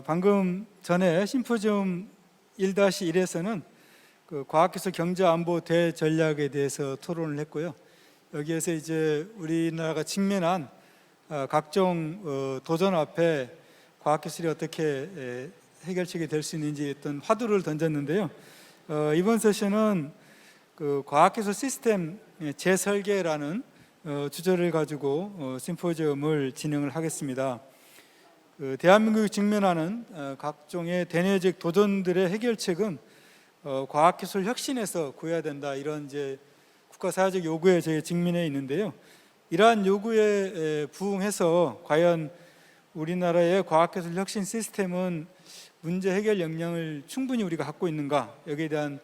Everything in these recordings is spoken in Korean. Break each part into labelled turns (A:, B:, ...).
A: 방금 전에 심포지움 1-1에서는 그 과학기술 경제안보 대전략에 대해서 토론을 했고요. 여기에서 이제 우리나라가 직면한 각종 도전 앞에 과학기술이 어떻게 해결책이 될 수 있는지 어떤 화두를 던졌는데요. 이번 세션은 그 과학기술 시스템 재설계라는 주제를 가지고 심포지움을 진행을 하겠습니다. 대한민국이 직면하는 각종의 대내적 도전들의 해결책은 과학기술 혁신에서 구해야 된다, 이런 이제 국가사회적 요구에 저희 직면해 있는데요. 이러한 요구에 부응해서 과연 우리나라의 과학기술 혁신 시스템은 문제 해결 역량을 충분히 우리가 갖고 있는가, 여기에 대한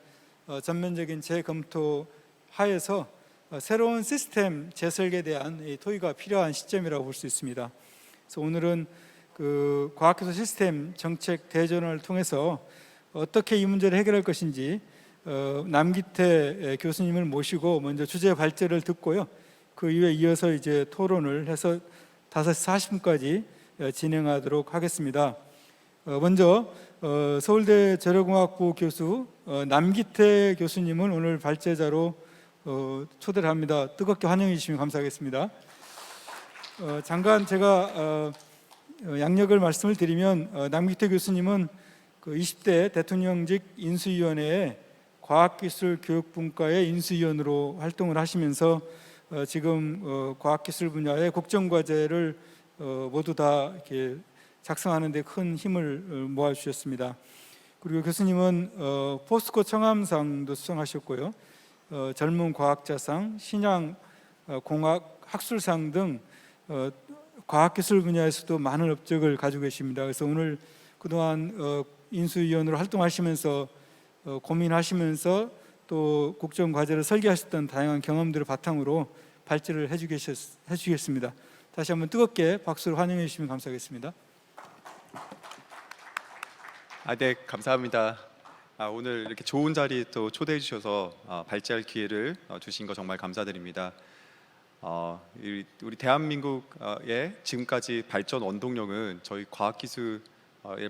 A: 전면적인 재검토 하에서 새로운 시스템 재설계에 대한 토의가 필요한 시점이라고 볼 수 있습니다. 그래서 오늘은 그 과학기술 시스템 정책 대전을 통해서 어떻게 이 문제를 해결할 것인지 남기태 교수님을 모시고 먼저 주제 발제를 듣고요. 그 이후에 이어서 이제 토론을 해서 5시 40분까지 진행하도록 하겠습니다. 먼저 서울대 재료공학부 교수 남기태 교수님을 오늘 발제자로 초대를 합니다. 뜨겁게 환영해 주시면 감사하겠습니다. 잠깐 제가 양력을 말씀을 드리면 남기태 교수님은 그 20대 대통령직 인수위원회의 과학기술교육분과의 인수위원으로 활동을 하시면서 지금 과학기술 분야의 국정과제를 모두 다 이렇게 작성하는 데 큰 힘을 모아주셨습니다. 그리고 교수님은 포스코 청암상도 수상하셨고요. 젊은 과학자상, 신양 공학 학술상 등 과학기술 분야에서도 많은 업적을 가지고 계십니다. 그래서 오늘 그동안 인수위원으로 활동하시면서 고민하시면서 또 국정과제를 설계하셨던 다양한 경험들을 바탕으로 발제를 해주겠습니다. 다시 한번 뜨겁게 박수로 환영해 주시면 감사하겠습니다.
B: 네, 감사합니다. 오늘 이렇게 좋은 자리 또 초대해 주셔서 발제할 기회를 주신 거 정말 감사드립니다. 우리 대한민국의 지금까지 발전 원동력은 저희 과학기술의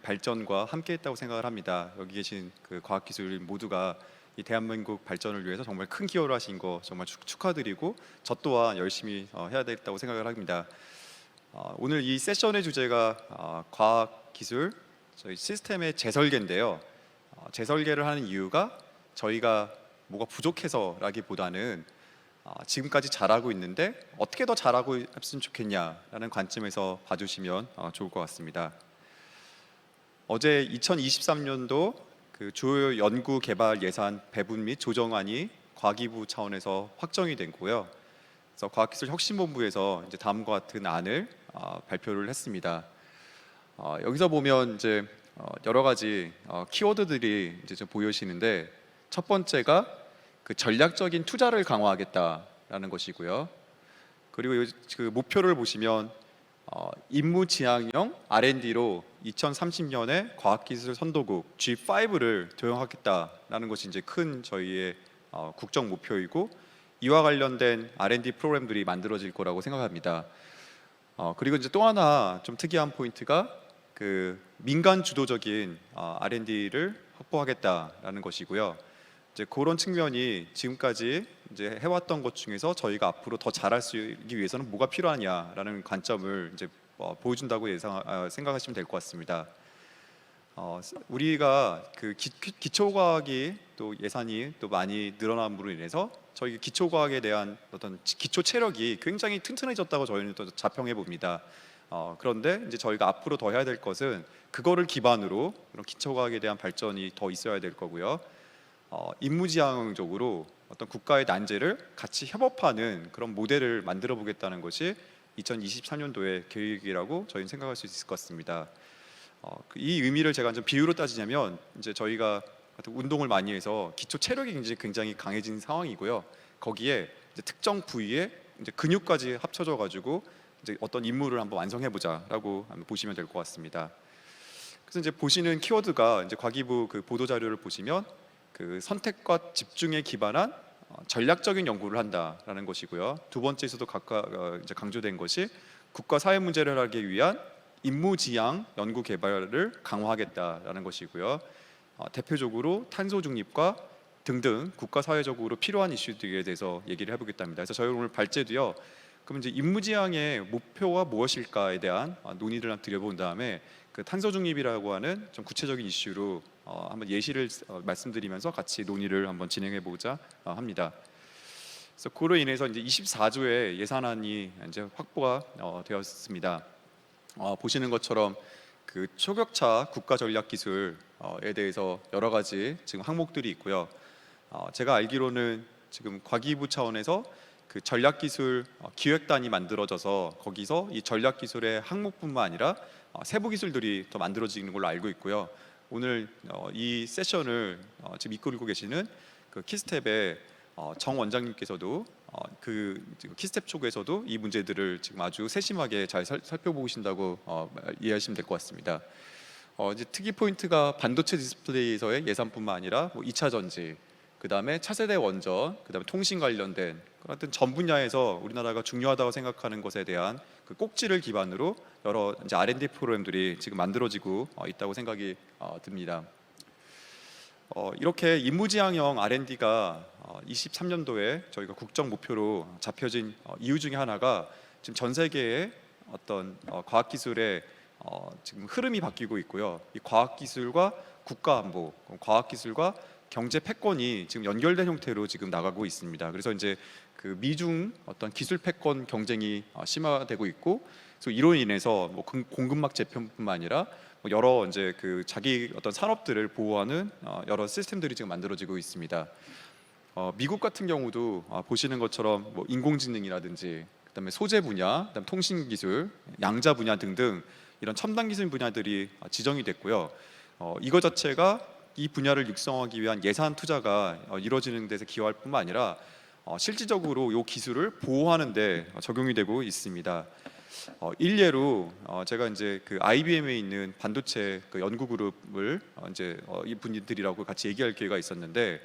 B: 발전과 함께했다고 생각을 합니다. 여기 계신 그 과학기술인 모두가 이 대한민국 발전을 위해서 정말 큰 기여를 하신 거 정말 축하드리고 저 또한 열심히 해야 되겠다고 생각을 합니다. 오늘 이 세션의 주제가 과학기술 저희 시스템의 재설계인데요. 재설계를 하는 이유가 저희가 뭐가 부족해서라기보다는 지금까지 잘하고 있는데 어떻게 더 잘하고 했으면 좋겠냐라는 관점에서 봐주시면 좋을 것 같습니다. 어제 2023년도 그 주요 연구 개발 예산 배분 및 조정안이 과기부 차원에서 확정이 됐고요. 그래서 과학기술혁신본부에서 이제 다음과 같은 안을 발표를 했습니다. 여기서 보면 이제 여러 가지 키워드들이 이제 좀 보여지는데, 첫 번째가 그 전략적인 투자를 강화하겠다라는 것이고요. 그리고 그 목표를 보시면 임무지향형 R&D로 2030년에 과학기술 선도국 G5를 도약하겠다라는 것이 이제 큰 저희의 국정 목표이고, 이와 관련된 R&D 프로그램들이 만들어질 거라고 생각합니다. 그리고 이제 또 하나 좀 특이한 포인트가 그 민간 주도적인 R&D를 확보하겠다라는 것이고요. 이제 그런 측면이 지금까지 이제 해왔던 것 중에서 저희가 앞으로 더 잘할 수 있기 위해서는 뭐가 필요하냐라는 관점을 이제 보여준다고 생각하시면 될 것 같습니다. 우리가 그 기초과학이 또 예산이 또 많이 늘어남으로 인해서 저희 기초과학에 대한 어떤 기초 체력이 굉장히 튼튼해졌다고 저희는 또 자평해 봅니다. 그런데 이제 저희가 앞으로 더 해야 될 것은 그거를 기반으로 그런 기초과학에 대한 발전이 더 있어야 될 거고요. 임무지향적으로 어떤 국가의 난제를 같이 협업하는 그런 모델을 만들어 보겠다는 것이 2023년도의 계획이라고 저희는 생각할 수 있을 것 같습니다. 이 의미를 제가 좀 비유로 따지자면, 이제 저희가 운동을 많이 해서 기초 체력이 굉장히 강해진 상황이고요. 거기에 이제 특정 부위에 이제 근육까지 합쳐져 가지고 이제 어떤 임무를 한번 완성해 보자라고 보시면 될 것 같습니다. 그래서 이제 보시는 키워드가 이제 과기부 그 보도 자료를 보시면 그 선택과 집중에 기반한 전략적인 연구를 한다라는 것이고요. 두 번째에서도 각각 이제 강조된 것이 국가 사회 문제를 하기 위한 임무지향 연구 개발을 강화하겠다라는 것이고요. 대표적으로 탄소 중립과 등등 국가 사회적으로 필요한 이슈들에 대해서 얘기를 해보겠다 합니다. 그래서 저희 오늘 발제도요. 그럼 이제 임무지향의 목표가 무엇일까에 대한 논의를 한번 드려본 다음에 그 탄소 중립이라고 하는 좀 구체적인 이슈로 한번 예시를 말씀드리면서 같이 논의를 한번 진행해 보자 합니다. 그래서 그로 인해서 이제 24조의 예산안이 이제 확보가 되었습니다. 보시는 것처럼 그 초격차 국가 전략 기술에 대해서 여러 가지 지금 항목들이 있고요. 제가 알기로는 지금 과기부 차원에서 그 전략 기술 기획단이 만들어져서 거기서 이 전략 기술의 항목뿐만 아니라 세부 기술들이 더 만들어지는 걸로 알고 있고요. 오늘 이 세션을 지금 이끌고 계시는 그 키스텝의 정 원장님께서도 그 키스텝 쪽에서도 이 문제들을 지금 아주 세심하게 잘 살펴보신다고 이해하시면 될 것 같습니다. 이제 특이 포인트가 반도체 디스플레이에서의 예산뿐만 아니라 뭐 2차 전지, 그 다음에 차세대 원전, 그 다음에 통신 관련된 그런 전 분야에서 우리나라가 중요하다고 생각하는 것에 대한 그 꼭지를 기반으로 여러 이제 R&D 프로그램들이 지금 만들어지고 있다고 생각이 듭니다. 이렇게 임무지향형 R&D가 23년도에 저희가 국정 목표로 잡혀진 이유 중에 하나가 지금 전 세계의 어떤 과학기술의 지금 흐름이 바뀌고 있고요. 이 과학기술과 국가안보, 과학기술과 경제 패권이 지금 연결된 형태로 지금 나가고 있습니다. 그래서 이제 그 미중 어떤 기술 패권 경쟁이 심화되고 있고, 그래서 이로 인해서 뭐 공급망 재편뿐만 아니라 여러 이제 그 자기 어떤 산업들을 보호하는 여러 시스템들이 지금 만들어지고 있습니다. 미국 같은 경우도 보시는 것처럼 뭐 인공지능이라든지 그다음에 소재 분야, 그다음 통신 기술, 양자 분야 등등 이런 첨단 기술 분야들이 지정이 됐고요. 이거 자체가 이 분야를 육성하기 위한 예산 투자가 이루어지는 데서 기여할 뿐만 아니라 실질적으로 이 기술을 보호하는 데 적용이 되고 있습니다. 일례로 제가 이제 그 IBM에 있는 반도체 그 연구 그룹을 이제 이 분들이라고 같이 얘기할 기회가 있었는데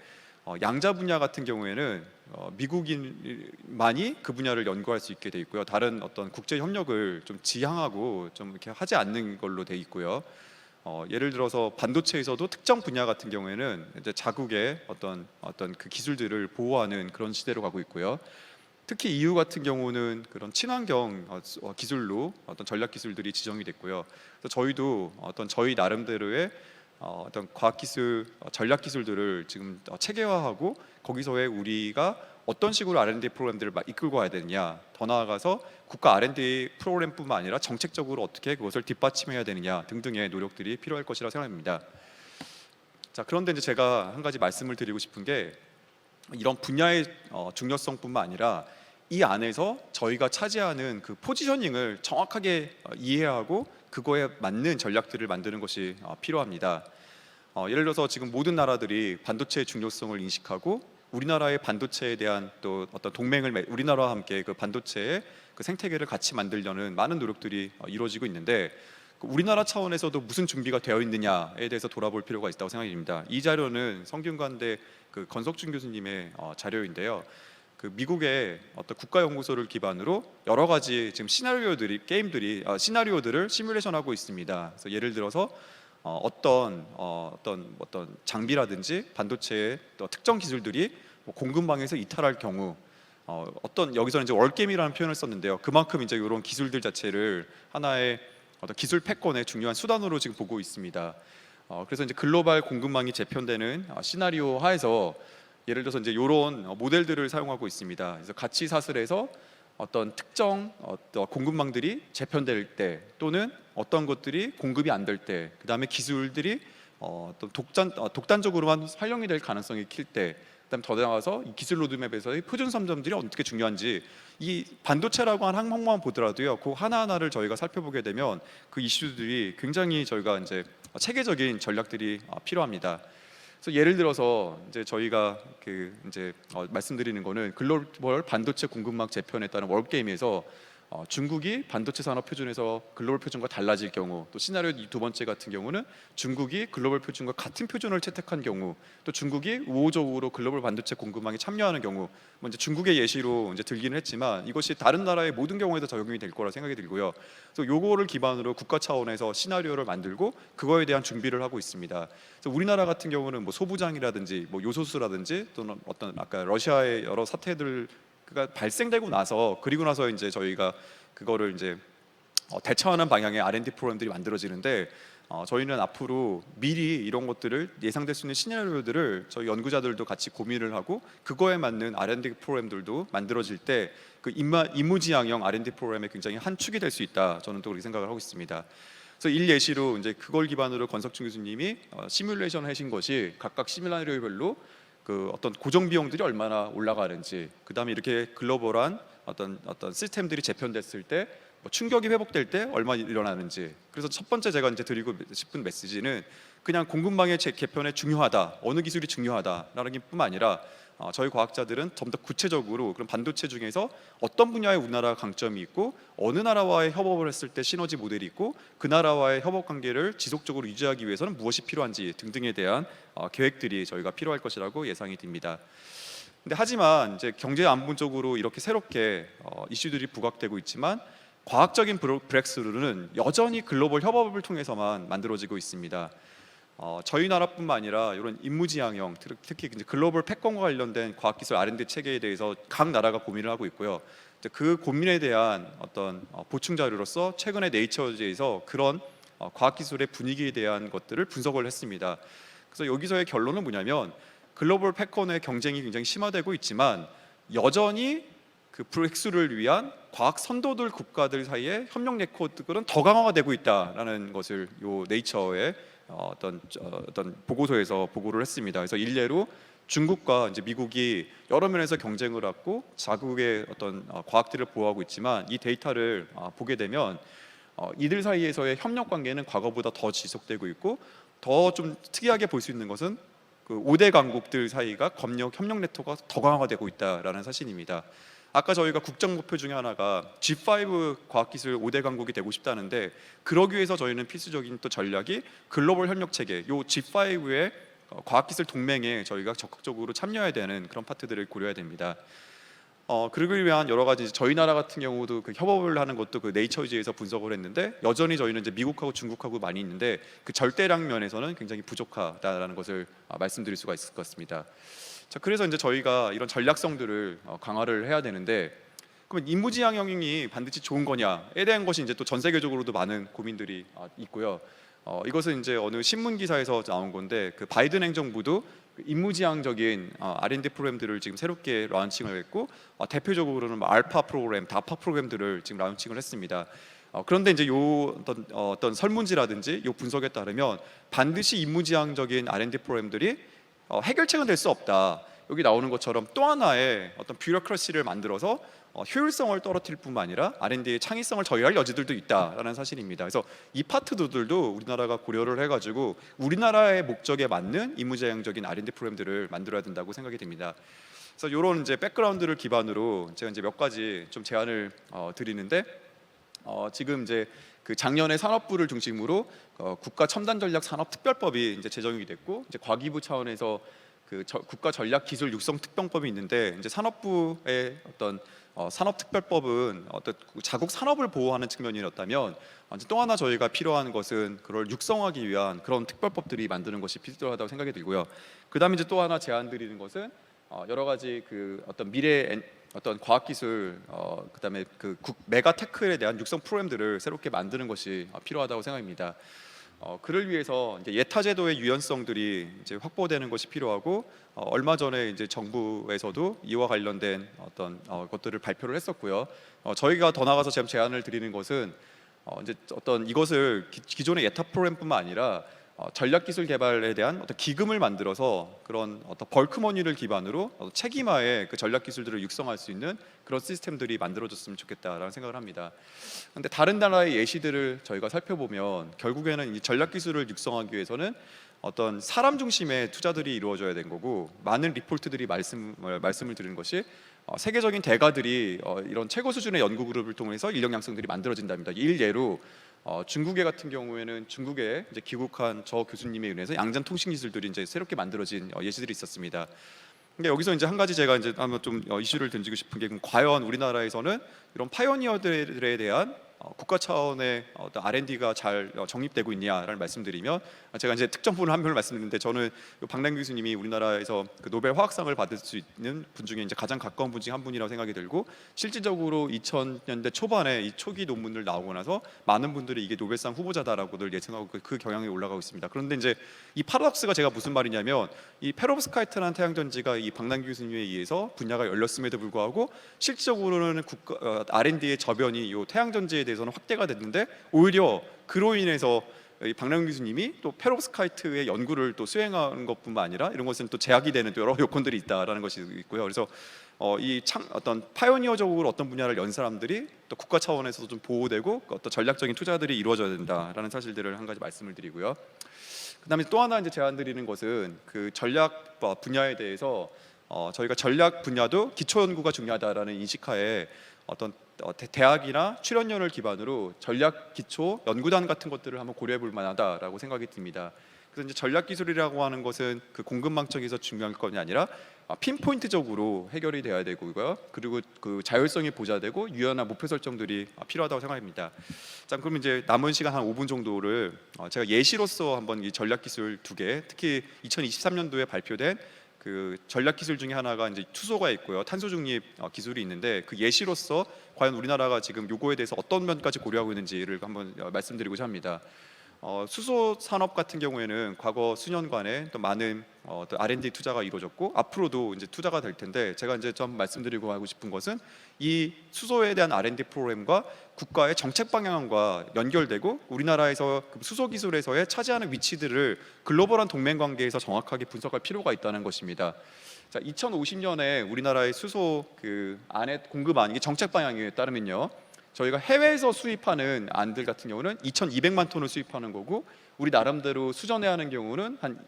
B: 양자 분야 같은 경우에는 미국인만이 그 분야를 연구할 수 있게 돼 있고요. 다른 어떤 국제 협력을 좀 지향하고 좀 이렇게 하지 않는 걸로 돼 있고요. 예를 들어서 반도체에서도 특정 분야 같은 경우에는 이제 자국의 어떤 그 기술들을 보호하는 그런 시대로 가고 있고요. 특히 EU 같은 경우는 그런 친환경 기술로 어떤 전략 기술들이 지정이 됐고요. 그래서 저희도 어떤 저희 나름대로의 어떤 과학기술 전략 기술들을 지금 체계화하고 거기서의 우리가 어떤 식으로 R&D 프로그램들을 이끌고 가야 되느냐, 더 나아가서 국가 R&D 프로그램뿐만 아니라 정책적으로 어떻게 그것을 뒷받침해야 되느냐 등등의 노력들이 필요할 것이라고 생각합니다. 자, 그런데 이제 제가 한 가지 말씀을 드리고 싶은 게 이런 분야의 중요성뿐만 아니라 이 안에서 저희가 차지하는 그 포지셔닝을 정확하게 이해하고 그거에 맞는 전략들을 만드는 것이 필요합니다. 예를 들어서 지금 모든 나라들이 반도체의 중요성을 인식하고 우리나라의 반도체에 대한 또 어떤 동맹을 우리나라와 함께 그 반도체의 그 생태계를 같이 만들려는 많은 노력들이 이루어지고 있는데 우리나라 차원에서도 무슨 준비가 되어 있느냐에 대해서 돌아볼 필요가 있다고 생각이 듭니다. 이 자료는 성균관대 그 건석준 교수님의 자료인데요. 그 미국의 어떤 국가연구소를 기반으로 여러 가지 지금 시나리오들을 시뮬레이션하고 있습니다. 그래서 예를 들어서 어떤 장비라든지 반도체의 특정 기술들이 공급망에서 이탈할 경우 어떤 여기서는 이제 월게임이라는 표현을 썼는데요. 그만큼 이제 이런 기술들 자체를 하나의 어떤 기술 패권의 중요한 수단으로 지금 보고 있습니다. 그래서 이제 글로벌 공급망이 재편되는 시나리오 하에서 예를 들어서 이제 이런 모델들을 사용하고 있습니다. 그래서 가치 사슬에서 어떤 특정 공급망들이 재편될 때 또는 어떤 것들이 공급이 안 될 때, 그 다음에 기술들이 또 독단적으로만 활용이 될 가능성이 클 때, 그다음 더 나아가서 이 기술 로드맵에서의 표준산점들이 어떻게 중요한지 이 반도체라고 하는 항목만 보더라도요, 그 하나하나를 저희가 살펴보게 되면 그 이슈들이 굉장히 저희가 이제 체계적인 전략들이 필요합니다. 그래서 예를 들어서 이제 저희가 그 이제 말씀드리는 거는 글로벌 반도체 공급망 재편에 따른 월게임에서 중국이 반도체 산업 표준에서 글로벌 표준과 달라질 경우, 또 시나리오 두 번째 같은 경우는 중국이 글로벌 표준과 같은 표준을 채택한 경우, 또 중국이 우호적으로 글로벌 반도체 공급망에 참여하는 경우, 뭐 이제 중국의 예시로 이제 들기는 했지만 이것이 다른 나라의 모든 경우에도 적용이 될 거라 생각이 들고요. 그래서 요거를 기반으로 국가 차원에서 시나리오를 만들고 그거에 대한 준비를 하고 있습니다. 그래서 우리나라 같은 경우는 뭐 소부장이라든지 뭐 요소수라든지 또는 어떤 아까 러시아의 여러 사태들 가 발생되고 나서 그리고 나서 이제 저희가 그거를 이제 대처하는 방향의 R&D 프로그램들이 만들어지는데 저희는 앞으로 미리 이런 것들을 예상될 수 있는 시나리오들을 저희 연구자들도 같이 고민을 하고 그거에 맞는 R&D 프로그램들도 만들어질 때 그 이무지향형 R&D 프로그램의 굉장히 한 축이 될 수 있다. 저는 또 그렇게 생각을 하고 있습니다. 그래서 일 예시로 이제 그걸 기반으로 권석준 교수님이 시뮬레이션 하신 것이 각각 시나리오별로 그 어떤 고정 비용들이 얼마나 올라가는지, 그다음에 이렇게 글로벌한 어떤 시스템들이 재편됐을 때 뭐 충격이 회복될 때 얼마 일어나는지. 그래서 첫 번째 제가 이제 드리고 싶은 메시지는 그냥 공급망의 개편에 중요하다, 어느 기술이 중요하다라는 게 뿐만 아니라 저희 과학자들은 좀 더 구체적으로 그런 반도체 중에서 어떤 분야에 우리나라가 강점이 있고 어느 나라와의 협업을 했을 때 시너지 모델이 있고 그 나라와의 협업 관계를 지속적으로 유지하기 위해서는 무엇이 필요한지 등등에 대한 계획들이 저희가 필요할 것이라고 예상이 됩니다. 근데 하지만 이제 경제 안보적으로 이렇게 새롭게 이슈들이 부각되고 있지만 과학적인 브렉스루는 여전히 글로벌 협업을 통해서만 만들어지고 있습니다. 저희 나라뿐만 아니라 이런 임무지향형, 특히 이제 글로벌 패권과 관련된 과학기술 R&D 체계에 대해서 각 나라가 고민을 하고 있고요. 그 고민에 대한 어떤 보충 자료로서 최근에 네이처지에서 그런 과학기술의 분위기에 대한 것들을 분석을 했습니다. 그래서 여기서의 결론은 뭐냐면 글로벌 패권의 경쟁이 굉장히 심화되고 있지만 여전히 그 브렉스루를 위한 과학 선도들 국가들 사이의 협력 네트워크는 더 강화가 되고 있다라는 것을 요 네이처의 어떤 보고서에서 보고를 했습니다. 그래서 일례로 중국과 이제 미국이 여러 면에서 경쟁을 하고 자국의 어떤 과학들을 보호하고 있지만 이 데이터를 보게 되면 이들 사이에서의 협력 관계는 과거보다 더 지속되고 있고 더 좀 특이하게 볼 수 있는 것은 그 5대 강국들 사이가 협력 네트워크가 더 강화되고 있다라는 사실입니다. 아까 저희가 국정 목표 중에 하나가 G5 과학기술 5대 강국이 되고 싶다는데 그러기 위해서 저희는 필수적인 또 전략이 글로벌 협력 체계, 요 G5의 과학기술 동맹에 저희가 적극적으로 참여해야 되는 그런 파트들을 고려해야 됩니다. 그러기 위한 여러 가지 저희 나라 같은 경우도 그 협업을 하는 것도 그 네이처지에서 분석을 했는데 여전히 저희는 이제 미국하고 중국하고 많이 있는데 그 절대량 면에서는 굉장히 부족하다라는 것을 말씀드릴 수가 있을 것 같습니다. 자, 그래서 이제 저희가 이런 전략성들을 강화를 해야 되는데 그러면 임무지향형이 반드시 좋은 거냐에 대한 것이 이제 또 전 세계적으로도 많은 고민들이 있고요. 이것은 이제 어느 신문 기사에서 나온 건데 그 바이든 행정부도 임무지향적인 R&D 프로그램들을 지금 새롭게 런칭을 했고 대표적으로는 알파 프로그램, 다파 프로그램들을 지금 런칭을 했습니다. 그런데 이제 요 어떤 설문지라든지 요 분석에 따르면 반드시 임무지향적인 R&D 프로그램들이 해결책은 될 수 없다. 여기 나오는 것처럼 또 하나의 어떤 뷰로크러시를 만들어서 효율성을 떨어뜨릴 뿐만 아니라 R&D의 창의성을 저해할 여지들도 있다라는 사실입니다. 그래서 이 파트들도 우리나라가 고려를 해가지고 우리나라의 목적에 맞는 임무지향적인 R&D 프로그램들을 만들어야 된다고 생각이 됩니다. 그래서 이런 이제 백그라운드를 기반으로 제가 이제 몇 가지 좀 제안을 드리는데 지금 이제 그 작년에 산업부를 중심으로 국가 첨단 전략 산업 특별법이 이제 제정이 됐고 이제 과기부 차원에서 그 국가 전략 기술 육성 특별법이 있는데 이제 산업부의 어떤 산업특별법은 어떤 자국 산업을 보호하는 측면이었다면 또 하나 저희가 필요한 것은 그걸 육성하기 위한 그런 특별법들이 만드는 것이 필요하다고 생각이 들고요. 그다음에 이제 또 하나 제안 드리는 것은 여러 가지 그 어떤 미래 어떤 과학기술 그다음에 그 메가테크에 대한 육성 프로그램들을 새롭게 만드는 것이 필요하다고 생각합니다. 그를 위해서 이제 예타제도의 유연성들이 이제 확보되는 것이 필요하고 얼마 전에 이제 정부에서도 이와 관련된 어떤 것들을 발표를 했었고요. 저희가 더 나가서 지금 제안을 드리는 것은 이제 어떤 이것을 기존의 예타 프로그램뿐만 아니라 전략기술 개발에 대한 어떤 기금을 만들어서 그런 어떤 벌크머니를 기반으로 책임화의 그 전략기술들을 육성할 수 있는 그런 시스템들이 만들어졌으면 좋겠다라는 생각을 합니다. 그런데 다른 나라의 예시들을 저희가 살펴보면 결국에는 이 전략기술을 육성하기 위해서는 어떤 사람 중심의 투자들이 이루어져야 된 거고 많은 리포트들이 말씀을 드리는 것이 세계적인 대가들이 이런 최고 수준의 연구 그룹을 통해서 인력 양성들이 만들어진답니다. 일례로 중국의 같은 경우에는 중국에 이제 귀국한 저 교수님에 의해서 양자 통신 기술들이 이제 새롭게 만들어진 예시들이 있었습니다. 근데 여기서 이제 한 가지 제가 이제 한번 좀 이슈를 던지고 싶은 게, 그럼 과연 우리나라에서는 이런 파이오니어들에 대한 국가 차원의 어떤 R&D가 잘 정립되고 있냐라는 말씀드리면, 제가 이제 특정 분을 한 명을 말씀드리는데, 저는 박남 교수님이 우리나라에서 그 노벨 화학상을 받을 수 있는 분 중에 이제 가장 가까운 분 중에 한 분이라고 생각이 들고, 실질적으로 2000년대 초반에 이 초기 논문을 나오고 나서 많은 분들이 이게 노벨상 후보자다라고들 예측하고 그 경향이 올라가고 있습니다. 그런데 이제 이 파라독스가 제가 무슨 말이냐면, 이 페로브스카이트라는 태양전지가 이 박남 교수님에 의해서 분야가 열렸음에도 불구하고 실질적으로는 R&D의 저변이 이 태양전지에 대해서는 확대가 됐는데, 오히려 그로 인해서 이 박남 교수님이 또 페로브스카이트의 연구를 또 수행하는 것뿐만 아니라 이런 것은 또 제약이 되는 또 여러 요건들이 있다라는 것이 있고요. 그래서 어떤 파이오니어적으로 어떤 분야를 연 사람들이 또 국가 차원에서도 좀 보호되고 어떤 전략적인 투자들이 이루어져야 된다라는 사실들을 한 가지 말씀을 드리고요. 그다음에 또 하나 이제 제안드리는 것은 그 전략 분야에 대해서 저희가 전략 분야도 기초 연구가 중요하다라는 인식하에 어떤 대학이나 출연료를 기반으로 전략 기초 연구단 같은 것들을 한번 고려해 볼 만하다라고 생각이 듭니다. 그래서 이제 전략 기술이라고 하는 것은 그 공급망청에서 중요한 것이 아니라 핀포인트적으로 해결이 돼야 되고요. 그리고 그 자율성이 보좌되고 유연한 목표 설정들이 필요하다고 생각합니다. 자, 그럼 이제 남은 시간 한 5분 정도를 제가 예시로서 한번 이 전략 기술 2개, 특히 2023년도에 발표된 그 전략 기술 중에 하나가 이제 투소가 있고요, 탄소 중립 기술이 있는데, 그 예시로서 과연 우리나라가 지금 요거에 대해서 어떤 면까지 고려하고 있는지를 한번 말씀드리고자 합니다. 수소 산업 같은 경우에는 과거 수년간에 또 많은 또 R&D 투자가 이루어졌고 앞으로도 이제 투자가 될 텐데, 제가 이제 좀 말씀드리고 하고 싶은 것은 이 수소에 대한 R&D 프로그램과 국가의 정책 방향과 연결되고 우리나라에서 그 수소 기술에서의 차지하는 위치들을 글로벌한 동맹 관계에서 정확하게 분석할 필요가 있다는 것입니다. 자, 2050년에 우리나라의 수소 그 안에 공급안, 이게 정책 방향에 따르면요, 저희가 해외에서 수입하는 안들 같은 경우는 2,200만 톤을 수입하는 거고, 우리 나름대로 수전해야 하는 경우는 한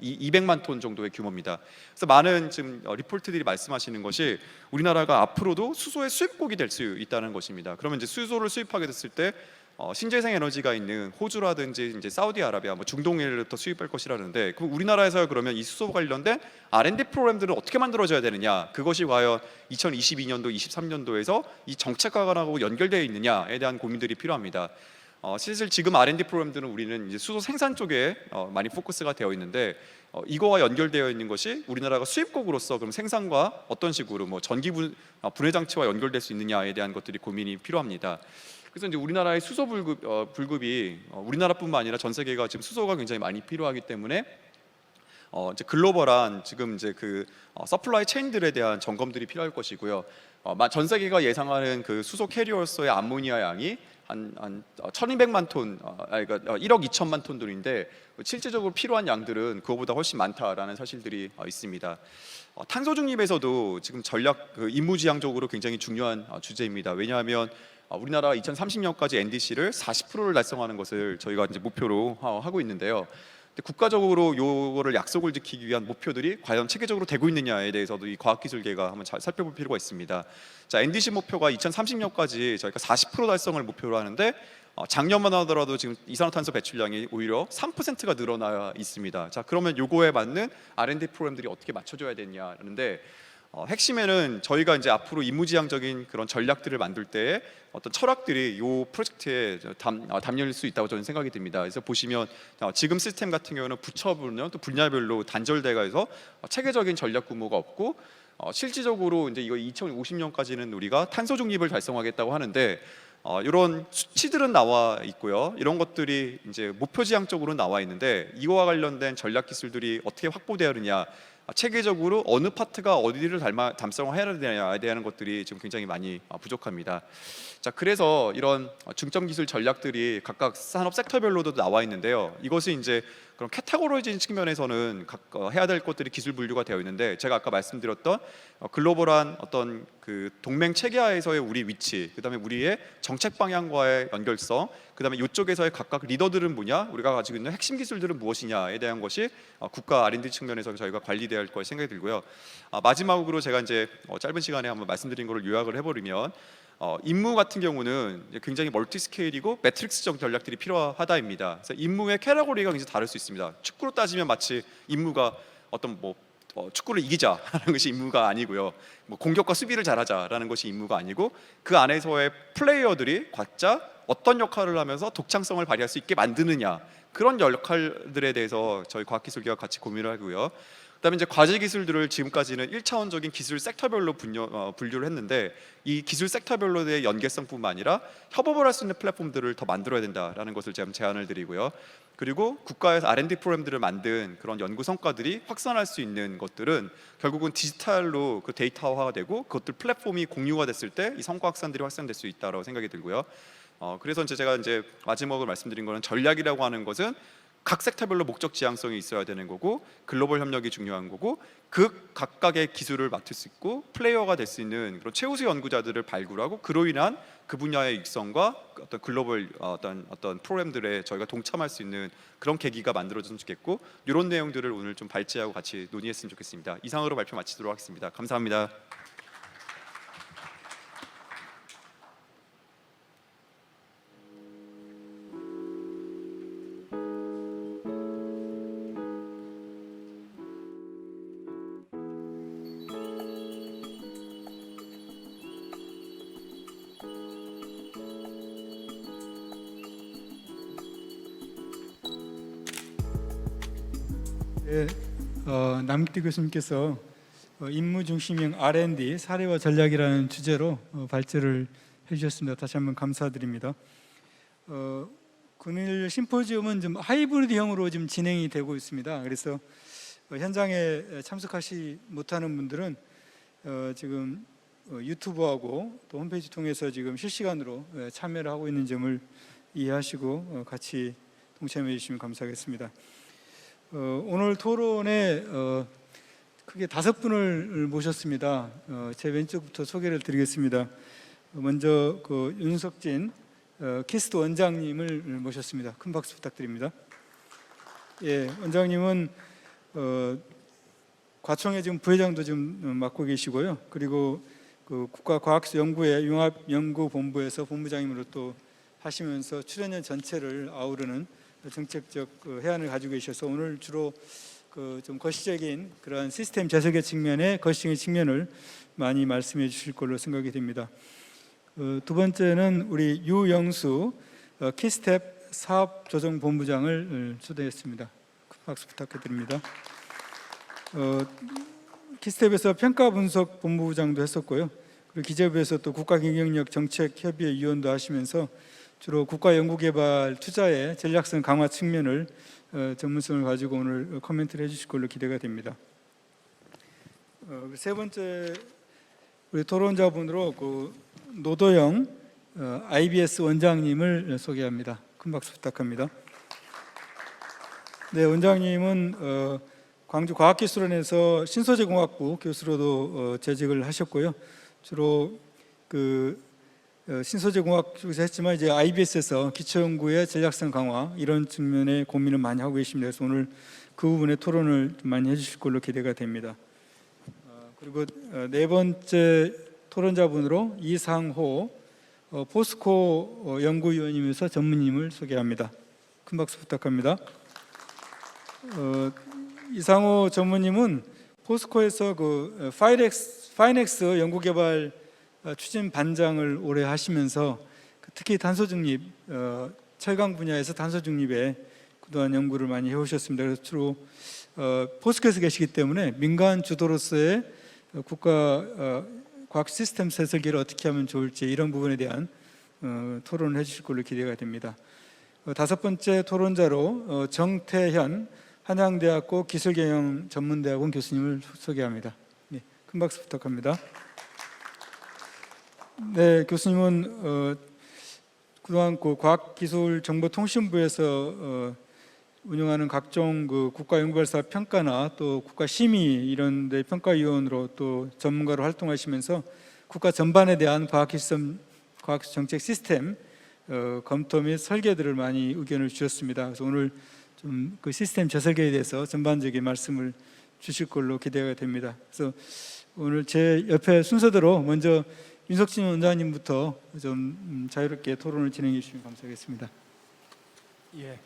B: 200만 톤 정도의 규모입니다. 그래서 많은 지금 리포트들이 말씀하시는 것이 우리나라가 앞으로도 수소의 수입국이 될 수 있다는 것입니다. 그러면 이제 수소를 수입하게 됐을 때 신재생 에너지가 있는 호주라든지 이제 사우디아라비아, 중동에부터 수입할 것이라는데, 그럼 우리나라에서 그러면 이 수소 관련된 R&D 프로그램들을 어떻게 만들어져야 되느냐, 그것이 과연 2022년도, 23년도에서 이 정책과하고 연결되어 있느냐에 대한 고민들이 필요합니다. 실질 지금 R&D 프로그램들은 우리는 이제 수소 생산 쪽에 많이 포커스가 되어 있는데, 이거와 연결되어 있는 것이 우리나라가 수입국으로서 그럼 생산과 어떤 식으로 전기 분해 장치와 연결될 수 있느냐에 대한 것들이 고민이 필요합니다. 그래서 이제 우리나라의 수소 불급이 우리나라뿐만 아니라 전 세계가 지금 수소가 굉장히 많이 필요하기 때문에 이제 글로벌한 지금 이제 그 서플라이 체인들에 대한 점검들이 필요할 것이고요. 전 세계가 예상하는 그 수소 캐리어로서의 암모니아 양이 한 1,200만 톤, 그러니까 1억 2천만 톤들인데, 실제적으로 필요한 양들은 그거보다 훨씬 많다라는 사실들이 있습니다. 탄소 중립에서도 지금 전략 임무지향적으로 굉장히 중요한 주제입니다. 왜냐하면 우리나라가 2030년까지 NDC를 40%를 달성하는 것을 저희가 이제 목표로 하고 있는데요. 근데 국가적으로 요거를 약속을 지키기 위한 목표들이 과연 체계적으로 되고 있느냐에 대해서도 이 과학기술계가 한번 잘 살펴볼 필요가 있습니다. 자, NDC 목표가 2030년까지 저희가 40% 달성을 목표로 하는데, 작년만 하더라도 지금 이산화탄소 배출량이 오히려 3%가 늘어나 있습니다. 자, 그러면 요거에 맞는 R&D 프로그램들이 어떻게 맞춰져야 되냐는데, 핵심에는 저희가 이제 앞으로 임무지향적인 그런 전략들을 만들 때 어떤 철학들이 이 프로젝트에 담길 수 있다고 저는 생각이 듭니다. 그래서 보시면 지금 시스템 같은 경우는 부처별로 또 분야별로 단절돼가 해서 체계적인 전략 규모가 없고, 실질적으로 이제 이거 2050년까지는 우리가 탄소 중립을 달성하겠다고 하는데, 이런 수치들은 나와 있고요. 이런 것들이 이제 목표 지향적으로 나와 있는데, 이거와 관련된 전략 기술들이 어떻게 확보되느냐, 체계적으로 어느 파트가 어디를 담성을 해야 되냐에 대한 것들이 지금 굉장히 많이 부족합니다. 자, 그래서 이런 중점 기술 전략들이 각각 산업 섹터별로도 나와 있는데요. 이것이 이제 그런 캐테고리적인 측면에서는 해야 될 것들이 기술 분류가 되어 있는데, 제가 아까 말씀드렸던 글로벌한 어떤 그 동맹 체계하에서의 우리 위치, 그다음에 우리의 정책 방향과의 연결성, 그다음에 이쪽에서의 각각 리더들은 뭐냐, 우리가 가지고 있는 핵심 기술들은 무엇이냐에 대한 것이 국가 R&D 측면에서 저희가 관리돼야 할 걸 생각이 들고요. 마지막으로 제가 이제 짧은 시간에 한번 말씀드린 거를 요약을 해버리면, 임무 같은 경우는 굉장히 멀티 스케일이고 매트릭스적 전략들이 필요하다입니다. 그래서 임무의 캐러고리가 굉장히 다를 수 있습니다. 축구로 따지면 마치 임무가 어떤 축구를 이기자라는 것이 임무가 아니고요. 공격과 수비를 잘하자라는 것이 임무가 아니고, 그 안에서의 플레이어들이 각자 어떤 역할을 하면서 독창성을 발휘할 수 있게 만드느냐, 그런 역할들에 대해서 저희 과학기술계와 같이 고민을 하고요. 그다음에 이제 과제 기술들을 지금까지는 1차원적인 기술 섹터별로 분류를 했는데, 이 기술 섹터별로의 연계성뿐만 아니라 협업을 할 수 있는 플랫폼들을 더 만들어야 된다라는 것을 제가 제안을 드리고요. 그리고 국가에서 R&D 프로그램들을 만든 그런 연구 성과들이 확산할 수 있는 것들은 결국은 디지털로 그 데이터화가 되고, 그것들 플랫폼이 공유가 됐을 때 이 성과 확산들이 확산될 수 있다고 생각이 들고요. 그래서 제가 이제 마지막으로 말씀드린 거는, 전략이라고 하는 것은 각 섹터별로 목적 지향성이 있어야 되는 거고, 글로벌 협력이 중요한 거고, 그 각각의 기술을 맡을 수 있고 플레이어가 될 수 있는 그런 최우수 연구자들을 발굴하고, 그로 인한 그 분야의 육성과 어떤 글로벌 어떤 프로그램들에 저희가 동참할 수 있는 그런 계기가 만들어졌으면 좋겠고, 이런 내용들을 오늘 좀 발제하고 같이 논의했으면 좋겠습니다. 이상으로 발표 마치도록 하겠습니다. 감사합니다.
A: 네, 남기태 교수님께서 임무 중심형 R&D 사례와 전략이라는 주제로 발제를 해주셨습니다. 다시 한번 감사드립니다. 금일 심포지움은 좀 하이브리드형으로 지금 진행이 되고 있습니다. 그래서 현장에 참석하지 못하는 분들은 지금 유튜브하고 또 홈페이지 통해서 지금 실시간으로 참여를 하고 있는 점을 이해하시고 같이 동참해 주시면 감사하겠습니다. 오늘 토론에 크게 5분을 모셨습니다. 제 왼쪽부터 소개를 드리겠습니다. 먼저 윤석진 키스트 원장님을 모셨습니다. 큰 박수 부탁드립니다. 예, 원장님은 과총의 지금 부회장도 좀 맡고 계시고요. 그리고 국가과학연구회 융합연구본부에서 본부장님으로 또 하시면서 출연연 전체를 아우르는 정책적 해안을 가지고 계셔서 오늘 주로 좀 거시적인 그러한 시스템 재설계 측면의 거시적인 측면을 많이 말씀해 주실 걸로 생각이 됩니다. 두 번째는 우리 유영수 키스텝 사업조정본부장을 초대했습니다. 박수 부탁드립니다. 키스텝에서 평가분석 본부장도 했었고요. 그리고 기재부에서 또 국가경쟁력 정책협의회 위원도 하시면서 주로 국가연구개발 투자의 전략성 강화 측면을 전문성을 가지고 오늘 코멘트를 해주실 걸로 기대가 됩니다. 세 번째 우리 토론자분으로 노도영 IBS 원장님을 소개합니다. 큰 박수 부탁합니다. 네, 원장님은 광주과학기술원에서 신소재공학부 교수로도 재직을 하셨고요. 주로 신소재공학 쪽에서 했지만 이제 IBS에서 기초연구의 전략성 강화 이런 측면에 고민을 많이 하고 계십니다. 그래서 오늘 그 부분에 토론을 많이 해주실 걸로 기대가 됩니다. 그리고 네 번째 토론자분으로 이상호 포스코 연구위원이면서 전무님을 소개합니다. 큰 박수 부탁합니다. 이상호 전무님은 포스코에서 파이넥스 연구개발 추진 반장을 오래 하시면서 특히 탄소 중립, 철강 분야에서 탄소 중립에 그동안 연구를 많이 해오셨습니다. 그래서 주로 포스코에서 계시기 때문에 민간 주도로서의 국가 과학 시스템 재설계를 어떻게 하면 좋을지 이런 부분에 대한 토론을 해주실 걸로 기대가 됩니다. 다섯 번째 토론자로 정태현 한양대학교 기술경영 전문대학원 교수님을 소개합니다. 네, 큰 박수 부탁합니다. 네, 교수님은 그동안 그 과학기술정보통신부에서 운영하는 각종 그 국가연구발사 평가나 또 국가심의 이런 데 평가위원으로 또 전문가로 활동하시면서 국가 전반에 대한 과학정책 시스템 검토 및 설계들을 많이 의견을 주셨습니다. 그래서 오늘 좀 그 시스템 재설계에 대해서 전반적인 말씀을 주실 걸로 기대가 됩니다. 그래서 오늘 제 옆에 순서대로 먼저 윤석진 원장님부터 좀 자유롭게 토론을 진행해 주시면 감사하겠습니다.
C: 예.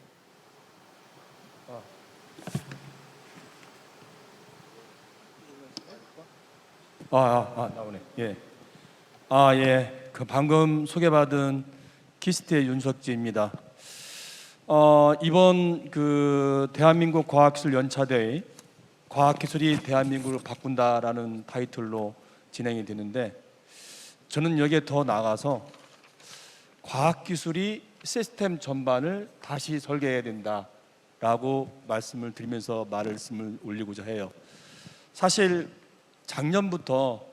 C: 나오네. 예. 예. 그 방금 소개받은 키스트의 윤석지입니다. 이번 그 대한민국 과학기술 연차대회 과학기술이 대한민국을 바꾼다라는 타이틀로 진행이 되는데, 저는 여기에 더 나아가서 과학기술이 시스템 전반을 다시 설계해야 된다라고 말씀을 드리면서 말씀을 올리고자 해요. 사실 작년부터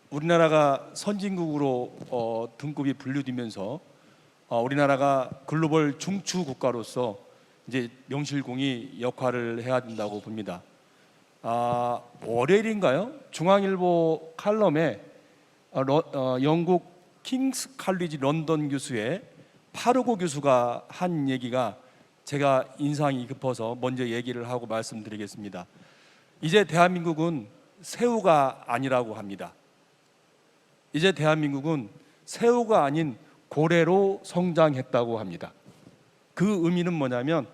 C: 우리나라가 선진국으로 등급이 분류되면서 우리나라가 글로벌 중추 국가로서 이제 명실공히 역할을 해야 된다고 봅니다. 월요일인가요? 중앙일보 칼럼에 영국 킹스 칼리지 런던 교수의 파르고 교수가 한 얘기가 제가 인상이 깊어서 먼저 얘기를 하고 말씀드리겠습니다. 이제 대한민국은 새우가 아니라고 합니다. 이제 대한민국은 새우가 아닌 고래로 성장했다고 합니다. 그 의미는 뭐냐면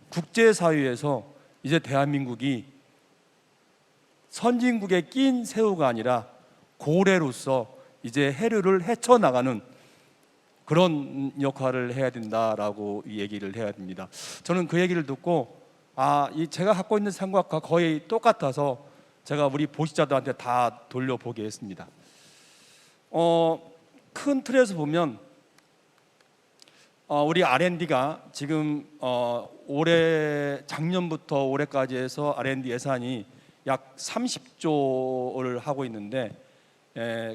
C: 국제사회에서 이제 대한민국이 선진국에 낀 새우가 아니라 고래로서 이제 해류를 헤쳐나가는 그런 역할을 해야 된다라고 얘기를 해야 됩니다. 저는 그 얘기를 듣고 제가 갖고 있는 생각과 거의 똑같아서 제가 우리 보시자들한테 다 돌려보게 했습니다. 큰 틀에서 보면 우리 R&D가 지금 작년부터 올해까지 해서 R&D 예산이 약 30조를 하고 있는데,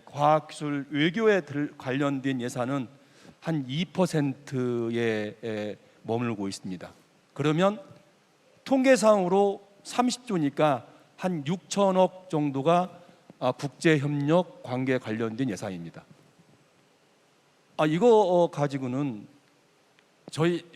C: 과학기술 외교에 관련된 예산은 한 2%에 머물고 있습니다. 그러면 통계상으로 30조니까 한 6천억 정도가 국제협력 관계에 관련된 예산입니다. 이거 가지고는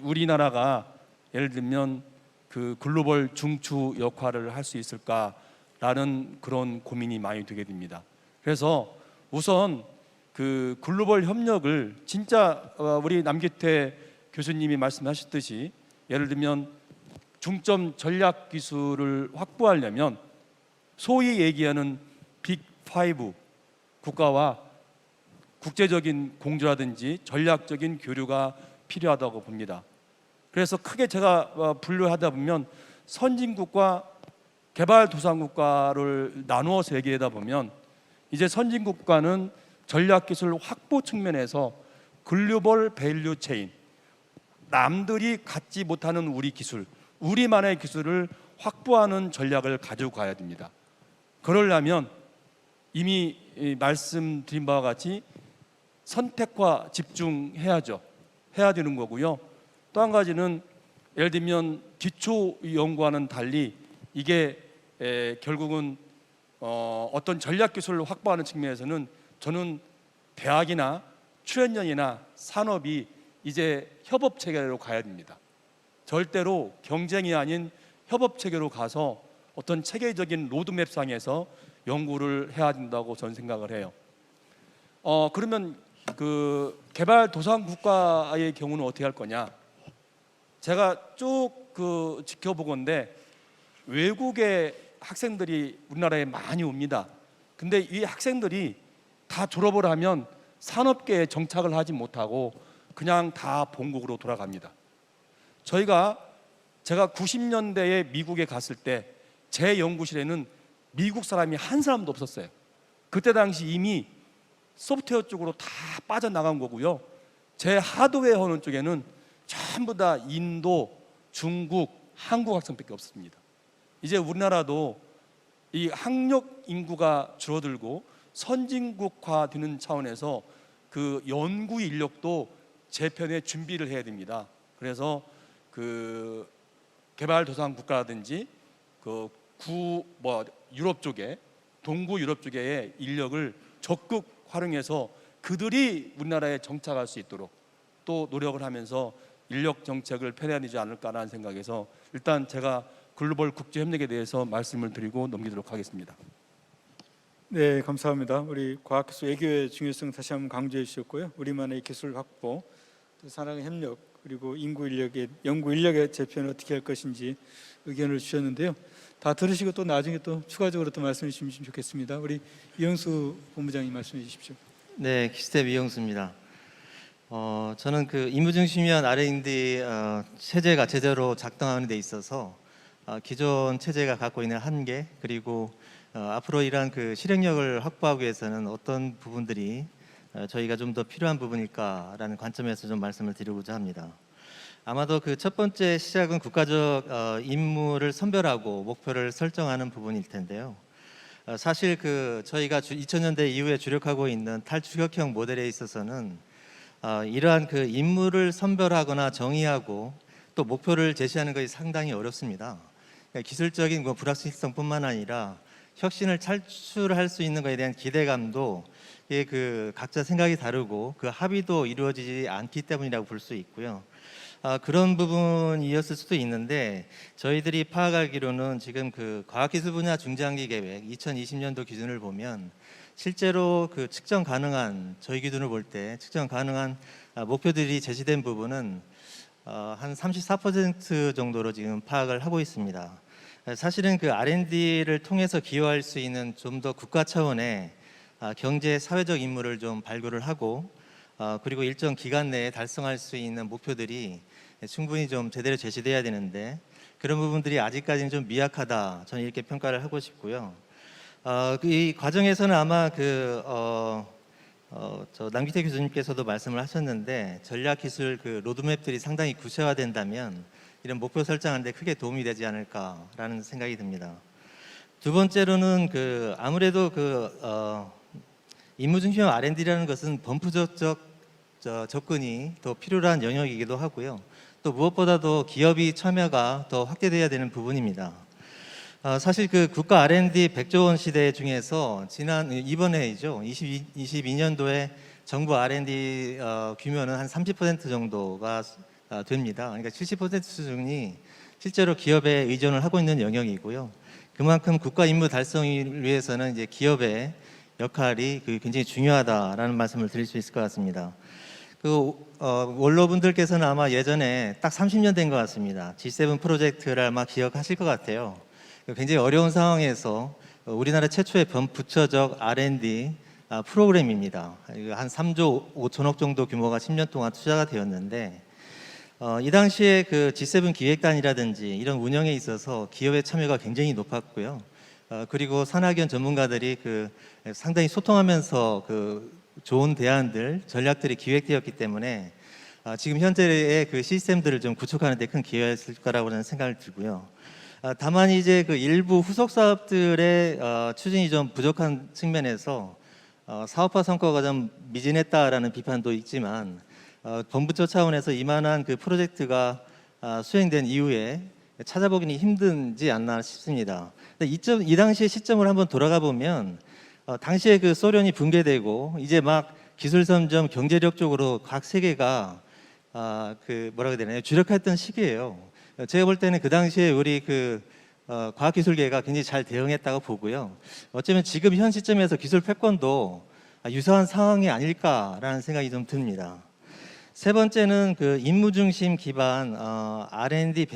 C: 우리나라가 예를 들면 그 글로벌 중추 역할을 할 수 있을까라는 그런 고민이 많이 되게 됩니다. 그래서 우선 그 글로벌 협력을 진짜 우리 남기태 교수님이 말씀하셨듯이 예를 들면 중점 전략 기술을 확보하려면 소위 얘기하는 빅5 국가와 국제적인 공조라든지 전략적인 교류가 필요하다고 봅니다. 그래서 크게 제가 분류하다 보면 선진국과 개발도상국가를 나누어서 얘기하다 보면 이제 선진국가는 전략기술 확보 측면에서 글로벌 밸류 체인, 남들이 갖지 못하는 우리 기술, 우리만의 기술을 확보하는 전략을 가지고 가야 됩니다. 그러려면 이미 말씀드린 바와 같이 선택과 집중해야죠. 해야 되는 거고요. 또 한 가지는 예를 들면 기초 연구와는 달리 이게 결국은 어떤 전략 기술을 확보하는 측면에서는 저는 대학이나 출연연이나 산업이 이제 협업 체계로 가야 됩니다. 절대로 경쟁이 아닌 협업 체계로 가서 어떤 체계적인 로드맵상에서 연구를 해야 된다고 저는 생각을 해요. 그러면 그 개발도상국가의 경우는 어떻게 할 거냐? 제가 쭉 그 지켜보건데 외국의 학생들이 우리나라에 많이 옵니다. 근데 이 학생들이 다 졸업을 하면 산업계에 정착을 하지 못하고 그냥 다 본국으로 돌아갑니다. 제가 90년대에 미국에 갔을 때 제 연구실에는 미국 사람이 한 사람도 없었어요. 그때 당시 이미 소프트웨어 쪽으로 다 빠져나간 거고요. 제 하드웨어 하는 쪽에는 전부 다 인도, 중국, 한국 학생밖에 없습니다. 이제 우리나라도 이 학력 인구가 줄어들고 선진국화되는 차원에서 그 연구 인력도 재편에 준비를 해야 됩니다. 그래서 그 개발도상 국가라든지 그 유럽 쪽에 동구 유럽 쪽의 인력을 적극 활용해서 그들이 우리나라에 정착할 수 있도록 또 노력을 하면서 인력 정책을 펴내야 되지 않을까라는 생각에서 일단 제가 글로벌 국제 협력에 대해서 말씀을 드리고 넘기도록 하겠습니다.
A: 네, 감사합니다. 우리 과학기술 외교의 중요성 다시 한번 강조해 주셨고요. 우리만의 기술 확보, 또 산학 협력, 그리고 연구 인력의 재편을 어떻게 할 것인지 의견을 주셨는데요. 다 들으시고 또 나중에 또 추가적으로 또 말씀해 주시면 좋겠습니다. 우리 이영수 본부장님 말씀해 주십시오.
D: 네, 기스텝 이영수입니다. 저는 그 임무중심형 R&D 체제가 제대로 작동하는 데 있어서 기존 체제가 갖고 있는 한계, 그리고 앞으로 이러한 그 실행력을 확보하기 위해서는 어떤 부분들이 저희가 좀 더 필요한 부분일까라는 관점에서 좀 말씀을 드리고자 합니다. 아마도 그 첫 번째 시작은 국가적 임무를 선별하고 목표를 설정하는 부분일 텐데요. 사실 그 저희가 2000년대 이후에 주력하고 있는 탈추격형 모델에 있어서는 이러한 그 임무를 선별하거나 정의하고 또 목표를 제시하는 것이 상당히 어렵습니다. 그러니까 기술적인 불확실성뿐만 아니라 혁신을 창출할 수 있는 것에 대한 기대감도 그 각자 생각이 다르고 그 합의도 이루어지지 않기 때문이라고 볼 수 있고요. 그런 부분이었을 수도 있는데 저희들이 파악하기로는 지금 그 과학기술 분야 중장기 계획 2020년도 기준을 보면 실제로 그 측정 가능한 저희 기준을 볼 때 측정 가능한 목표들이 제시된 부분은 한 34% 정도로 지금 파악을 하고 있습니다. 사실은 그 R&D를 통해서 기여할 수 있는 좀 더 국가 차원의 경제 사회적 임무를 좀 발굴을 하고 그리고 일정 기간 내에 달성할 수 있는 목표들이 충분히 좀 제대로 제시돼야 되는데 그런 부분들이 아직까지는 좀 미약하다, 저는 이렇게 평가를 하고 싶고요. 이 과정에서는 아마 저 남기태 교수님께서도 말씀을 하셨는데 전략기술 그 로드맵들이 상당히 구체화된다면 이런 목표 설정하는 데 크게 도움이 되지 않을까라는 생각이 듭니다. 두 번째로는 그 아무래도 임무 중심형 R&D라는 것은 범프적 접근이 더 필요한 영역이기도 하고요. 또 무엇보다도 기업이 참여가 더 확대돼야 되는 부분입니다. 사실 그 국가 R&D 100조 원 시대 중에서 이번 해이죠. 22년도에 정부 R&D 규모는 한 30% 정도가 됩니다. 그러니까 70% 수준이 실제로 기업에 의존을 하고 있는 영역이고요. 그만큼 국가 임무 달성을 위해서는 이제 기업의 역할이 굉장히 중요하다라는 말씀을 드릴 수 있을 것 같습니다. 원로분들께서는 아마 예전에 딱 30년 된 것 같습니다. G7 프로젝트를 아마 기억하실 것 같아요. 굉장히 어려운 상황에서 우리나라 최초의 범부처적 R&D 프로그램입니다. 한 3조 5천억 정도 규모가 10년 동안 투자가 되었는데 이 당시에 그 G7 기획단이라든지 이런 운영에 있어서 기업의 참여가 굉장히 높았고요. 그리고 산학연 전문가들이 상당히 소통하면서 좋은 대안들, 전략들이 기획되었기 때문에 지금 현재의 그 시스템들을 좀 구축하는 데 큰 기여했을 거라고 저는 생각을 들고요. 다만 이제 그 일부 후속 사업들의 추진이 좀 부족한 측면에서 사업화 성과가 좀 미진했다라는 비판도 있지만 본부처 차원에서 이만한 그 프로젝트가 수행된 이후에 찾아보기는 힘든지 않나 싶습니다. 이 당시의 시점을 한번 돌아가 보면 당시에 그 소련이 붕괴되고 이제 막 기술 선점 경제력 쪽으로 각 세계가 뭐라고 해야 되나요? 주력했던 시기예요. 제가 볼 때는 그 당시에 우리 과학기술계가 굉장히 잘 대응했다고 보고요. 어쩌면 지금 현 시점에서 기술 패권도 유사한 상황이 아닐까라는 생각이 좀 듭니다. 세 번째는 그 임무 중심 기반 R&D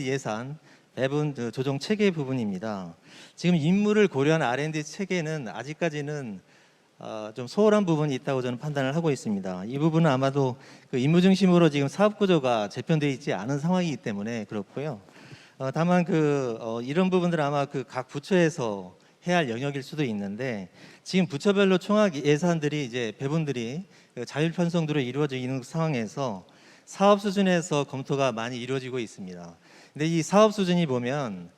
D: 예산 배분 조정 체계 부분입니다. 지금 임무를 고려한 R&D 체계는 아직까지는 좀 소홀한 부분이 있다고 저는 판단을 하고 있습니다. 이 부분은 아마도 그 임무 중심으로 지금 사업 구조가 재편되어 있지 않은 상황이기 때문에 그렇고요. 다만 이런 부분들은 아마 각 부처에서 해야 할 영역일 수도 있는데 지금 부처별로 총학 예산들이 이제 배분들이 자율 편성으로 이루어져 있는 상황에서 사업 수준에서 검토가 많이 이루어지고 있습니다. 근데 이 사업 수준이 보면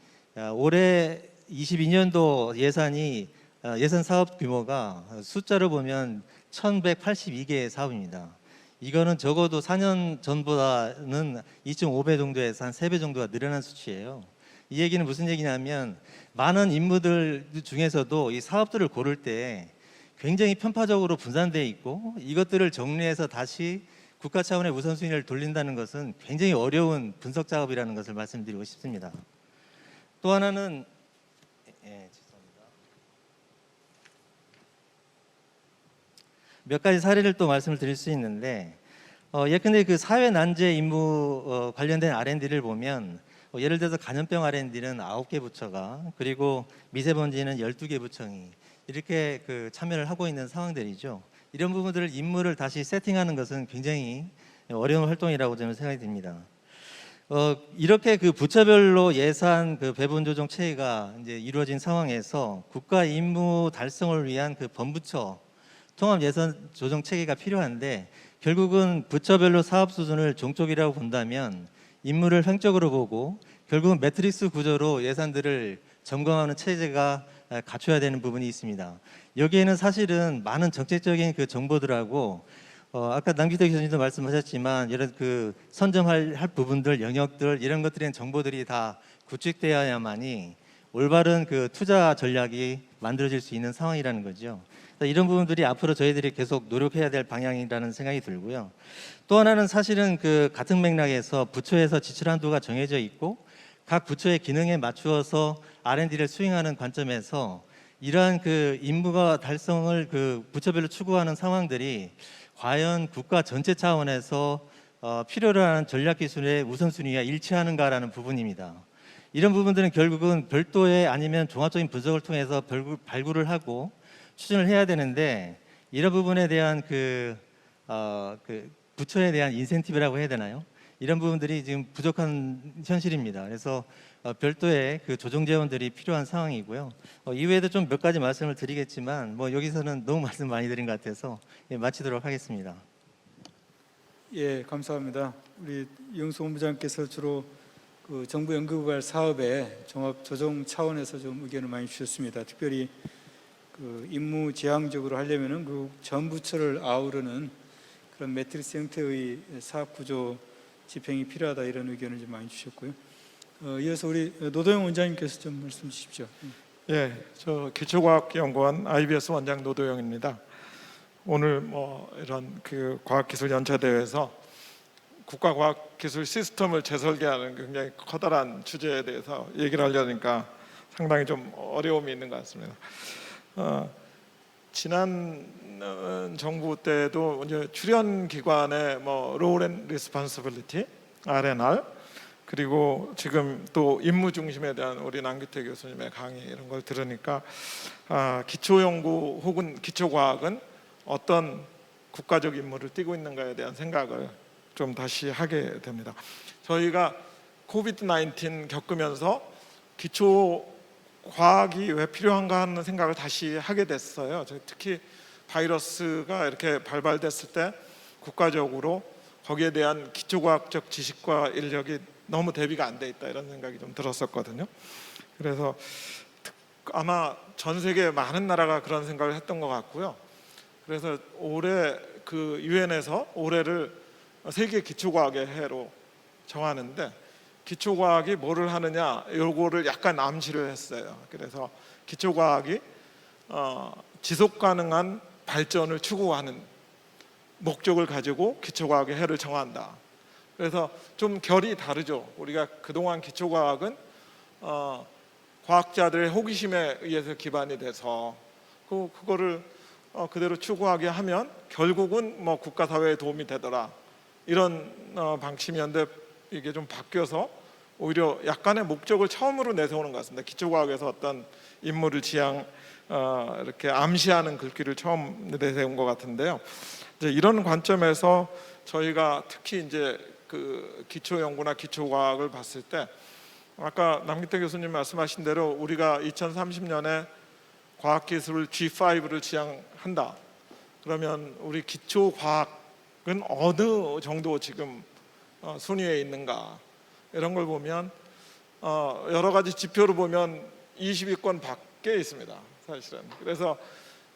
D: 올해 22년도 예산 사업 규모가 숫자로 보면 1182개의 사업입니다. 이거는 적어도 4년 전보다는 2.5배 정도에서 한 3배 정도가 늘어난 수치예요. 이 얘기는 무슨 얘기냐면 많은 인물들 중에서도 이 사업들을 고를 때 굉장히 편파적으로 분산되어 있고 이것들을 정리해서 다시 국가 차원의 우선순위를 돌린다는 것은 굉장히 어려운 분석 작업이라는 것을 말씀드리고 싶습니다. 또 하나는 죄송합니다. 몇 가지 사례를 또 말씀을 드릴 수 있는데 예컨대 그 사회 난제 임무 관련된 R&D를 보면 예를 들어서 감염병 R&D는 9개 부처가 그리고 미세먼지는 12개 부처이 이렇게 그 참여를 하고 있는 상황들이죠. 이런 부분들을 임무를 다시 세팅하는 것은 굉장히 어려운 활동이라고 저는 생각이 듭니다. 이렇게 그 부처별로 예산 그 배분 조정 체계가 이제 이루어진 상황에서 국가 임무 달성을 위한 그 범부처 통합 예산 조정 체계가 필요한데 결국은 부처별로 사업 수준을 종쪽이라고 본다면 임무를 횡적으로 보고 결국은 매트릭스 구조로 예산들을 점검하는 체제가 갖춰야 되는 부분이 있습니다. 여기에는 사실은 많은 정책적인 그 정보들하고 아까 남기태 교수님도 말씀하셨지만 이런 그 선점할 부분들, 영역들 이런 것들의 정보들이 다 구축되어야만이 올바른 그 투자 전략이 만들어질 수 있는 상황이라는 거죠. 이런 부분들이 앞으로 저희들이 계속 노력해야 될 방향이라는 생각이 들고요. 또 하나는 사실은 그 같은 맥락에서 부처에서 지출 한도가 정해져 있고 각 부처의 기능에 맞추어서 R&D를 수행하는 관점에서 이러한 그 임무가 달성을 그 부처별로 추구하는 상황들이 과연 국가 전체 차원에서 필요로 하는 전략 기술의 우선순위와 일치하는가라는 부분입니다. 이런 부분들은 결국은 별도의 아니면 종합적인 분석을 통해서 발굴을 하고 추진을 해야 되는데 이런 부분에 대한 그 부처에 대한 인센티브라고 해야 되나요? 이런 부분들이 지금 부족한 현실입니다. 그래서 별도의 그 조정 재원들이 필요한 상황이고요. 이외에도 좀 몇 가지 말씀을 드리겠지만 뭐 여기서는 너무 말씀 많이 드린 것 같아서 마치도록 하겠습니다.
A: 예, 감사합니다. 우리 이용수 본부장께서 주로 그 정부 연구개발 사업의 종합 조정 차원에서 좀 의견을 많이 주셨습니다. 특별히 그 임무 지향적으로 하려면은 그 전 부처를 아우르는 그런 매트리스 형태의 사업 구조 집행이 필요하다 이런 의견을 좀 많이 주셨고요. 이어서 우리 노도영 원장님께서 좀 말씀 주십시오.
E: 예, 저 기초과학연구원 IBS 원장 노도영입니다. 오늘 뭐 이런 그 과학기술 연차대회에서 국가과학기술 시스템을 재설계하는 굉장히 커다란 주제에 대해서 얘기를 하려니까 상당히 좀 어려움이 있는 것 같습니다. 지난 정부 때도 이제 출연 기관의 뭐 Role and Responsibility (R&R) 그리고 지금 또 임무 중심에 대한 우리 남기태 교수님의 강의 이런 걸 들으니까 기초연구 혹은 기초과학은 어떤 국가적 임무를 띠고 있는가에 대한 생각을 좀 다시 하게 됩니다. 저희가 코비드-19 겪으면서 기초과학이 왜 필요한가 하는 생각을 다시 하게 됐어요. 특히 바이러스가 이렇게 발발됐을 때 국가적으로 거기에 대한 기초과학적 지식과 인력이 너무 대비가 안 돼 있다 이런 생각이 좀 들었었거든요. 그래서 아마 전 세계 많은 나라가 그런 생각을 했던 것 같고요. 그래서 올해 그 유엔에서 올해를 세계 기초과학의 해로 정하는데 기초과학이 뭐를 하느냐 요거를 약간 암시를 했어요. 그래서 기초과학이 지속 가능한 발전을 추구하는 목적을 가지고 기초과학의 해를 정한다. 그래서 좀 결이 다르죠. 우리가 그동안 기초과학은 과학자들의 호기심에 의해서 기반이 돼서 그거를 그대로 추구하게 하면 결국은 뭐 국가 사회에 도움이 되더라 이런 방침이었는데 이게 좀 바뀌어서 오히려 약간의 목적을 처음으로 내세우는 것 같습니다. 기초과학에서 어떤 임무를 이렇게 암시하는 글귀를 처음 내세운 것 같은데요. 이제 이런 관점에서 저희가 특히 이제 그 기초 연구나 기초 과학을 봤을 때 아까 남기태 교수님 말씀하신 대로 우리가 2030년에 과학기술 G5를 지향한다. 그러면 우리 기초 과학은 어느 정도 지금 순위에 있는가 이런 걸 보면 여러 가지 지표로 보면 20위권 밖에 있습니다. 사실은. 그래서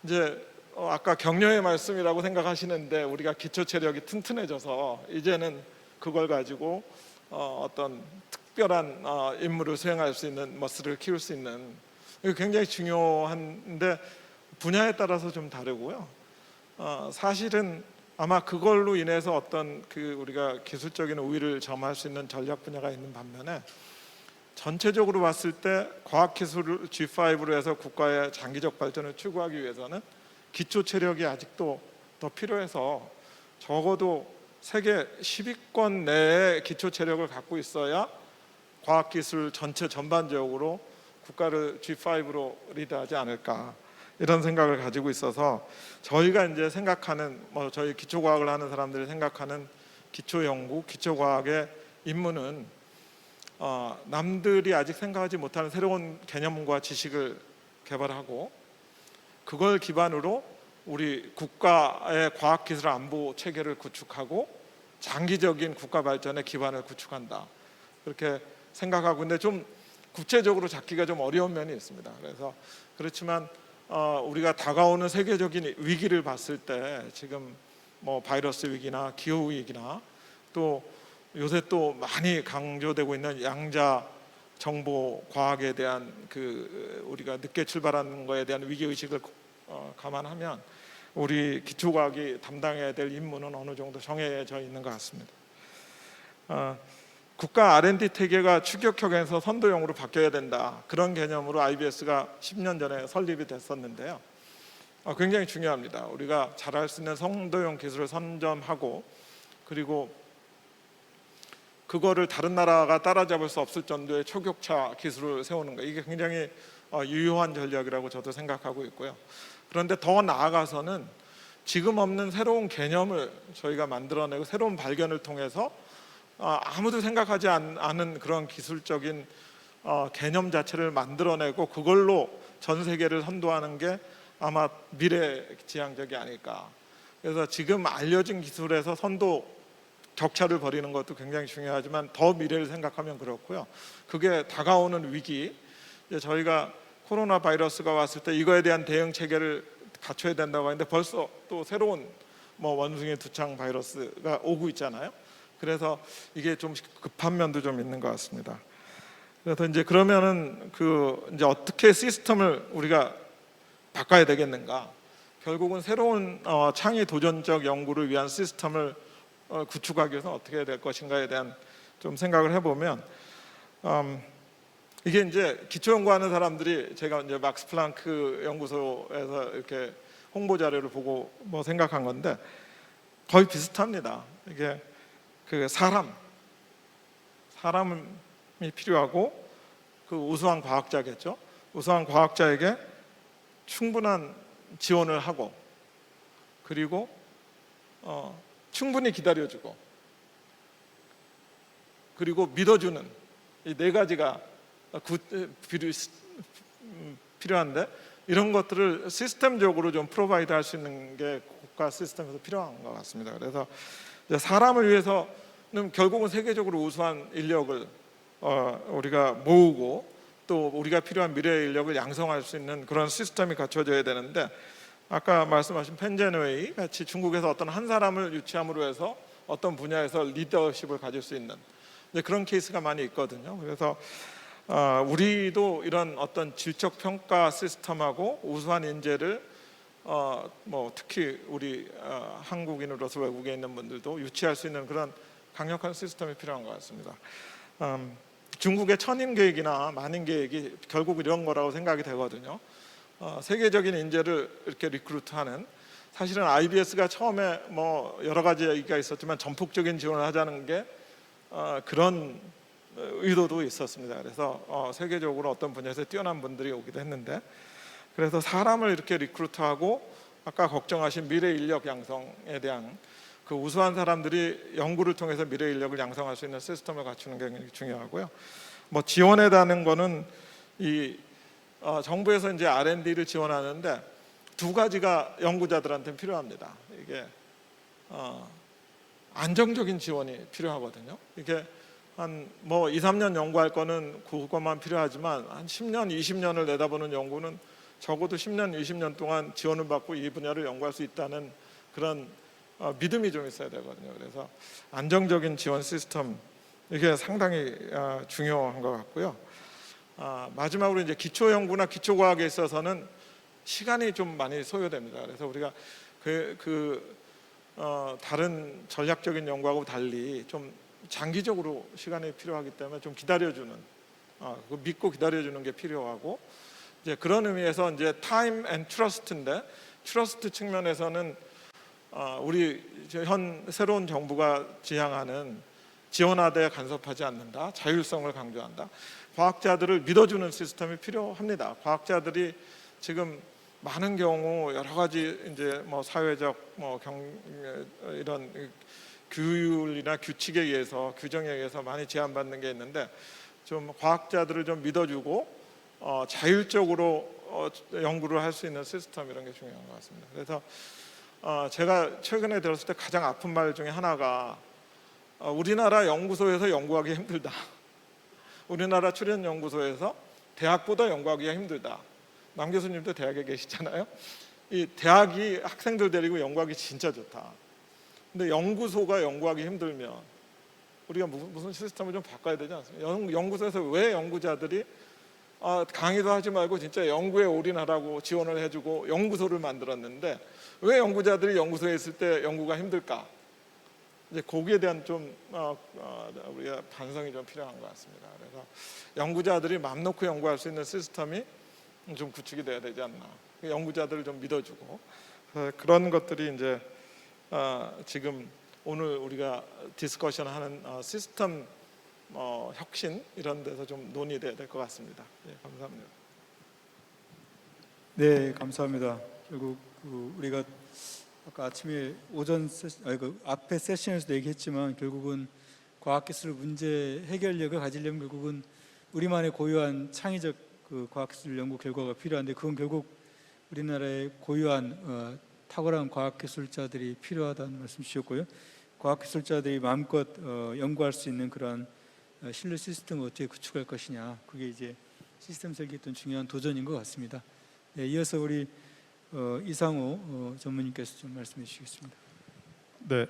E: 이제 아까 격려의 말씀이라고 생각하시는데 우리가 기초 체력이 튼튼해져서 이제는 그걸 가지고 어떤 특별한 임무를 수행할 수 있는 머슬을 키울 수 있는, 이거 굉장히 중요한데 분야에 따라서 좀 다르고요. 사실은 아마 그걸로 인해서 어떤 그 우리가 기술적인 우위를 점할 수 있는 전략 분야가 있는 반면에 전체적으로 봤을 때 과학기술 G5로 해서 국가의 장기적 발전을 추구하기 위해서는 기초 체력이 아직도 더 필요해서 적어도 세계 10위권 내에 기초 체력을 갖고 있어야 과학기술 전체 전반적으로 국가를 G5로 리드하지 않을까, 이런 생각을 가지고 있어서 저희가 이제 생각하는, 저희 기초과학을 하는 사람들이 생각하는 기초연구, 기초과학의 임무는 남들이 아직 생각하지 못하는 새로운 개념과 지식을 개발하고 그걸 기반으로 우리 국가의 과학기술 안보 체계를 구축하고 장기적인 국가 발전의 기반을 구축한다, 그렇게 생각하고 있는데 좀 구체적으로 잡기가 좀 어려운 면이 있습니다. 그래서 그렇지만 우리가 다가오는 세계적인 위기를 봤을 때 지금 뭐 바이러스 위기나 기후 위기나 또 요새 또 많이 강조되고 있는 양자 정보 과학에 대한 그 우리가 늦게 출발하는 거에 대한 위기 의식을 감안하면 우리 기초과학이 담당해야 될 임무는 어느 정도 정해져 있는 것 같습니다. 국가 R&D 체계가 추격형에서 선도형으로 바뀌어야 된다, 그런 개념으로 IBS가 10년 전에 설립이 됐었는데요. 굉장히 중요합니다. 우리가 잘할 수 있는 선도형 기술을 선점하고 그리고 그거를 다른 나라가 따라잡을 수 없을 정도의 초격차 기술을 세우는 거, 이게 굉장히 유효한 전략이라고 저도 생각하고 있고요. 그런데 더 나아가서는 지금 없는 새로운 개념을 저희가 만들어내고 새로운 발견을 통해서 아무도 생각하지 않은 그런 기술적인 개념 자체를 만들어내고 그걸로 전 세계를 선도하는 게 아마 미래지향적이 아닐까. 그래서 지금 알려진 기술에서 선도 격차를 벌이는 것도 굉장히 중요하지만 더 미래를 생각하면 그렇고요. 그게 다가오는 위기, 저희가 코로나 바이러스가 왔을 때 이거에 대한 대응 체계를 갖춰야 된다고 하는데 벌써 또 새로운 원숭이 두창 바이러스가 오고 있잖아요. 그래서 이게 좀 급한 면도 좀 있는 것 같습니다. 그래서 이제 그러면은 이제 어떻게 시스템을 우리가 바꿔야 되겠는가? 결국은 새로운 창의 도전적 연구를 위한 시스템을 구축하기 위해서 어떻게 해야 될 것인가에 대한 좀 생각을 해보면 이게 이제 기초 연구하는 사람들이 제가 이제 막스 플랑크 연구소에서 이렇게 홍보 자료를 보고 생각한 건데 거의 비슷합니다. 이게 그 사람이 필요하고 그 우수한 과학자겠죠. 우수한 과학자에게 충분한 지원을 하고 그리고 충분히 기다려주고 그리고 믿어주는 이 네 가지가 필요한데 이런 것들을 시스템적으로 좀 프로바이드 할 수 있는 게 국가 시스템에서 필요한 것 같습니다. 그래서 이제 사람을 위해서는 결국은 세계적으로 우수한 인력을 우리가 모으고 또 우리가 필요한 미래의 인력을 양성할 수 있는 그런 시스템이 갖춰져야 되는데 아까 말씀하신 펜젠웨이 같이 중국에서 어떤 한 사람을 유치함으로 해서 어떤 분야에서 리더십을 가질 수 있는 그런 케이스가 많이 있거든요. 그래서 우리도 이런 어떤 질적 평가 시스템하고 우수한 인재를 특히 우리 한국인으로서 외국에 있는 분들도 유치할 수 있는 그런 강력한 시스템이 필요한 것 같습니다. 중국의 천인 계획이나 만인 계획이 결국 이런 거라고 생각이 되거든요. 세계적인 인재를 이렇게 리크루트하는, 사실은 IBS가 처음에 여러 가지 얘기가 있었지만 전폭적인 지원을 하자는 게 그런 의도도 있었습니다. 그래서 세계적으로 어떤 분야에서 뛰어난 분들이 오기도 했는데, 그래서 사람을 이렇게 리크루트하고 아까 걱정하신 미래 인력 양성에 대한 그 우수한 사람들이 연구를 통해서 미래 인력을 양성할 수 있는 시스템을 갖추는 게 굉장히 중요하고요. 지원해다는 거는 이 정부에서 이제 R&D를 지원하는데 두 가지가 연구자들한테는 필요합니다. 이게 안정적인 지원이 필요하거든요. 이게 한 2, 3년 연구할 거는 그것만 필요하지만 한 10년, 20년을 내다보는 연구는 적어도 10년, 20년 동안 지원을 받고 이 분야를 연구할 수 있다는 그런 믿음이 좀 있어야 되거든요. 그래서 안정적인 지원 시스템 이게 상당히 중요한 것 같고요. 마지막으로 이제 기초 연구나 기초 과학에 있어서는 시간이 좀 많이 소요됩니다. 그래서 우리가 다른 전략적인 연구하고 달리 좀 장기적으로 시간이 필요하기 때문에 좀 기다려주는, 믿고 기다려주는 게 필요하고, 이제 그런 의미에서 이제 타임 앤 트러스트인데, 트러스트 측면에서는 우리 현 새로운 정부가 지향하는 지원하되 간섭하지 않는다, 자율성을 강조한다, 과학자들을 믿어주는 시스템이 필요합니다. 과학자들이 지금 많은 경우 여러 가지 이제 뭐 사회적 이런 규율이나 규칙에 의해서, 규정에 의해서 많이 제한받는 게 있는데, 좀 과학자들을 좀 믿어주고 자율적으로 연구를 할 수 있는 시스템, 이런 게 중요한 것 같습니다. 그래서 제가 최근에 들었을 때 가장 아픈 말 중에 하나가 우리나라 연구소에서 연구하기 힘들다. 우리나라 출연연구소에서 대학보다 연구하기가 힘들다. 남 교수님도 대학에 계시잖아요. 이 대학이 학생들 데리고 연구하기 진짜 좋다. 근데 연구소가 연구하기 힘들면 우리가 무슨 시스템을 좀 바꿔야 되지 않습니까? 연구소에서 왜 연구자들이 강의도 하지 말고 진짜 연구에 올인하라고 지원을 해주고 연구소를 만들었는데 왜 연구자들이 연구소에 있을 때 연구가 힘들까? 이제 거기에 대한 좀 우리가 반성이 좀 필요한 것 같습니다. 그래서 연구자들이 맘 놓고 연구할 수 있는 시스템이 좀 구축이 돼야 되지 않나. 연구자들을 좀 믿어주고 그런 것들이 이제 지금 오늘 우리가 디스커션하는 시스템 혁신 이런 데서 좀 논의돼야 될 것 같습니다. 네, 감사합니다.
A: 네, 감사합니다. 결국 우리가 아까 아침에 앞에 세션에서도 얘기했지만 결국은 과학기술 문제 해결력을 가지려면 결국은 우리만의 고유한 창의적 과학기술 연구 결과가 필요한데, 그건 결국 우리나라의 고유한 탁월한 과학기술자들이 필요하다는 말씀 주셨고요. 과학기술자들이 마음껏 연구할 수 있는 그러한 신뢰 시스템을 어떻게 구축할 것이냐, 그게 이제 시스템 설계의 어떤 중요한 도전인 것 같습니다. 네, 이어서 우리 이상호 전무님께서 좀 말씀해 주시겠습니다.
F: 네,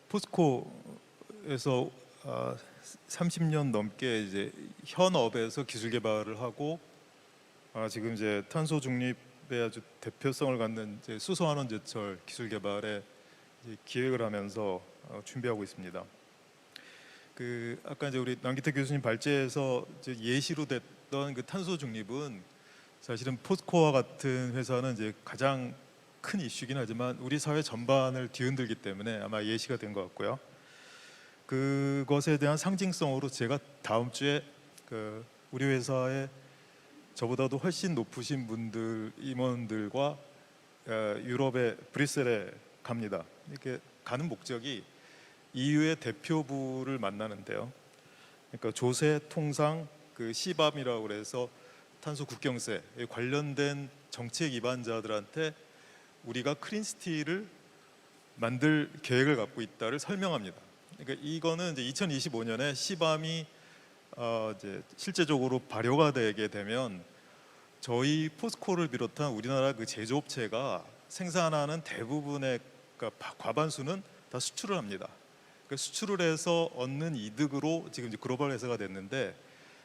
F: 포스코에서 30년 넘게 이제 현업에서 기술 개발을 하고 지금 이제 탄소 중립의 아주 대표성을 갖는 이제 수소환원 제철 기술 개발에 이제 기획을 하면서 준비하고 있습니다. 아까 이제 우리 남기태 교수님 발제에서 이제 예시로 됐던 그 탄소 중립은 사실은 포스코와 같은 회사는 이제 가장 큰 이슈긴 하지만 우리 사회 전반을 뒤흔들기 때문에 아마 예시가 된 것 같고요. 그것에 대한 상징성으로 제가 다음 주에 우리 회사의 저보다도 훨씬 높으신 분들 임원들과 유럽의 브뤼셀에 갑니다. 이렇게 가는 목적이 EU의 대표부를 만나는데요. 그러니까 조세, 통상, 시밤이라고 그래서 탄소 국경세 관련된 정책 위반자들한테 우리가 크린시티를 만들 계획을 갖고 있다를 설명합니다. 그러니까 이거는 이제 2025년에 시밤이 이제 실제적으로 발효가 되게 되면 저희 포스코를 비롯한 우리나라 제조업체가 생산하는 대부분의 과반수는 다 수출을 합니다. 수출을 해서 얻는 이득으로 지금 이제 글로벌 회사가 됐는데,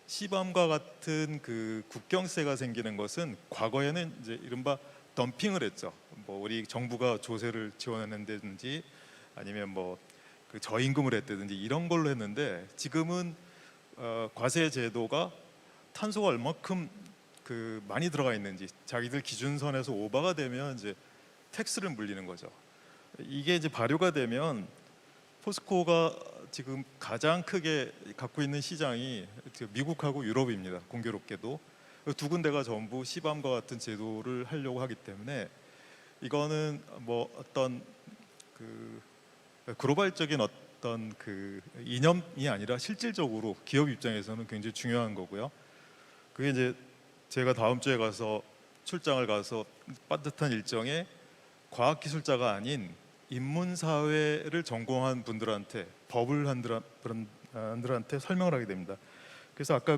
F: 시밤과 같은 국경세가 생기는 것은 과거에는 이제 이른바 덤핑을 했죠. 뭐 우리 정부가 조세를 지원했는지 아니면 뭐 저임금을 했다든지 이런 걸로 했는데, 지금은 과세 제도가 탄소가 얼마큼 많이 들어가 있는지 자기들 기준선에서 오버가 되면 이제 텍스를 물리는 거죠. 이게 이제 발효가 되면 포스코가 지금 가장 크게 갖고 있는 시장이 미국하고 유럽입니다. 공교롭게도 두 군데가 전부 시밤과 같은 제도를 하려고 하기 때문에 이거는 뭐 어떤 글로벌적인 어떤 이념이 아니라 실질적으로 기업 입장에서는 굉장히 중요한 거고요. 그게 이제 제가 다음 주에 가서 출장을 가서 빠듯한 일정에 과학기술자가 아닌 인문사회를 전공한 분들한테, 법을 한 분들한테 설명을 하게 됩니다. 그래서 아까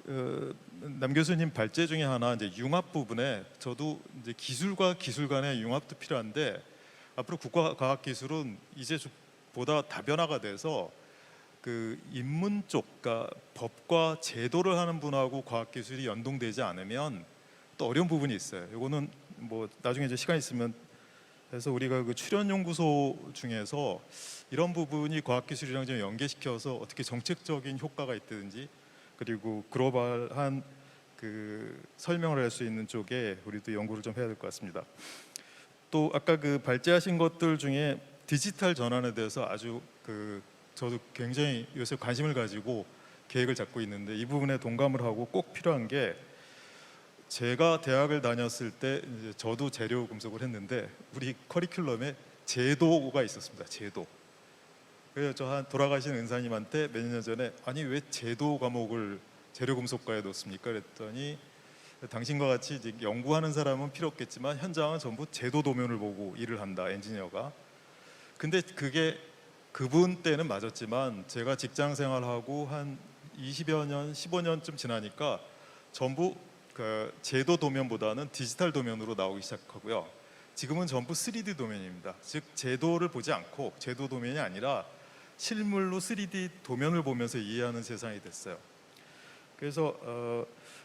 F: 남 교수님 발제 중에 하나 이제 융합 부분에 저도 이제 기술과 기술 간의 융합도 필요한데 앞으로 국가과학기술은 이제 보다 다변화가 돼서 그 인문 쪽, 그러니까 법과 제도를 하는 분하고 과학기술이 연동되지 않으면 또 어려운 부분이 있어요. 이거는 뭐 나중에 이제 시간 있으면 해서 우리가 그 출연연구소 중에서 이런 부분이 과학기술이랑 좀 연계시켜서 어떻게 정책적인 효과가 있든지 그리고 글로벌한 그 설명을 할 수 있는 쪽에 우리도 연구를 좀 해야 될 것 같습니다. 또 아까 그 발제하신 것들 중에 디지털 전환에 대해서 아주 그 저도 굉장히 요새 관심을 가지고 계획을 잡고 있는데 이 부분에 동감을 하고 꼭 필요한 게 제가 대학을 다녔을 때 이제 저도 재료 금속을 했는데 우리 커리큘럼에 제도가 있었습니다. 제도. 그래서 저 한 돌아가신 은사님한테 몇 년 전에 아니 왜 제도 과목을 재료 금속과에 넣습니까? 그랬더니 당신과 같이 이제 연구하는 사람은 필요 없겠지만 현장은 전부 제도 도면을 보고 일을 한다 엔지니어가. 근데 그게 그분 때는 맞았지만 제가 직장 생활하고 한 20여 년, 15년쯤 지나니까 전부 그 제도 도면보다는 디지털 도면으로 나오기 시작하고요. 지금은 전부 3D 도면입니다. 즉 제도를 보지 않고 제도 도면이 아니라 실물로 3D 도면을 보면서 이해하는 세상이 됐어요. 그래서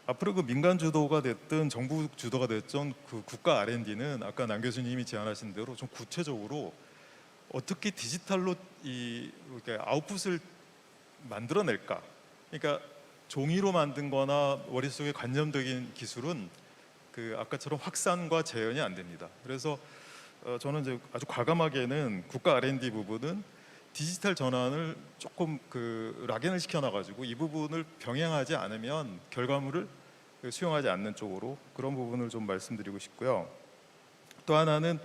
F: 앞으로 그 민간 주도가 됐든 정부 주도가 됐든 그 국가 R&D는 아까 남 교수님이 제안하신 대로 좀 구체적으로 어떻게 디지털로 이 아웃풋을 만들어낼까? 그러니까 종이로 만든 거나 머릿속에 관념적인 기술은 그 아까처럼 확산과 재현이 안 됩니다. 그래서 저는 이제 아주 과감하게는 국가 R&D 부분은 디지털 전환을 조금 그 락인을 시켜놔가지고 이 부분을 병행하지 않으면 결과물을 수용하지 않는 쪽으로 그런 부분을 좀 말씀드리고 싶고요. 또 하나는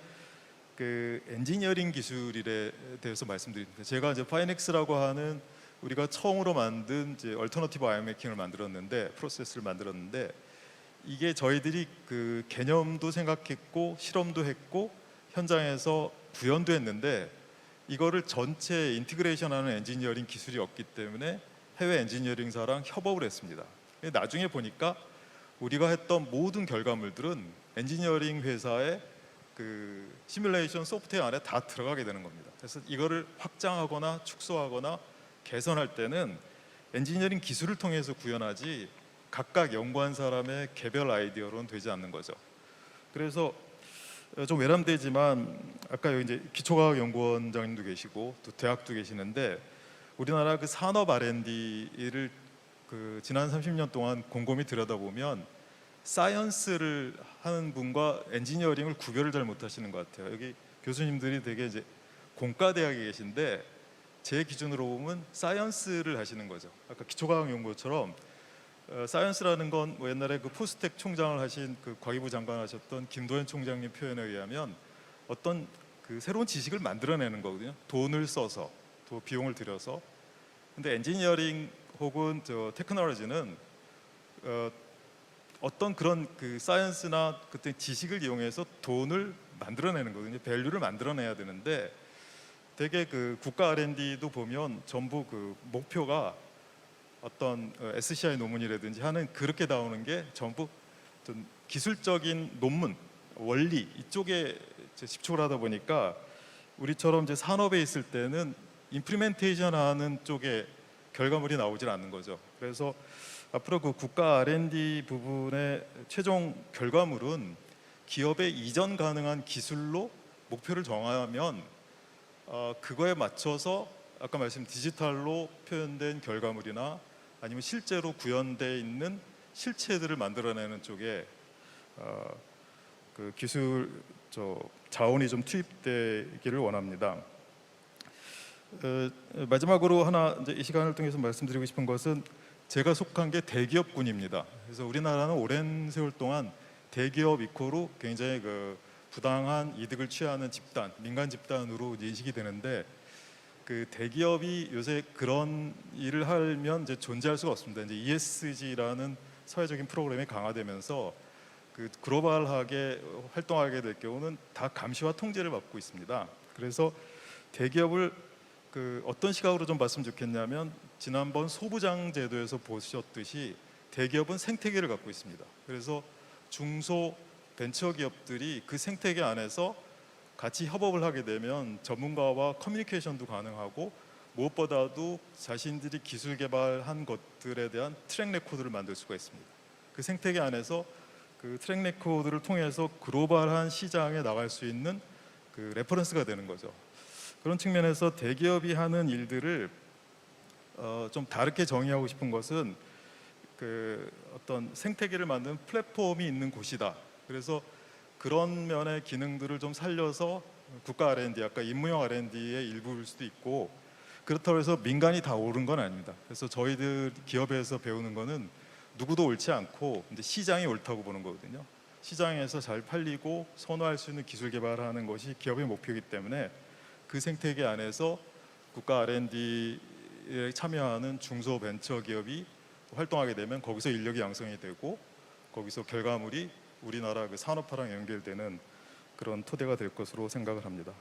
F: 그 엔지니어링 기술에 대해서 말씀드립니다. 제가 이제 파이넥스라고 하는 우리가 처음으로 만든 이제 얼터너티브 바이오매킹을 만들었는데 프로세스를 만들었는데 이게 저희들이 그 개념도 생각했고 실험도 했고 현장에서 구현도 했는데 이거를 전체 인티그레이션하는 엔지니어링 기술이 없기 때문에 해외 엔지니어링사랑 협업을 했습니다. 나중에 보니까 우리가 했던 모든 결과물들은 엔지니어링 회사의 그 시뮬레이션 소프트웨어 안에 다 들어가게 되는 겁니다. 그래서 이거를 확장하거나 축소하거나 개선할 때는 엔지니어링 기술을 통해서 구현하지 각각 연구한 사람의 개별 아이디어로는 되지 않는 거죠. 그래서 좀 외람되지만 아까 여기 이제 기초과학연구원장님도 계시고 또 대학도 계시는데 우리나라 그 산업 R&D를 그 지난 30년 동안 곰곰이 들여다보면 사이언스를 하는 분과 엔지니어링을 구별을 잘 못하시는 것 같아요. 여기 교수님들이 되게 이제 공과대학에 계신데 제 기준으로 보면 사이언스를 하시는 거죠. 아까 기초과학연구처럼 사이언스라는 건 뭐 옛날에 그 포스텍 총장을 하신 그 과기부 장관 하셨던 김도현 총장님 표현에 의하면 어떤 그 새로운 지식을 만들어내는 거거든요. 돈을 써서 또 비용을 들여서. 근데 엔지니어링 혹은 저 테크놀로지는 어떤 그런 그 사이언스나 그때 지식을 이용해서 돈을 만들어내는 거거든요. 밸류를 만들어내야 되는데 되게 그 국가 R&D도 보면 전부 그 목표가 어떤 SCI 논문이라든지 하는 그렇게 나오는 게 전부 어떤 기술적인 논문, 원리 이쪽에 집중을 하다 보니까 우리처럼 이제 산업에 있을 때는 임플리멘테이션 하는 쪽에 결과물이 나오질 않는 거죠. 그래서 앞으로 그 국가 R&D 부분의 최종 결과물은 기업에 이전 가능한 기술로 목표를 정하면 그거에 맞춰서 아까 말씀 디지털로 표현된 결과물이나 아니면 실제로 구현되어 있는 실체들을 만들어내는 쪽에 그 기술 자원이 좀 투입되기를 원합니다. 마지막으로 하나 이제 이 시간을 통해서 말씀드리고 싶은 것은 제가 속한 게 대기업군입니다. 그래서 우리나라는 오랜 세월 동안 대기업 이코로 굉장히 그 부당한 이득을 취하는 집단, 민간 집단으로 인식이 되는데 그 대기업이 요새 그런 일을 하면 이제 존재할 수가 없습니다. 이제 ESG라는 사회적인 프로그램이 강화되면서 그 글로벌하게 활동하게 될 경우는 다 감시와 통제를 받고 있습니다. 그래서 대기업을 그 어떤 시각으로 좀 봤으면 좋겠냐면 지난번 소부장 제도에서 보셨듯이 대기업은 생태계를 갖고 있습니다. 그래서 중소 벤처 기업들이 그 생태계 안에서 같이 협업을 하게 되면 전문가와 커뮤니케이션도 가능하고 무엇보다도 자신들이 기술 개발한 것들에 대한 트랙 레코드를 만들 수가 있습니다. 그 생태계 안에서 그 트랙 레코드를 통해서 글로벌한 시장에 나갈 수 있는 그 레퍼런스가 되는 거죠. 그런 측면에서 대기업이 하는 일들을 좀 다르게 정의하고 싶은 것은 그 어떤 생태계를 만드는 플랫폼이 있는 곳이다. 그래서 그런 면의 기능들을 좀 살려서 국가 R&D, 아까 임무형 R&D의 일부일 수도 있고, 그렇다고 해서 민간이 다 옳은 건 아닙니다. 그래서 저희들 기업에서 배우는 거는 누구도 옳지 않고 이제 시장이 옳다고 보는 거거든요. 시장에서 잘 팔리고 선호할 수 있는 기술 개발하는 것이 기업의 목표이기 때문에 그 생태계 안에서 국가 R&D에 참여하는 중소벤처기업이 활동하게 되면 거기서 인력이 양성이 되고 거기서 결과물이 우리나라 그 산업화랑 연결되는 그런 토대가 될 것으로 생각을 합니다.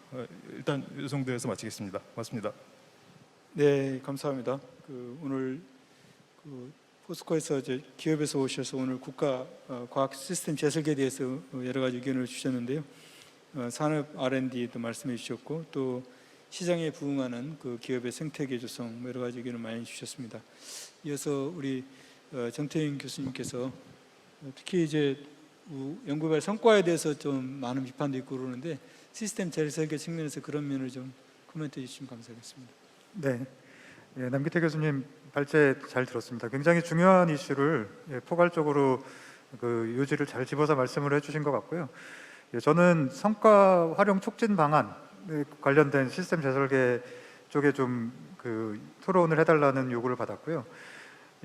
F: 일단 이 정도에서 마치겠습니다. 고맙습니다.
A: 네, 감사합니다. 오늘 포스코에서 이제 기업에서 오셔서 오늘 국가 과학 시스템 재설계에 대해서 여러 가지 의견을 주셨는데요. 산업 R&D도 말씀해 주셨고 또 시장에 부응하는 그 기업의 생태계 조성 여러 가지 의견을 많이 주셨습니다. 이어서 우리 정태인 교수님께서 특히 이제 연구개발 성과에 대해서 좀 많은 비판도 있고 그러는데 시스템 재설계 측면에서 그런 면을 좀 코멘트해 주시면 감사하겠습니다.
G: 네, 예, 남기태 교수님 발제 잘 들었습니다. 굉장히 중요한 이슈를 포괄적으로 그 요지를 잘 집어서 말씀을 해주신 것 같고요. 예, 저는 성과 활용 촉진 방안 관련된 시스템 재설계 쪽에 좀 그 토론을 해달라는 요구를 받았고요.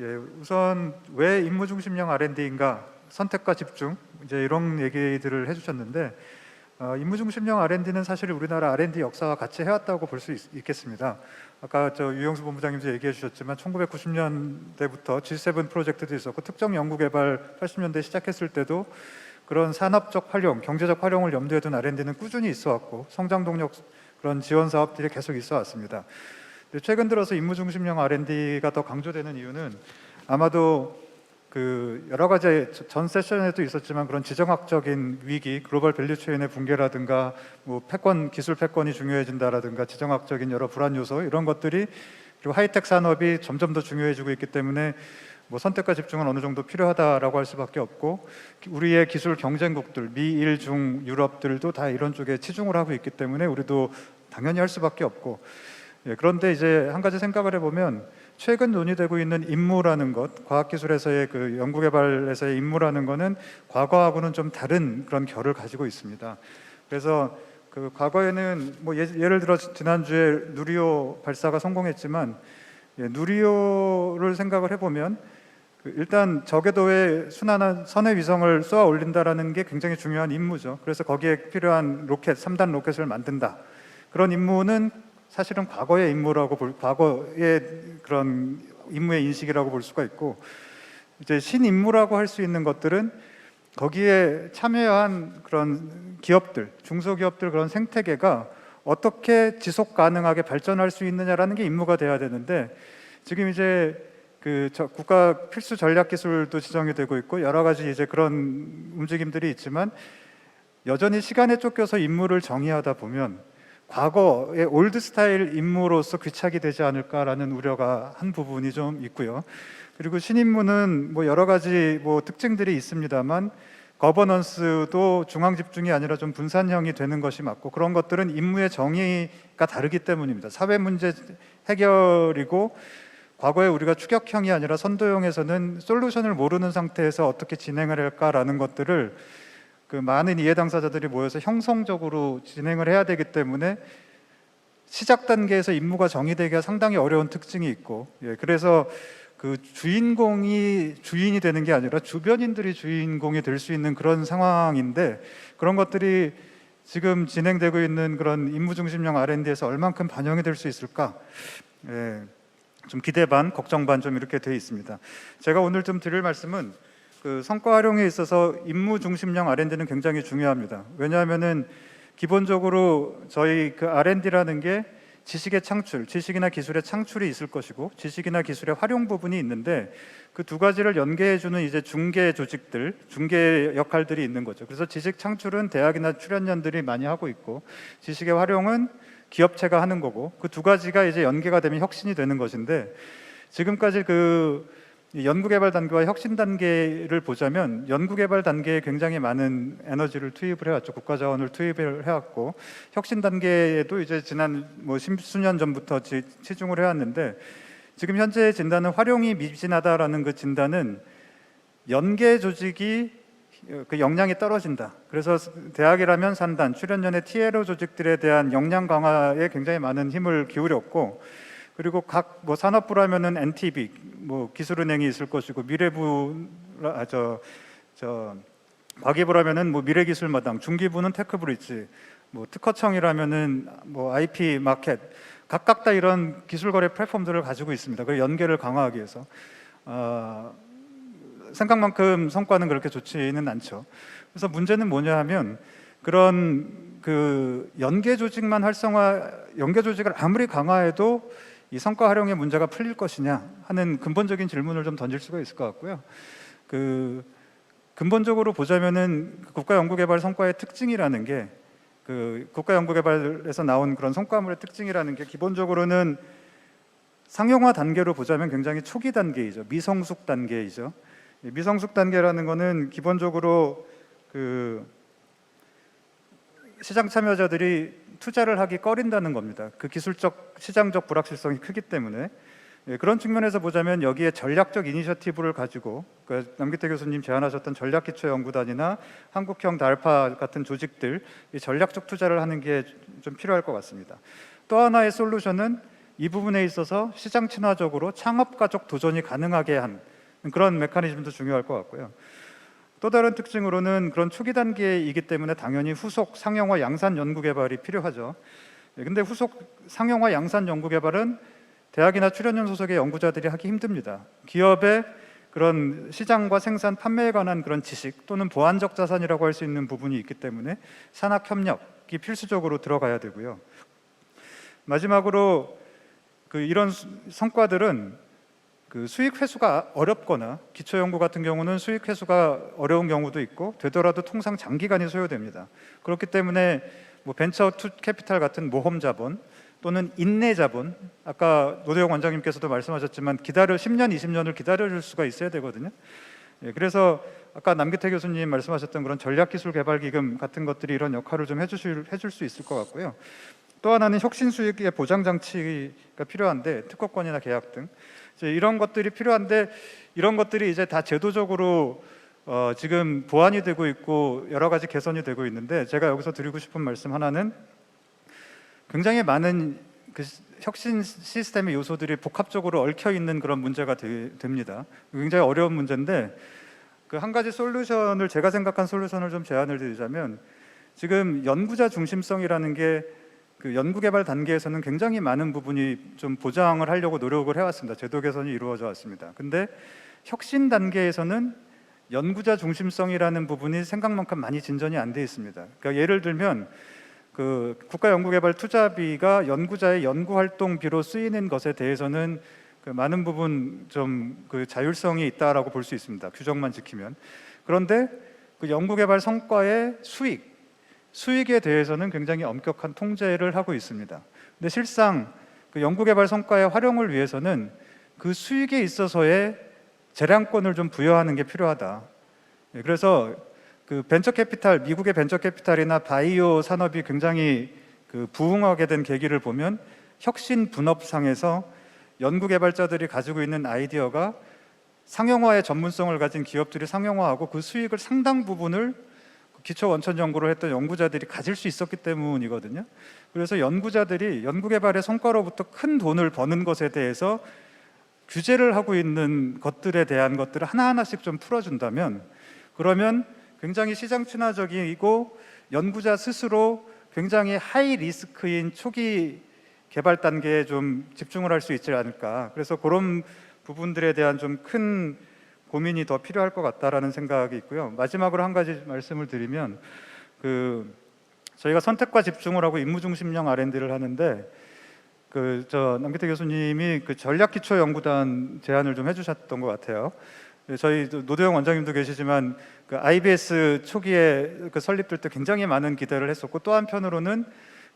G: 예, 우선 왜 임무 중심형 R&D인가, 선택과 집중 이제 이런 얘기들을 해주셨는데 임무 중심형 R&D는 사실 우리나라 R&D 역사와 같이 해왔다고 볼 수 있겠습니다. 아까 유영수 본부장님도 얘기해 주셨지만 1990년대부터 G7 프로젝트도 있었고 특정 연구개발 80년대 시작했을 때도 그런 산업적 활용, 경제적 활용을 염두에 둔 R&D는 꾸준히 있어왔고 성장 동력 그런 지원 사업들이 계속 있어왔습니다. 최근 들어서 임무 중심형 R&D가 더 강조되는 이유는 아마도 그 여러 가지 전 세션에도 있었지만 그런 지정학적인 위기, 글로벌 밸류 체인의 붕괴라든가 뭐 패권, 기술 패권이 중요해진다라든가 지정학적인 여러 불안 요소 이런 것들이 그리고 하이텍 산업이 점점 더 중요해지고 있기 때문에 뭐 선택과 집중은 어느 정도 필요하다라고 할 수밖에 없고 우리의 기술 경쟁국들 미, 일, 중, 유럽들도 다 이런 쪽에 치중을 하고 있기 때문에 우리도 당연히 할 수밖에 없고 예, 그런데 이제 한 가지 생각을 해보면 최근 논의되고 있는 임무라는 것, 과학기술에서의 그 연구개발에서의 임무라는 것은 과거하고는 좀 다른 그런 결을 가지고 있습니다. 그래서 그 과거에는 뭐 예를 들어 지난주에 누리호 발사가 성공했지만 예, 누리호를 생각을 해보면 일단 저궤도에 순환한 선의 위성을 쏘아 올린다라는 게 굉장히 중요한 임무죠. 그래서 거기에 필요한 로켓, 3단 로켓을 만든다. 그런 임무는 사실은 과거의 임무라고 과거의 그런 임무의 인식이라고 볼 수가 있고 이제 신임무라고 할 수 있는 것들은 거기에 참여한 그런 기업들, 중소기업들 그런 생태계가 어떻게 지속 가능하게 발전할 수 있느냐라는 게 임무가 돼야 되는데 지금 이제 국가 필수 전략 기술도 지정이 되고 있고 여러 가지 이제 그런 움직임들이 있지만 여전히 시간에 쫓겨서 임무를 정의하다 보면 과거의 올드 스타일 임무로서 귀착이 되지 않을까라는 우려가 한 부분이 좀 있고요. 그리고 신임무는 뭐 여러 가지 뭐 특징들이 있습니다만 거버넌스도 중앙 집중이 아니라 좀 분산형이 되는 것이 맞고 그런 것들은 임무의 정의가 다르기 때문입니다. 사회 문제 해결이고 과거에 우리가 추격형이 아니라 선도형에서는 솔루션을 모르는 상태에서 어떻게 진행을 할까라는 것들을 그 많은 이해 당사자들이 모여서 형성적으로 진행을 해야 되기 때문에 시작 단계에서 임무가 정의되기가 상당히 어려운 특징이 있고 예, 그래서 그 주인공이 주인이 되는 게 아니라 주변인들이 주인공이 될 수 있는 그런 상황인데 그런 것들이 지금 진행되고 있는 그런 임무 중심형 R&D에서 얼만큼 반영이 될 수 있을까? 예, 좀 기대 반, 걱정 반 좀 이렇게 돼 있습니다. 제가 오늘 좀 드릴 말씀은 그 성과 활용에 있어서 임무 중심형 R&D는 굉장히 중요합니다. 왜냐하면은 기본적으로 저희 그 R&D라는 게 지식의 창출, 지식이나 기술의 창출이 있을 것이고 지식이나 기술의 활용 부분이 있는데 그 두 가지를 연계해주는 이제 중개 조직들, 중개 역할들이 있는 거죠. 그래서 지식 창출은 대학이나 출연연들이 많이 하고 있고 지식의 활용은 기업체가 하는 거고 그 두 가지가 이제 연계가 되면 혁신이 되는 것인데 지금까지 그 연구개발 단계와 혁신 단계를 보자면 연구개발 단계에 굉장히 많은 에너지를 투입을 해왔죠. 국가 자원을 투입을 해왔고 혁신 단계에도 이제 지난 뭐 십수년 전부터 치중을 해왔는데 지금 현재의 진단은 활용이 미진하다라는 그 진단은 연계 조직이 그 역량이 떨어진다. 그래서 대학이라면 산단, 출연연의 TLO 조직들에 대한 역량 강화에 굉장히 많은 힘을 기울였고 그리고 각 뭐 산업부라면은 NTB, 뭐 기술은행이 있을 것이고 미래부 과기부라면은 뭐 미래기술마당, 중기부는 테크브릿지, 뭐 특허청이라면은 뭐 IP 마켓 각각 다 이런 기술거래 플랫폼들을 가지고 있습니다. 그 연계를 강화하기 위해서 생각만큼 성과는 그렇게 좋지는 않죠. 그래서 문제는 뭐냐 하면 그런 그 연계 조직만 연계 조직을 아무리 강화해도 이 성과 활용의 문제가 풀릴 것이냐 하는 근본적인 질문을 좀 던질 수가 있을 것 같고요. 그 근본적으로 보자면은 국가연구개발 성과의 특징이라는 게 그 국가연구개발에서 나온 그런 성과물의 특징이라는 게 기본적으로는 상용화 단계로 보자면 굉장히 초기 단계이죠. 미성숙 단계이죠. 미성숙 단계라는 거는 기본적으로 그 시장 참여자들이 투자를 하기 꺼린다는 겁니다. 그 기술적, 시장적 불확실성이 크기 때문에 그런 측면에서 보자면 여기에 전략적 이니셔티브를 가지고 그러니까 남기태 교수님 제안하셨던 전략기초연구단이나 한국형 달파 같은 조직들 이 전략적 투자를 하는 게 좀 필요할 것 같습니다. 또 하나의 솔루션은 이 부분에 있어서 시장 친화적으로 창업가적 도전이 가능하게 한 그런 메커니즘도 중요할 것 같고요. 또 다른 특징으로는 그런 초기 단계이기 때문에 당연히 후속 상용화 양산 연구개발이 필요하죠. 근데 후속 상용화 양산 연구개발은 대학이나 출연연 소속의 연구자들이 하기 힘듭니다. 기업의 그런 시장과 생산, 판매에 관한 그런 지식 또는 보안적 자산이라고 할 수 있는 부분이 있기 때문에 산학 협력이 필수적으로 들어가야 되고요. 마지막으로 이런 성과들은 그 수익 회수가 어렵거나 기초 연구 같은 경우는 수익 회수가 어려운 경우도 있고 되더라도 통상 장기간이 소요됩니다. 그렇기 때문에 뭐 벤처 투 캐피탈 같은 모험 자본 또는 인내 자본, 아까 노대용 원장님께서도 말씀하셨지만 10년, 20년을 기다려줄 수가 있어야 되거든요. 그래서 아까 남기태 교수님 말씀하셨던 그런 전략기술개발기금 같은 것들이 이런 역할을 좀 해줄 수 있을 것 같고요. 또 하나는 혁신 수익의 보장 장치가 필요한데 특허권이나 계약 등 이런 것들이 필요한데 이런 것들이 이제 다 제도적으로 지금 보완이 되고 있고 여러 가지 개선이 되고 있는데 제가 여기서 드리고 싶은 말씀 하나는 굉장히 많은 그 혁신 시스템의 요소들이 복합적으로 얽혀 있는 그런 문제가 됩니다. 굉장히 어려운 문제인데 그 한 가지 솔루션을 제가 생각한 솔루션을 좀 제안을 드리자면 지금 연구자 중심성이라는 게 그 연구개발 단계에서는 굉장히 많은 부분이 좀 보장을 하려고 노력을 해왔습니다. 제도 개선이 이루어져 왔습니다. 근데 혁신 단계에서는 연구자 중심성이라는 부분이 생각만큼 많이 진전이 안 돼 있습니다. 그러니까 예를 들면 그 국가연구개발 투자비가 연구자의 연구활동비로 쓰이는 것에 대해서는 그 많은 부분 좀 그 자율성이 있다라고 볼 수 있습니다. 규정만 지키면. 그런데 그 연구개발 성과의 수익에 대해서는 굉장히 엄격한 통제를 하고 있습니다. 근데 실상 그 연구개발 성과의 활용을 위해서는 그 수익에 있어서의 재량권을 좀 부여하는 게 필요하다. 그래서 그 벤처캐피탈, 미국의 벤처캐피탈이나 바이오 산업이 굉장히 그 부흥하게 된 계기를 보면 혁신 분업상에서 연구개발자들이 가지고 있는 아이디어가 상용화의 전문성을 가진 기업들이 상용화하고 그 수익을 상당 부분을 기초 원천 연구를 했던 연구자들이 가질 수 있었기 때문이거든요. 그래서 연구자들이 연구개발의 성과로부터 큰 돈을 버는 것에 대해서 규제를 하고 있는 것들에 대한 것들을 하나하나씩 좀 풀어준다면 그러면 굉장히 시장 친화적이고 연구자 스스로 굉장히 하이 리스크인 초기 개발 단계에 좀 집중을 할 수 있지 않을까. 그래서 그런 부분들에 대한 좀 큰 고민이 더 필요할 것 같다라는 생각이 있고요. 마지막으로 한 가지 말씀을 드리면 저희가 선택과 집중을 하고 임무중심형 R&D를 하는데 남기태 교수님이 그 전략기초연구단 제안을 좀 해주셨던 것 같아요. 저희 노도영 원장님도 계시지만 그 IBS 초기에 그 설립될 때 굉장히 많은 기대를 했었고, 또 한편으로는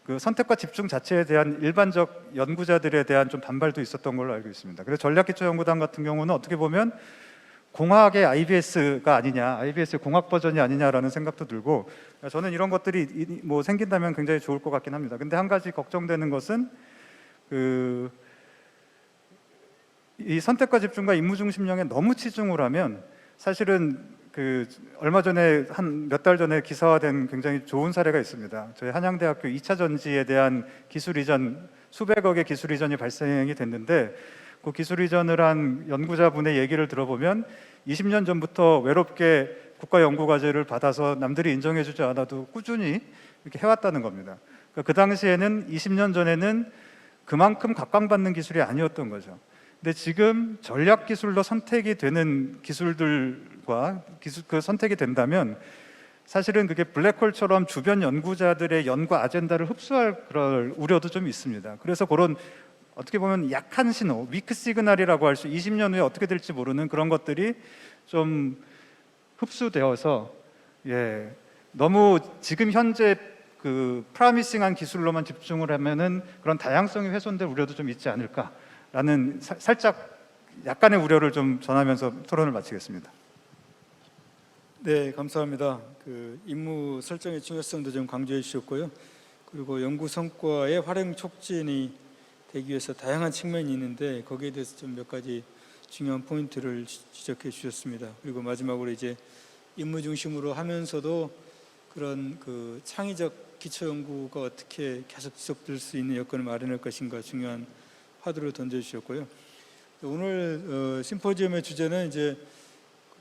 G: 그 선택과 집중 자체에 대한 일반적 연구자들에 대한 좀 반발도 있었던 걸로 알고 있습니다. 그래서 전략기초연구단 같은 경우는 어떻게 보면 공학의 IBS가 아니냐, IBS의 공학 버전이 아니냐라는 생각도 들고, 저는 이런 것들이 뭐 생긴다면 굉장히 좋을 것 같긴 합니다. 근데 한 가지 걱정되는 것은 이 선택과 집중과 임무 중심형에 너무 치중을 하면, 사실은 얼마 전에 한 몇 달 전에 기사화된 굉장히 좋은 사례가 있습니다. 저희 한양대학교 2차 전지에 대한 기술 이전, 수백억의 기술 이전이 발생이 됐는데, 그 기술 이전을 한 연구자분의 얘기를 들어보면 20년 전부터 외롭게 국가 연구 과제를 받아서 남들이 인정해주지 않아도 꾸준히 이렇게 해왔다는 겁니다. 그러니까 그 당시에는 20년 전에는 그만큼 각광받는 기술이 아니었던 거죠. 근데 지금 전략 기술로 선택이 되는 기술들과 그 선택이 된다면, 사실은 그게 블랙홀처럼 주변 연구자들의 연구 아젠다를 흡수할 그럴 우려도 좀 있습니다. 그래서 그런 어떻게 보면 약한 신호, 위크 시그널이라고 할 수, 20년 후에 어떻게 될지 모르는 그런 것들이 좀 흡수되어서, 너무 지금 현재 그 프라미싱한 기술로만 집중을 하면은 그런 다양성이 훼손될 우려도 좀 있지 않을까라는 살짝 약간의 우려를 좀 전하면서 토론을 마치겠습니다.
A: 네, 감사합니다. 그 임무 설정의 중요성도 좀 강조해 주셨고요. 그리고 연구 성과의 활용 촉진이 되기 위해서 다양한 측면이 있는데, 거기에 대해서 좀 몇 가지 중요한 포인트를 지적해 주셨습니다. 그리고 마지막으로 이제 임무 중심으로 하면서도 그런 그 창의적 기초 연구가 어떻게 계속 지속될 수 있는 여건을 마련할 것인가 중요한 화두를 던져 주셨고요. 오늘 심포지엄의 주제는 이제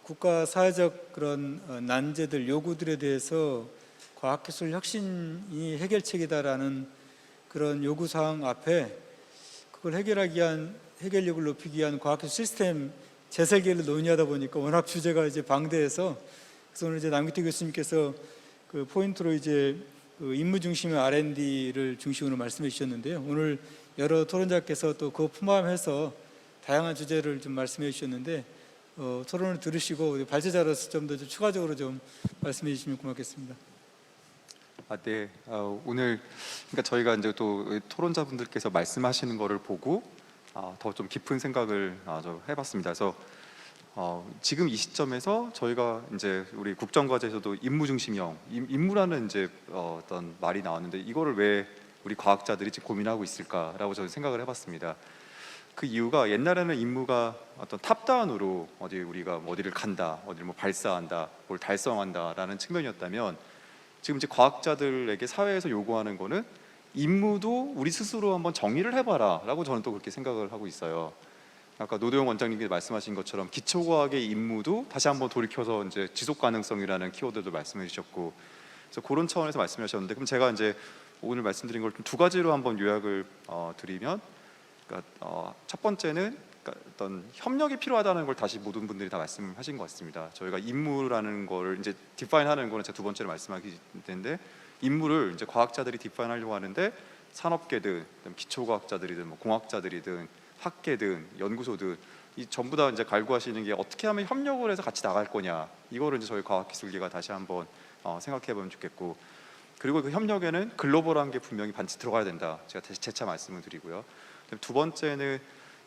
A: 국가 사회적 그런 난제들, 요구들에 대해서 과학기술 혁신이 해결책이다라는 그런 요구 사항 앞에 그걸 해결하기 위한, 해결력을 높이기 위한 과학기술 시스템 재설계를 논의하다 보니까 워낙 주제가 이제 방대해서, 그래서 오늘 이제 남기태 교수님께서 그 포인트로 이제 그 임무 중심의 R&D를 중심으로 말씀해 주셨는데요. 오늘 여러 토론자께서 또 그거 포함해서 다양한 주제를 좀 말씀해 주셨는데, 토론을 들으시고 발제자로서 좀 더 추가적으로 좀 말씀해 주시면 고맙겠습니다.
B: 네. 오늘 그러니까 저희가 이제 또 토론자분들께서 말씀하시는 거를 보고 더 좀 깊은 생각을 좀 해봤습니다. 그래서 지금 이 시점에서 저희가 이제 우리 국정과제에서도 임무 중심형, 임무라는 이제 어떤 말이 나왔는데, 이거를 왜 우리 과학자들이 지금 고민하고 있을까라고 저는 생각을 해봤습니다. 그 이유가, 옛날에는 임무가 어떤 탑다운으로 어디 우리가 어디를 간다, 어디를 뭐 발사한다, 뭘 달성한다라는 측면이었다면, 지금 이제 과학자들에게 사회에서 요구하는 거는 임무도 우리 스스로 한번 정의를 해봐라라고 저는 또 그렇게 생각을 하고 있어요. 아까 노도영 원장님께서 말씀하신 것처럼 기초과학의 임무도 다시 한번 돌이켜서 이제 지속 가능성이라는 키워드도 말씀해 주셨고, 그래서 그런 차원에서 말씀하셨는데, 그럼 제가 이제 오늘 말씀드린 걸 좀 두 가지로 한번 요약을 드리면, 그러니까 첫 번째는 그러니까 어떤 협력이 필요하다는 걸 다시 모든 분들이 다 말씀하신 것 같습니다. 저희가 임무라는 걸 이제 디파인하는 거는 제가 두 번째로 말씀하기 텐데, 임무를 이제 과학자들이 디파인하려고 하는데, 산업계든 기초과학자들이든 뭐 공학자들이든 학계든 연구소든 이 전부 다 이제 갈구하시는 게 어떻게 하면 협력을 해서 같이 나갈 거냐, 이거를 이제 저희 과학기술계가 다시 한번 생각해보면 좋겠고, 그리고 그 협력에는 글로벌한 게 분명히 반드시 들어가야 된다. 제가 다시 재차 말씀을 드리고요. 두 번째는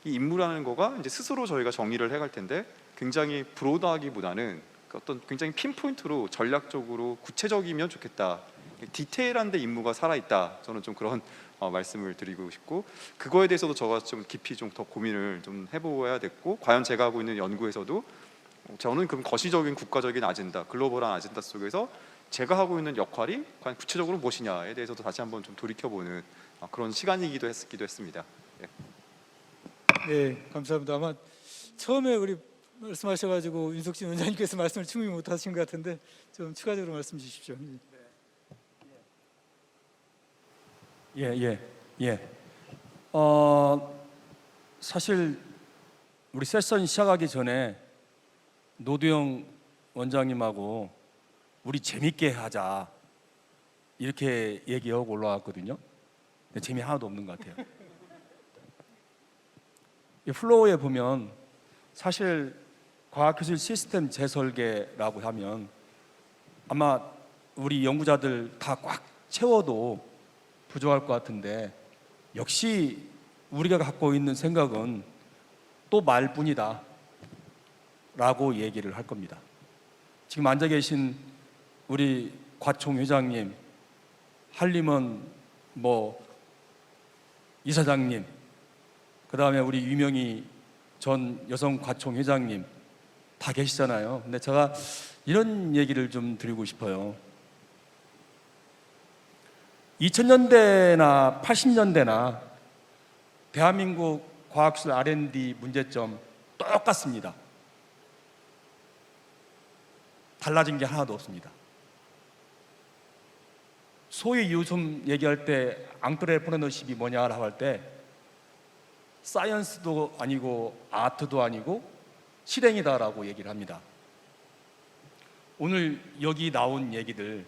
B: 이 임무라는 거가 이제 스스로 저희가 정의를 해갈 텐데, 굉장히 브로드하기보다는 어떤 굉장히 핀포인트로 전략적으로 구체적이면 좋겠다. 디테일한 데 임무가 살아있다. 저는 좀 그런 말씀을 드리고 싶고, 그거에 대해서도 제가 좀 깊이 좀 더 고민을 좀 해보아야 됐고, 과연 제가 하고 있는 연구에서도 저는 그럼 거시적인 국가적인 아젠다, 글로벌한 아젠다 속에서 제가 하고 있는 역할이 과연 구체적으로 무엇이냐에 대해서도 다시 한번 좀 돌이켜보는 그런 시간이기도 했습니다. 네.
A: 네, 감사합니다. 아마 처음에 우리 말씀하셔가지고 윤석진 원장님께서 말씀을 충분히 못하신 것 같은데, 좀 추가적으로 말씀 주십시오.
C: 사실 우리 세션 시작하기 전에 노두영 원장님하고 우리 재밌게 하자 이렇게 얘기하고 올라왔거든요. 근데 재미 하나도 없는 것 같아요. 이 플로우에 보면 사실 과학기술 시스템 재설계라고 하면 아마 우리 연구자들 다 꽉 채워도 부족할 것 같은데, 역시 우리가 갖고 있는 생각은 또 말뿐이다 라고 얘기를 할 겁니다. 지금 앉아 계신 우리 과총 회장님, 한림원 이사장님, 그 다음에 우리 유명희 전 여성 과총 회장님 다 계시잖아요. 근데 제가 이런 얘기를 좀 드리고 싶어요. 2000년대나 80년대나 대한민국 과학기술 R&D 문제점 똑같습니다. 달라진 게 하나도 없습니다. 소위 요즘 얘기할 때 앙트레프레너십이 뭐냐라고 할 때 사이언스도 아니고 아트도 아니고 실행이다라고 얘기를 합니다. 오늘 여기 나온 얘기들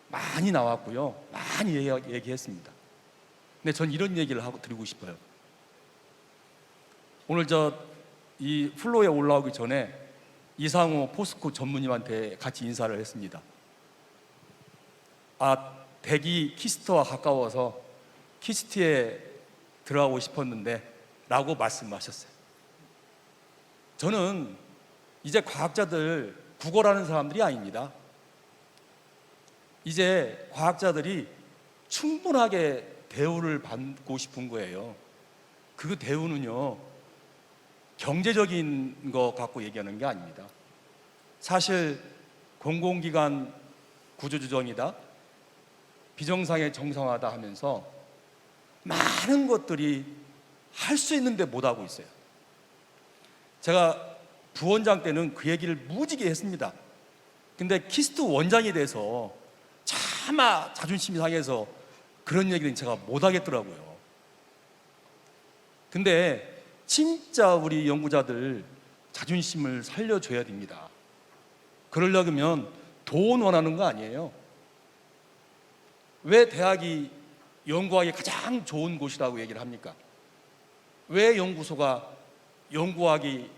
C: 많이 나왔고요, 많이 얘기했습니다. 근데 전 이런 얘기를 하고 드리고 싶어요. 오늘 이 플로어에 올라오기 전에 이상호 포스코 전무님한테 같이 인사를 했습니다. 대기 키스트와 가까워서 키스트에 들어가고 싶었는데 라고 말씀하셨어요. 저는 이제 과학자들 구걸하는 사람들이 아닙니다. 이제 과학자들이 충분하게 대우를 받고 싶은 거예요. 그 대우는요, 경제적인 거 갖고 얘기하는 게 아닙니다. 사실 공공기관 구조조정이다, 비정상의 정상화다 하면서 많은 것들이 할 수 있는데 못하고 있어요. 제가 부원장 때는 그 얘기를 무지개 했습니다. 근데 키스트 원장이 돼서 차마 자존심이 상해서 그런 얘기는 제가 못하겠더라고요. 근데 진짜 우리 연구자들 자존심을 살려줘야 됩니다. 그러려면 돈 원하는 거 아니에요. 왜 대학이 연구하기 가장 좋은 곳이라고 얘기를 합니까? 왜 연구소가 연구하기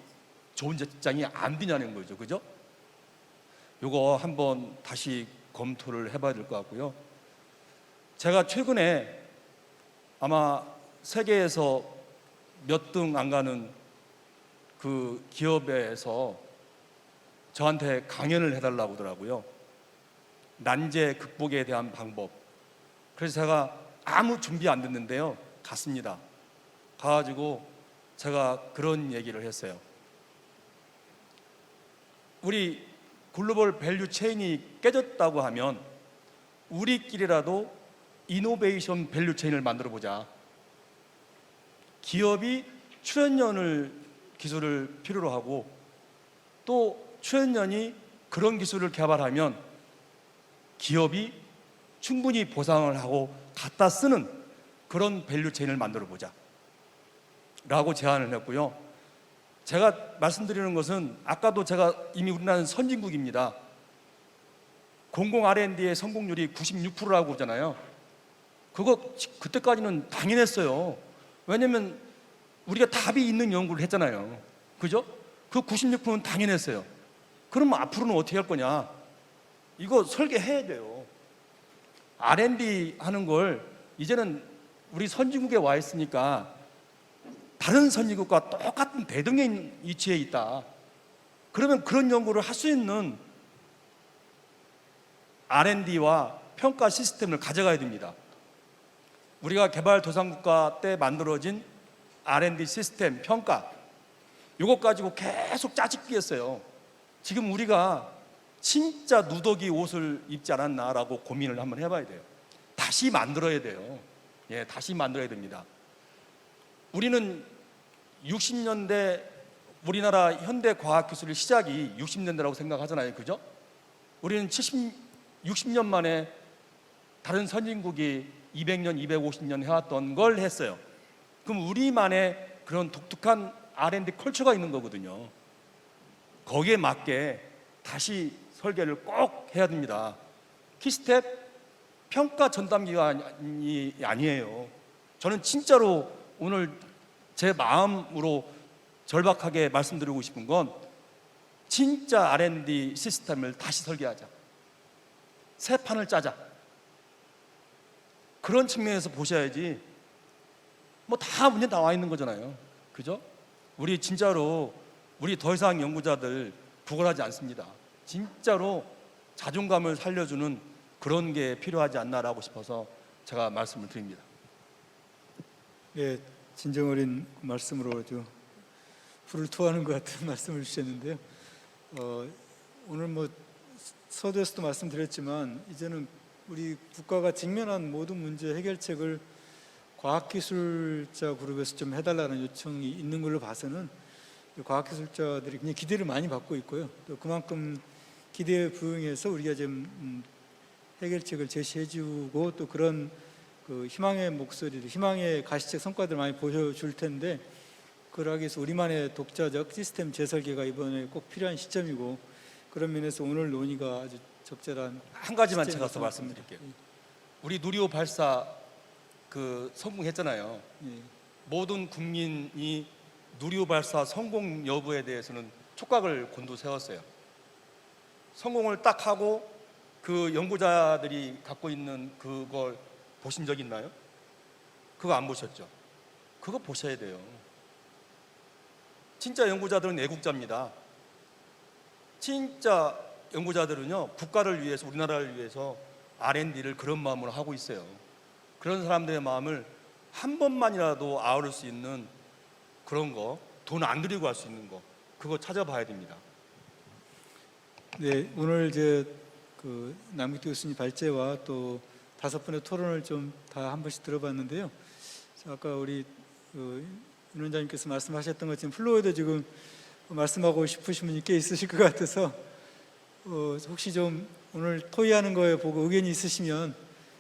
C: 좋은 직장이 안 되냐는 거죠. 그죠? 요거 한번 다시 검토를 해봐야 될 것 같고요. 제가 최근에 아마 세계에서 몇 등 안 가는 그 기업에서 저한테 강연을 해달라고 하더라고요. 난제 극복에 대한 방법. 그래서 제가 아무 준비 안 됐는데요, 갔습니다. 가가지고 제가 그런 얘기를 했어요. 우리 글로벌 밸류 체인이 깨졌다고 하면 우리끼리라도 이노베이션 밸류 체인을 만들어 보자. 기업이 출연연을 기술을 필요로 하고 또 출연연이 그런 기술을 개발하면 기업이 충분히 보상을 하고 갖다 쓰는 그런 밸류 체인을 만들어 보자 라고 제안을 했고요. 제가 말씀드리는 것은 아까도 제가 이미 우리나라는 선진국입니다. 공공 R&D의 성공률이 96%라고 하잖아요. 그때까지는 당연했어요. 왜냐면 우리가 답이 있는 연구를 했잖아요. 그죠? 그 96%는 당연했어요. 그럼 앞으로는 어떻게 할 거냐? 이거 설계해야 돼요. R&D 하는 걸 이제는 우리 선진국에 와 있으니까 다른 선진국과 똑같은 대등의 위치에 있다. 그러면 그런 연구를 할 수 있는 R&D와 평가 시스템을 가져가야 됩니다. 우리가 개발도상국가 때 만들어진 R&D 시스템 평가, 이것 가지고 계속 짜집기 했어요. 지금 우리가 진짜 누더기 옷을 입지 않았나라고 고민을 한번 해봐야 돼요. 다시 만들어야 돼요. 예, 다시 만들어야 됩니다. 우리는 60년대 우리나라 현대 과학 기술의 시작이 60년대라고 생각하잖아요. 그죠? 우리는 60년 만에 다른 선진국이 200년, 250년 해왔던 걸 했어요. 그럼 우리만의 그런 독특한 R&D 컬처가 있는 거거든요. 거기에 맞게 다시 설계를 꼭 해야 됩니다. 키스텝 평가 전담기관이 아니에요. 저는 진짜로 오늘 제 마음으로 절박하게 말씀드리고 싶은 건 진짜 R&D 시스템을 다시 설계하자. 새 판을 짜자. 그런 측면에서 보셔야지. 뭐 다 문제 나와 있는 거잖아요. 그죠? 우리 진짜로 우리 더 이상 연구자들 부글하지 않습니다. 진짜로 자존감을 살려주는 그런 게 필요하지 않나라고 싶어서 제가 말씀을 드립니다.
A: 예, 진정 어린 말씀으로 불을 토하는 것 같은 말씀을 주셨는데요. 오늘 뭐 서두에서도 말씀드렸지만 이제는 우리 국가가 직면한 모든 문제 해결책을 과학기술자 그룹에서 좀 해달라는 요청이 있는 걸로 봐서는 과학기술자들이 굉장히 기대를 많이 받고 있고요. 또 그만큼 기대에 부응해서 우리가 좀 해결책을 제시해주고 또 그런 그 희망의 목소리들, 희망의 가시적 성과들을 많이 보여줄 텐데 그러기 위해서 우리만의 독자적 시스템 재설계가 이번에 꼭 필요한 시점이고 그런 면에서 오늘 논의가 아주 적절한
C: 한 가지만
A: 시점이
C: 제가 더
A: 같습니다.
C: 말씀드릴게요. 우리 누리호 발사 성공했잖아요.
A: 예.
C: 모든 국민이 누리호 발사 성공 여부에 대해서는 촉각을 곤두세웠어요. 성공을 딱 하고 그 연구자들이 갖고 있는 그걸 보신 적 있나요? 그거 안 보셨죠? 그거 보셔야 돼요. 진짜 연구자들은 애국자입니다. 진짜 연구자들은요, 국가를 위해서, 우리나라를 위해서 R&D를 그런 마음으로 하고 있어요. 그런 사람들의 마음을 한 번만이라도 아우를 수 있는 그런 거, 돈 안 들이고 할 수 있는 거, 그거 찾아봐야 됩니다.
A: 네, 오늘 그 남기태 교수님 발제와 또 5분의 토론을 좀 다 한 번씩 들어봤는데요. 아까 우리 윤 원장님께서 말씀하셨던 것처럼 플로어에도 지금 말씀하고 싶으신 분이 꽤 있으실 것 같아서 혹시 좀 오늘 토의하는 거에 보고 의견이 있으시면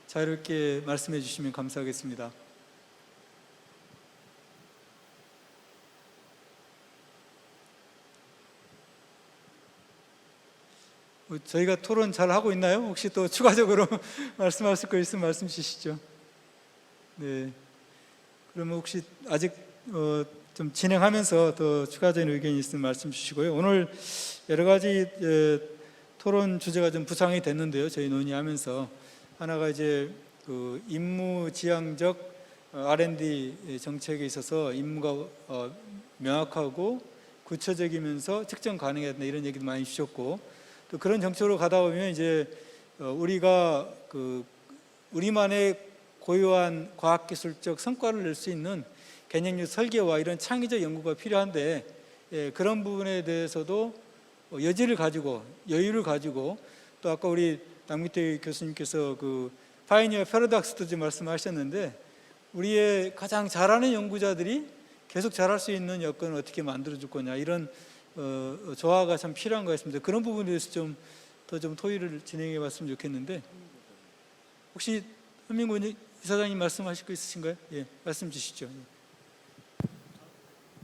A: 자유롭게 말씀해 주시면 감사하겠습니다. 저희가 토론 잘 하고 있나요? 혹시 또 추가적으로 말씀하실 거 있으면 말씀 주시죠. 네. 그러면 혹시 아직 좀 진행하면서 더 추가적인 의견이 있으면 말씀 주시고요. 오늘 여러 가지 토론 주제가 좀 부상이 됐는데요. 저희 논의하면서 하나가 이제 그 임무지향적 R&D 정책에 있어서 임무가 명확하고 구체적이면서 측정 가능해야 된다 이런 얘기도 많이 주셨고 또 그런 정책으로 가다 보면 이제 우리가 우리만의 고유한 과학기술적 성과를 낼 수 있는 개념적 설계와 이런 창의적 연구가 필요한데 그런 부분에 대해서도 여지를 가지고 여유를 가지고 또 아까 우리 남기태 교수님께서 그 파이니어 패러독스도 좀 말씀하셨는데 우리의 가장 잘하는 연구자들이 계속 잘할 수 있는 여건을 어떻게 만들어줄 거냐 이런 조화가 참 필요한 것 같습니다. 그런 부분에 대해서 좀 더 좀 토의를 진행해 봤으면 좋겠는데 혹시 현민구 이사장님 말씀하실 거 있으신가요? 예, 말씀 주시죠.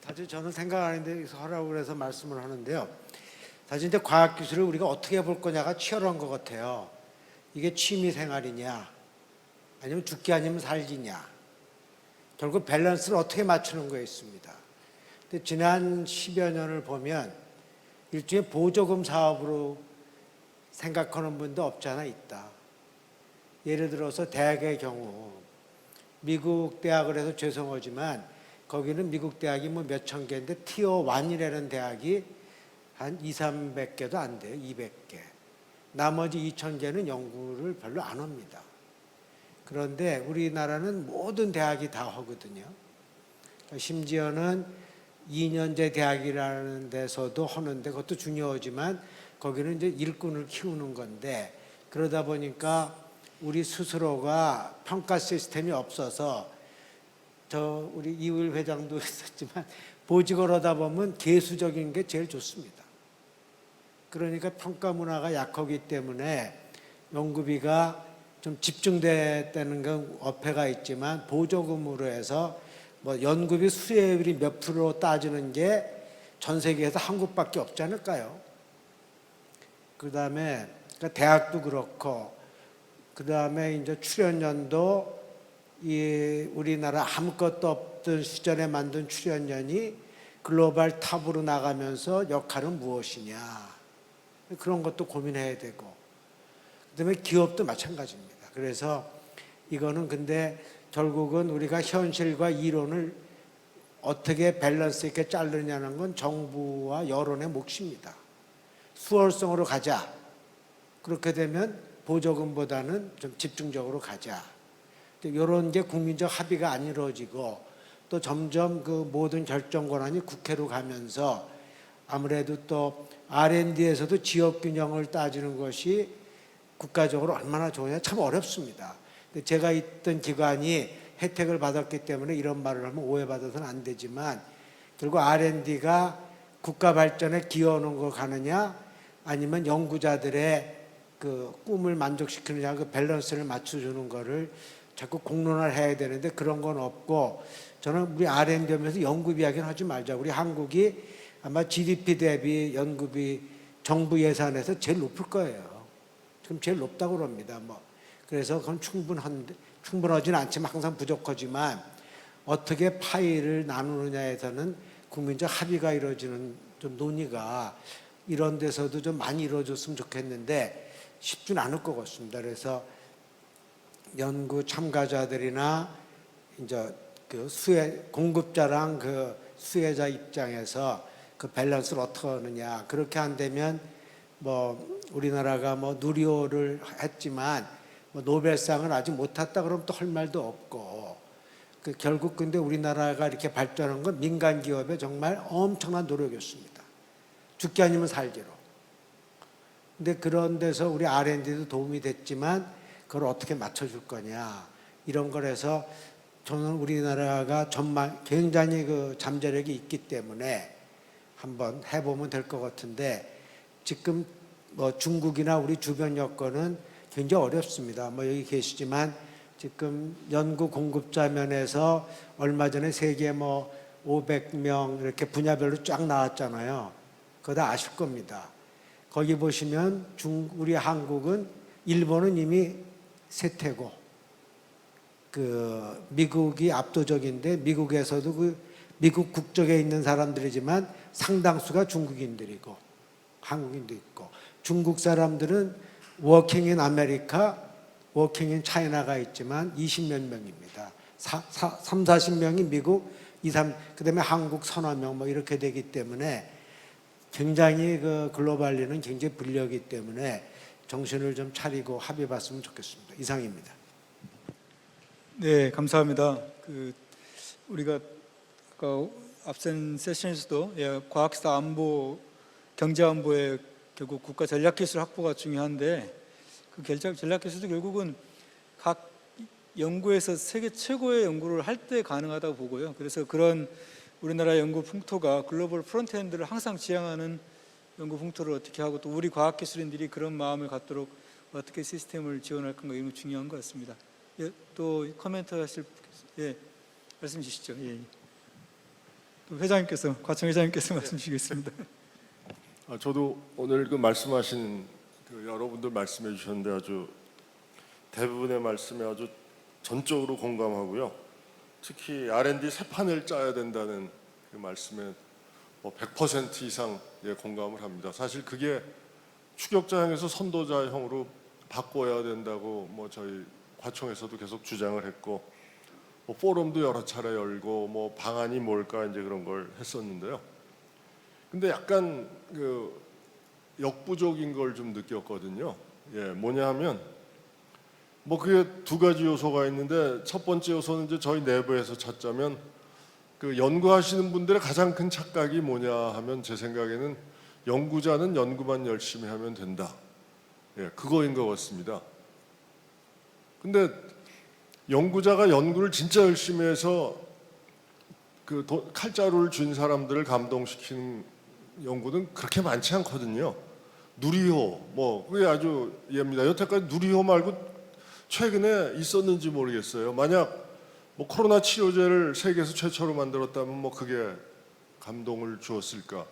H: 사실 저는 생각하는데 하라고 그래서 말씀을 하는데요. 사실 이제 과학기술을 우리가 어떻게 볼 거냐가 치열한 것 같아요. 이게 취미생활이냐 아니면 죽기 아니면 살기냐 결국 밸런스를 어떻게 맞추는 거에 있습니다. 근데 지난 10여 년을 보면 일종의 보조금 사업으로 생각하는 분도 없지 않아 있다. 예를 들어서 대학의 경우 미국 대학을 해서 죄송하지만 거기는 미국 대학이 뭐 몇천 개인데 티어 1이라는 대학이 한 200~300개도 안 돼요. 200개. 나머지 2,000개는 연구를 별로 안 합니다. 그런데 우리나라는 모든 대학이 다 하거든요. 심지어는 2년제 대학이라는 데서도 하는데 그것도 중요하지만 거기는 이제 일꾼을 키우는 건데 그러다 보니까 우리 스스로가 평가 시스템이 없어서 우리 이우일 회장도 있었지만 보직을 하다 보면 개수적인 게 제일 좋습니다. 그러니까 평가 문화가 약하기 때문에 연구비가 좀 집중됐다는 건 어폐가 있지만 보조금으로 해서 뭐 연구비 수혜율이 몇 프로 따지는 게 전 세계에서 한국밖에 없지 않을까요? 그다음에 그러니까 대학도 그렇고 그다음에 이제 출연연도 이 우리나라 아무것도 없던 시절에 만든 출연연이 글로벌 탑으로 나가면서 역할은 무엇이냐, 그런 것도 고민해야 되고, 그다음에 기업도 마찬가지입니다. 그래서 이거는 근데 결국은 우리가 현실과 이론을 어떻게 밸런스 있게 자르냐는 건 정부와 여론의 몫입니다. 수월성으로 가자. 그렇게 되면 보조금보다는 좀 집중적으로 가자. 이런 게 국민적 합의가 안 이루어지고, 또 점점 그 모든 결정 권한이 국회로 가면서 아무래도 또 R&D에서도 지역 균형을 따지는 것이 국가적으로 얼마나 좋으냐 참 어렵습니다. 근데 제가 있던 기관이 혜택을 받았기 때문에 이런 말을 하면 오해받아서는 안 되지만, 결국 R&D가 국가 발전에 기여하는 거 가느냐, 아니면 연구자들의 그 꿈을 만족시키느냐, 그 밸런스를 맞춰주는 거를 자꾸 공론화를 해야 되는데 그런 건 없고, 저는 우리 R&D 하면서 연구비 이야기는 하지 말자. 우리 한국이 아마 GDP 대비 연구비 정부 예산에서 제일 높을 거예요. 지금 제일 높다고 그럽니다. 그래서 그건 충분하지는 않지만 항상 부족하지만, 어떻게 파이를 나누느냐에서는 국민적 합의가 이루어지는 좀 논의가 이런 데서도 좀 많이 이루어졌으면 좋겠는데 쉽지는 않을 것 같습니다. 그래서 연구 참가자들이나 이제 그 공급자랑 그 수혜자 입장에서 그 밸런스를 어떻게 하느냐, 그렇게 한다면 우리나라가 누리호를 했지만 노벨상을 아직 못 탔다 그러면 또 할 말도 없고, 결국 근데 우리나라가 이렇게 발전한 건 민간 기업의 정말 엄청난 노력이었습니다. 죽기 아니면 살기로. 근데 그런 데서 우리 R&D도 도움이 됐지만 그걸 어떻게 맞춰줄 거냐, 이런 거라서 저는 우리나라가 정말 굉장히 그 잠재력이 있기 때문에 한번 해보면 될 것 같은데, 지금 중국이나 우리 주변 여건은 굉장히 어렵습니다. 여기 계시지만 지금 연구 공급자 면에서 얼마 전에 세계 500명 이렇게 분야별로 쫙 나왔잖아요. 그거 다 아실 겁니다. 거기 보시면 우리 한국은, 일본은 이미 쇠퇴고, 그 미국이 압도적인데, 미국에서도 그 미국 국적에 있는 사람들이지만 상당수가 중국인들이고 한국인도 있고, 중국 사람들은 워킹 인 아메리카, 워킹 인 차이나가 있지만 20몇 명입니다. 3, 40명이 미국, 그다음에 한국 서너 명 이렇게 되기 때문에 굉장히 그 글로벌리는 굉장히 불리하기 때문에 정신을 좀 차리고 합의 봤으면 좋겠습니다. 이상입니다.
A: 네, 감사합니다. 우리가 아까 앞선 세션에서도 과학사 안보, 경제 안보에 결국 국가 전략기술 확보가 중요한데, 그 전략기술도 결국은 각 연구에서 세계 최고의 연구를 할 때 가능하다고 보고요. 그래서 그런 우리나라 연구 풍토가 글로벌 프론트엔드를 항상 지향하는 연구 풍토를 어떻게 하고, 또 우리 과학기술인들이 그런 마음을 갖도록 어떻게 시스템을 지원할 건가, 이런 거 중요한 것 같습니다. 또 코멘트 하실 말씀 주시죠. 또 회장님께서, 과청 회장님께서 말씀 주시겠습니다.
I: 저도 오늘 그 말씀하신 여러분들 말씀해 주셨는데 아주 대부분의 말씀에 아주 전적으로 공감하고요. 특히 R&D 새 판을 짜야 된다는 그 말씀에 100% 이상 공감을 합니다. 사실 그게 추격자형에서 선도자형으로 바꿔야 된다고 저희 과총에서도 계속 주장을 했고, 포럼도 여러 차례 열고 방안이 뭘까 이제 그런 걸 했었는데요. 근데 약간 그 역부족인 걸 좀 느꼈거든요. 뭐냐 하면 그게 두 가지 요소가 있는데, 첫 번째 요소는 이제 저희 내부에서 찾자면, 그 연구하시는 분들의 가장 큰 착각이 뭐냐 하면, 제 생각에는 연구자는 연구만 열심히 하면 된다. 그거인 것 같습니다. 근데 연구자가 연구를 진짜 열심히 해서 그 칼자루를 준 사람들을 감동시키는 연구는 그렇게 많지 않거든요. 누리호 그게 아주 예입니다. 여태까지 누리호 말고 최근에 있었는지 모르겠어요. 만약 코로나 치료제를 세계에서 최초로 만들었다면 그게 감동을 주었을까?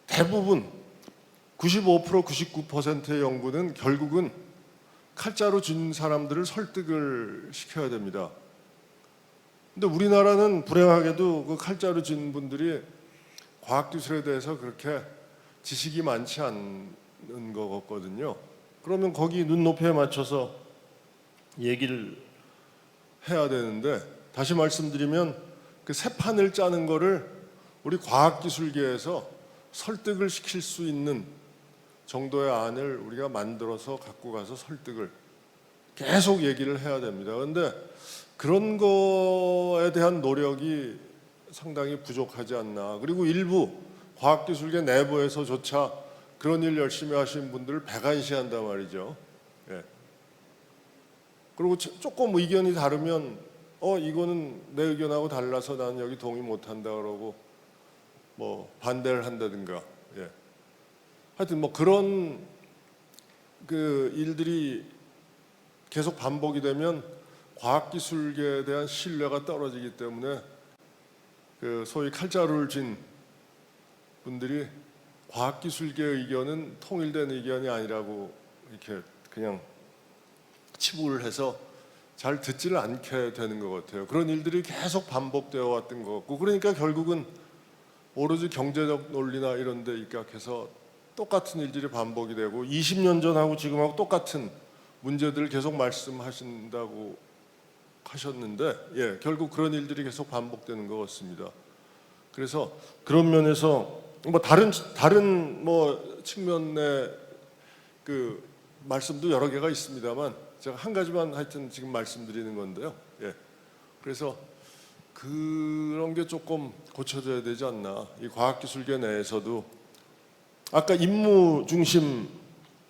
I: 대부분 95%, 99%의 연구는 결국은 칼자루 준 사람들을 설득을 시켜야 됩니다. 근데 우리나라는 불행하게도 그 칼자루 진 분들이 과학기술에 대해서 그렇게 지식이 많지 않은 것 같거든요. 그러면 거기 눈높이에 맞춰서 얘기를 해야 되는데, 다시 말씀드리면 그 새 판을 짜는 거를 우리 과학기술계에서 설득을 시킬 수 있는 정도의 안을 우리가 만들어서 갖고 가서 설득을 계속 얘기를 해야 됩니다. 그런데 그런 거에 대한 노력이 상당히 부족하지 않나. 그리고 일부 과학기술계 내부에서조차 그런 일 열심히 하시는 분들을 배관시한단 말이죠. 예. 그리고 조금 의견이 다르면 이거는 내 의견하고 달라서 나는 여기 동의 못한다 그러고 뭐 반대를 한다든가. 예. 하여튼 뭐 그런 그 일들이 계속 반복이 되면 과학기술계에 대한 신뢰가 떨어지기 때문에 그 소위 칼자루를 진 분들이 과학기술계 의견은 통일된 의견이 아니라고 이렇게 그냥 치부를 해서 잘 듣지를 않게 되는 것 같아요. 그런 일들이 계속 반복되어 왔던 것 같고, 그러니까 결국은 오로지 경제적 논리나 이런 데 입각해서 똑같은 일들이 반복이 되고 20년 전하고 지금하고 똑같은 문제들을 계속 말씀하신다고 하셨는데, 예, 결국 그런 일들이 계속 반복되는 것 같습니다. 그래서 그런 면에서 뭐 다른 뭐 측면의 그 말씀도 여러 개가 있습니다만 제가 한 가지만 하여튼 지금 말씀드리는 건데요. 예. 그래서 그런 게 조금 고쳐져야 되지 않나. 이 과학기술계 내에서도 아까 임무 중심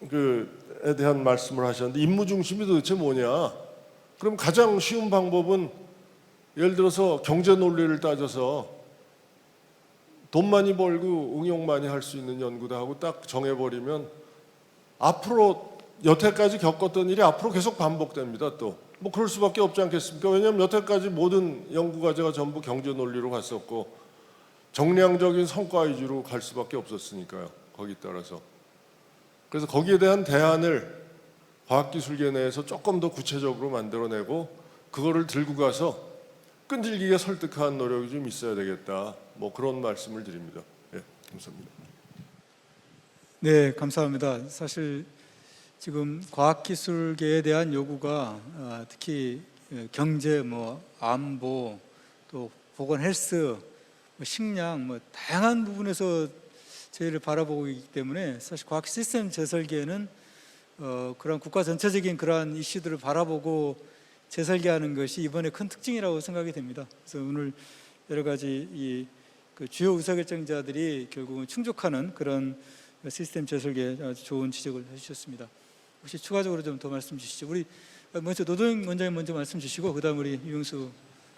I: 그에 대한 말씀을 하셨는데, 임무 중심이 도대체 뭐냐? 그럼 가장 쉬운 방법은 예를 들어서 경제 논리를 따져서 돈 많이 벌고 응용 많이 할 수 있는 연구다 하고 딱 정해버리면 앞으로 여태까지 겪었던 일이 앞으로 계속 반복됩니다. 또 뭐 그럴 수밖에 없지 않겠습니까? 왜냐하면 여태까지 모든 연구 과제가 전부 경제 논리로 갔었고 정량적인 성과 위주로 갈 수밖에 없었으니까요. 거기 따라서. 그래서 거기에 대한 대안을 과학기술계 내에서 조금 더 구체적으로 만들어내고 그거를 들고 가서 끈질기게 설득하는 노력이 좀 있어야 되겠다. 뭐 그런 말씀을 드립니다. 예, 감사합니다.
A: 네, 감사합니다. 사실 지금 과학기술계에 대한 요구가 특히 경제, 뭐 안보, 또 보건 헬스, 식량, 뭐 다양한 부분에서 저희를 바라보고 있기 때문에 사실 과학 시스템 재설계는 그런 국가 전체적인 그러한 이슈들을 바라보고 재설계하는 것이 이번에 큰 특징이라고 생각이 됩니다. 그래서 오늘 여러 가지 그 주요 의사결정자들이 결국은 충족하는 그런 시스템 재설계 아주 좋은 지적을 해주셨습니다. 혹시 추가적으로 좀 더 말씀 주시죠. 우리 먼저 노동영 원장님 먼저 말씀 주시고 그다음 우리 유영수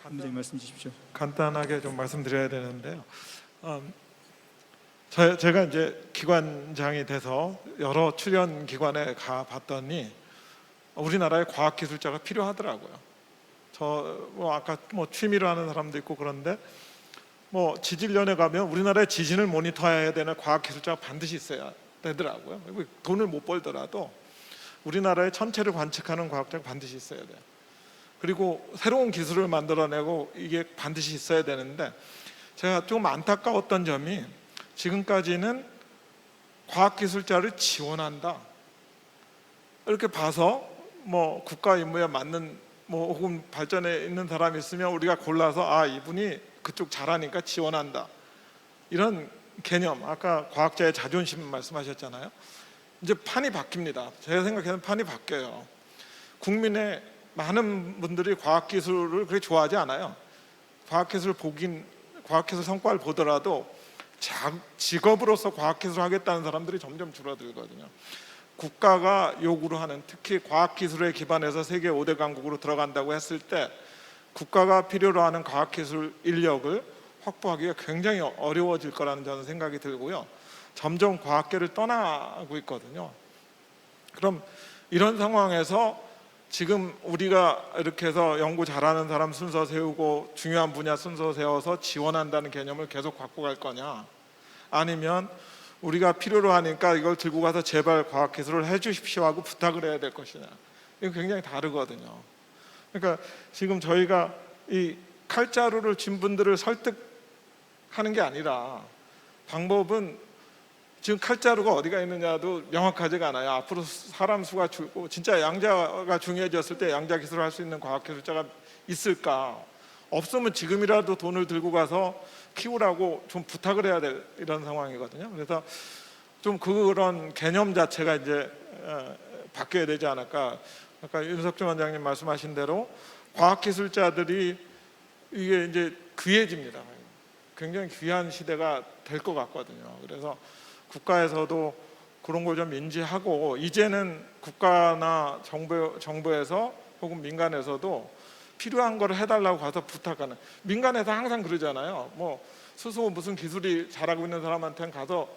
A: 원장님 말씀 주십시오.
E: 간단하게 좀 말씀드려야 되는데요. 제가 이제 기관장이 돼서 여러 출연 기관에 가 봤더니 우리나라에 과학기술자가 필요하더라고요. 뭐 아까 뭐 취미로 하는 사람도 있고 그런데 뭐 지질련에 가면 우리나라의 지진을 모니터해야 되는 과학기술자가 반드시 있어야 되더라고요. 돈을 못 벌더라도 우리나라의 천체를 관측하는 과학자가 반드시 있어야 돼요. 그리고 새로운 기술을 만들어내고 이게 반드시 있어야 되는데, 제가 좀 안타까웠던 점이 지금까지는 과학기술자를 지원한다 이렇게 봐서 뭐 국가 임무에 맞는 뭐 혹은 발전에 있는 사람이 있으면 우리가 골라서 이분이 그쪽 잘하니까 지원한다, 이런 개념. 아까 과학자의 자존심 말씀하셨잖아요. 이제 판이 바뀝니다. 제가 생각해는 판이 바뀌어요. 국민의 많은 분들이 과학기술을 그렇게 좋아하지 않아요. 과학기술 성과를 보더라도 직업으로서 과학기술을 하겠다는 사람들이 점점 줄어들거든요. 국가가 요구를 하는, 특히 과학기술에 기반해서 세계 5대 강국으로 들어간다고 했을 때 국가가 필요로 하는 과학기술 인력을 확보하기가 굉장히 어려워질 거라는 저는 생각이 들고요. 점점 과학계를 떠나고 있거든요. 그럼 이런 상황에서 지금 우리가 이렇게 해서 연구 잘하는 사람 순서 세우고 중요한 분야 순서 세워서 지원한다는 개념을 계속 갖고 갈 거냐, 아니면 우리가 필요로 하니까 이걸 들고 가서 제발 과학기술을 해주십시오 하고 부탁을 해야 될 것이냐, 이거 굉장히 다르거든요. 그러니까 지금 저희가 이 칼자루를 쥔 분들을 설득하는 게 아니라 방법은 지금 칼자루가 어디가 있느냐도 명확하지가 않아요. 앞으로 사람 수가 줄고 진짜 양자가 중요해졌을 때 양자 기술을 할 수 있는 과학기술자가 있을까? 없으면 지금이라도 돈을 들고 가서 키우라고 좀 부탁을 해야 될 이런 상황이거든요. 그래서 좀 그런 개념 자체가 이제 바뀌어야 되지 않을까. 아까 윤석준 원장님 말씀하신 대로 과학기술자들이 이게 이제 귀해집니다. 굉장히 귀한 시대가 될 것 같거든요. 그래서 국가에서도 그런 걸 좀 인지하고 이제는 국가나 정부에서 혹은 민간에서도 필요한 걸 해달라고 가서 부탁하는, 민간에서 항상 그러잖아요. 뭐 스스로 무슨 기술이 잘하고 있는 사람한테는 가서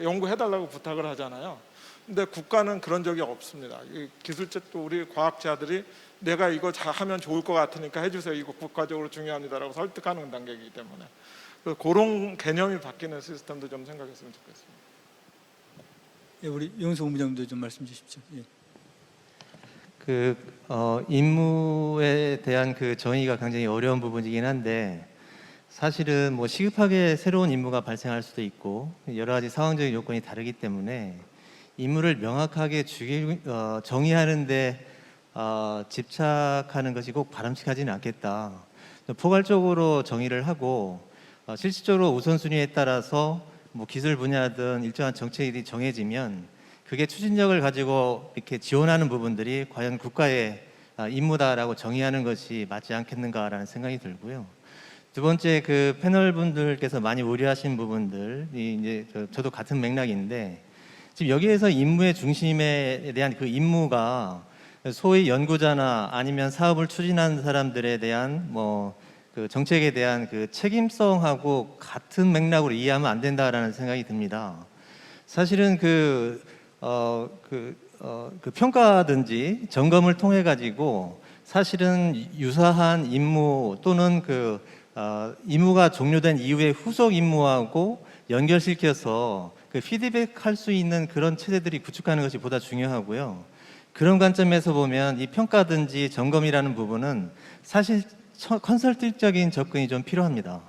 E: 연구해달라고 부탁을 하잖아요. 근데 국가는 그런 적이 없습니다. 이 기술자 또 우리 과학자들이 내가 이거 하면 좋을 것 같으니까 해주세요. 이거 국가적으로 중요합니다라고 설득하는 단계이기 때문에 그런 개념이 바뀌는 시스템도 좀 생각했으면 좋겠습니다.
A: 예, 우리 유영수 본부장님도 좀 말씀 주십시오. 예.
D: 임무에 대한 그 정의가 굉장히 어려운 부분이긴 한데 사실은 뭐 시급하게 새로운 임무가 발생할 수도 있고 여러 가지 상황적인 요건이 다르기 때문에 임무를 명확하게 정의하는데 집착하는 것이 꼭 바람직하지는 않겠다. 포괄적으로 정의를 하고 실질적으로 우선순위에 따라서 뭐 기술 분야든 일정한 정책이 정해지면 그게 추진력을 가지고 이렇게 지원하는 부분들이 과연 국가의 임무다라고 정의하는 것이 맞지 않겠는가라는 생각이 들고요. 두 번째, 그 패널 분들께서 많이 우려하신 부분들이 이제 저도 같은 맥락인데 지금 여기에서 임무의 중심에 대한 그 임무가 소위 연구자나 아니면 사업을 추진하는 사람들에 대한 뭐 그 정책에 대한 그 책임성하고 같은 맥락으로 이해하면 안 된다라는 생각이 듭니다. 사실은 그 평가든지 점검을 통해 가지고 사실은 유사한 임무 또는 임무가 종료된 이후에 후속 임무하고 연결시켜서 그 피드백할 수 있는 그런 체제들이 구축하는 것이 보다 중요하고요. 그런 관점에서 보면 이 평가든지 점검이라는 부분은 사실 컨설팅적인 접근이 좀 필요합니다.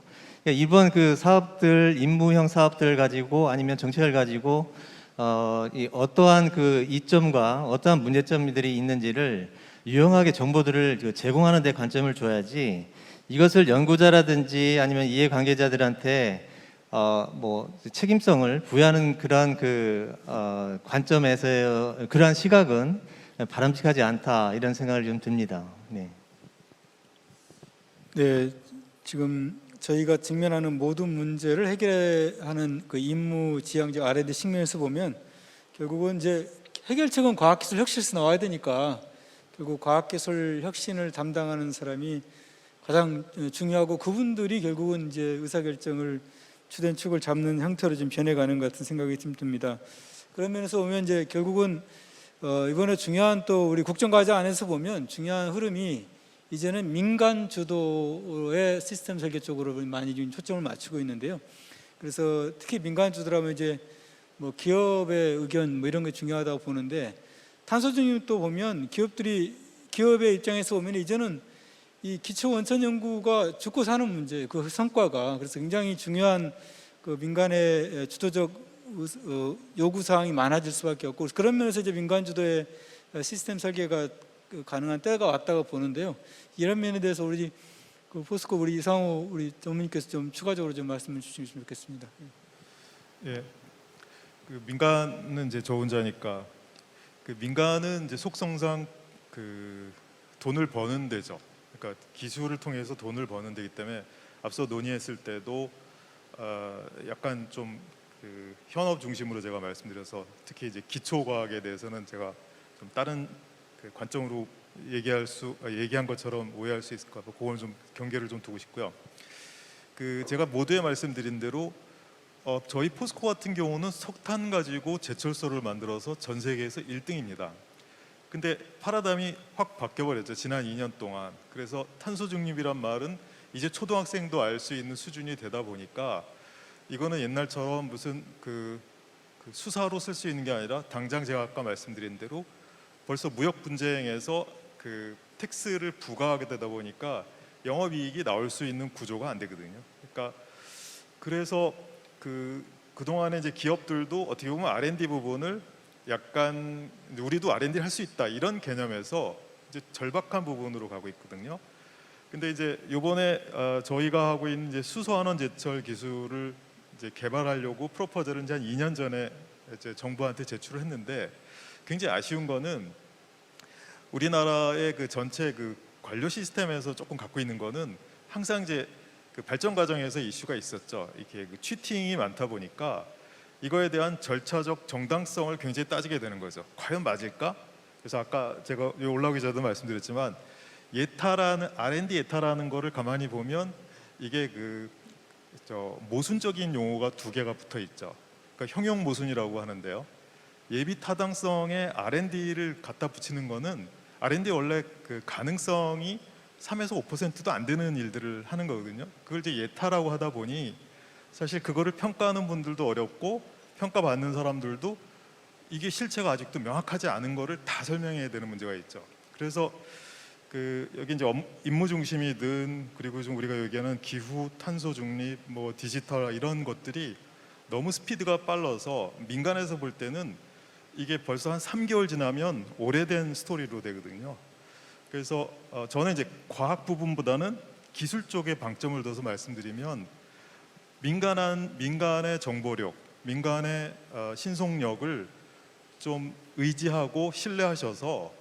D: 그러니까 이번 그 사업들, 임무형 사업들을 가지고 아니면 정책을 가지고 어떠한 그 이점과 어떠한 문제점들이 있는지를 유용하게 정보들을 제공하는 데 관점을 줘야지 이것을 연구자라든지 아니면 이해관계자들한테 뭐 책임성을 부여하는 그러한 관점에서 그러한 시각은 바람직하지 않다 이런 생각을 좀 듭니다. 네.
A: 네, 지금 저희가 직면하는 모든 문제를 해결하는 그 임무 지향적 R&D 측면에서 보면 결국은 이제 해결책은 과학기술 혁신에서 나와야 되니까 결국 과학기술 혁신을 담당하는 사람이 가장 중요하고 그분들이 결국은 이제 의사결정을 주된 축을 잡는 형태로 좀 변해가는 것 같은 생각이 좀 듭니다. 그런 면에서 보면 이제 결국은 이번에 중요한 또 우리 국정과제 안에서 보면 중요한 흐름이 이제는 민간 주도의 시스템 설계 쪽으로 많이 좀 초점을 맞추고 있는데요. 그래서 특히 민간 주도라면 이제 뭐 기업의 의견 뭐 이런 게 중요하다고 보는데 탄소 중립도 보면 기업의 입장에서 보면 이제는 이 기초 원천 연구가 죽고 사는 문제, 그 성과가 그래서 굉장히 중요한 그 민간의 주도적 요구 사항이 많아질 수밖에 없고 그런 면에서 이제 민간 주도의 시스템 설계가 가능한 때가 왔다고 보는데요. 이런 면에 대해서 우리 그 포스코 우리 이상호 우리 전무님께서 좀 추가적으로 좀 말씀해 주시면 좋겠습니다.
F: 예, 그 민간은 이제 저 혼자니까 그 민간은 이제 속성상 그 돈을 버는 데죠. 그러니까 기술을 통해서 돈을 버는 데이기 때문에 앞서 논의했을 때도 약간 좀 그 현업 중심으로 제가 말씀드려서 특히 이제 기초 과학에 대해서는 제가 좀 다른 그 관점으로 얘기한 것처럼 오해할 수 있을 것 같고 그건 좀 경계를 좀 두고 싶고요. 그 제가 모두에 말씀드린 대로 저희 포스코 같은 경우는 석탄 가지고 제철소를 만들어서 전 세계에서 1등입니다. 근데 파라다임이 확 바뀌어버렸죠. 지난 2년 동안. 그래서 탄소 중립이란 말은 이제 초등학생도 알 수 있는 수준이 되다 보니까 이거는 옛날처럼 무슨 그 수사로 쓸 수 있는 게 아니라 당장 제가 아까 말씀드린 대로 벌써 무역 분쟁에서 그 텍스를 부과하게 되다 보니까 영업이익이 나올 수 있는 구조가 안 되거든요. 그러니까 그래서 그동안에 이제 기업들도 어떻게 보면 R&D 부분을 약간 우리도 R&D 할 수 있다 이런 개념에서 이제 절박한 부분으로 가고 있거든요. 근데 이제 요번에 저희가 하고 있는 이제 수소환원 제철 기술을 이제 개발하려고 프로포즈를 이제 한 2년 전에 이제 정부한테 제출을 했는데 굉장히 아쉬운 거는 우리나라의 그 전체 그 관료 시스템에서 조금 갖고 있는 거는 항상 이제 그 발전 과정에서 이슈가 있었죠. 이렇게 그 취팅이 많다 보니까 이거에 대한 절차적 정당성을 굉장히 따지게 되는 거죠. 과연 맞을까? 그래서 아까 제가 올라오기 전에도 말씀드렸지만 예타라는 R&D 예타라는 거를 가만히 보면 이게 모순적인 용어가 두 개가 붙어 있죠. 그러니까 형용 모순이라고 하는데요. 예비 타당성에 R&D를 갖다 붙이는 거는 R&D 원래 그 가능성이 3에서 5%도 안 되는 일들을 하는 거거든요. 그걸 이제 예타라고 하다 보니 사실 그거를 평가하는 분들도 어렵고 평가받는 사람들도 이게 실체가 아직도 명확하지 않은 거를 다 설명해야 되는 문제가 있죠. 그래서 여기 이제 임무 중심이든 그리고 좀 우리가 얘기하는 기후, 탄소 중립, 뭐 디지털 이런 것들이 너무 스피드가 빨라서 민간에서 볼 때는 이게 벌써 한 3개월 지나면 오래된 스토리로 되거든요. 그래서 저는 이제 과학 부분보다는 기술 쪽에 방점을 둬서 말씀드리면 민간의 정보력, 민간의 신속력을 좀 의지하고 신뢰하셔서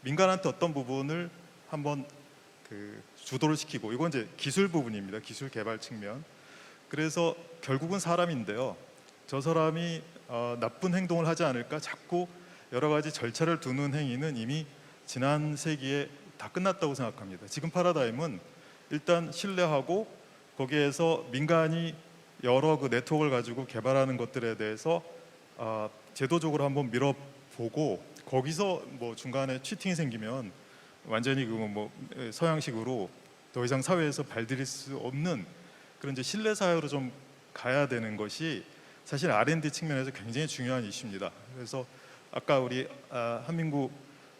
F: 민간한테 어떤 부분을 한번 주도를 시키고 이건 이제 기술 부분입니다. 기술 개발 측면. 그래서 결국은 사람인데요. 저 사람이 나쁜 행동을 하지 않을까 자꾸 여러 가지 절차를 두는 행위는 이미 지난 세기에 다 끝났다고 생각합니다. 지금 파라다임은 일단 신뢰하고 거기에서 민간이 여러 그 네트워크를 가지고 개발하는 것들에 대해서 제도적으로 한번 밀어보고 거기서 뭐 중간에 치팅이 생기면 완전히 뭐 서양식으로 더 이상 사회에서 발들일 수 없는 그런 이제 신뢰 사회로 좀 가야 되는 것이 사실 R&D 측면에서 굉장히 중요한 이슈입니다. 그래서 아까 우리 한민구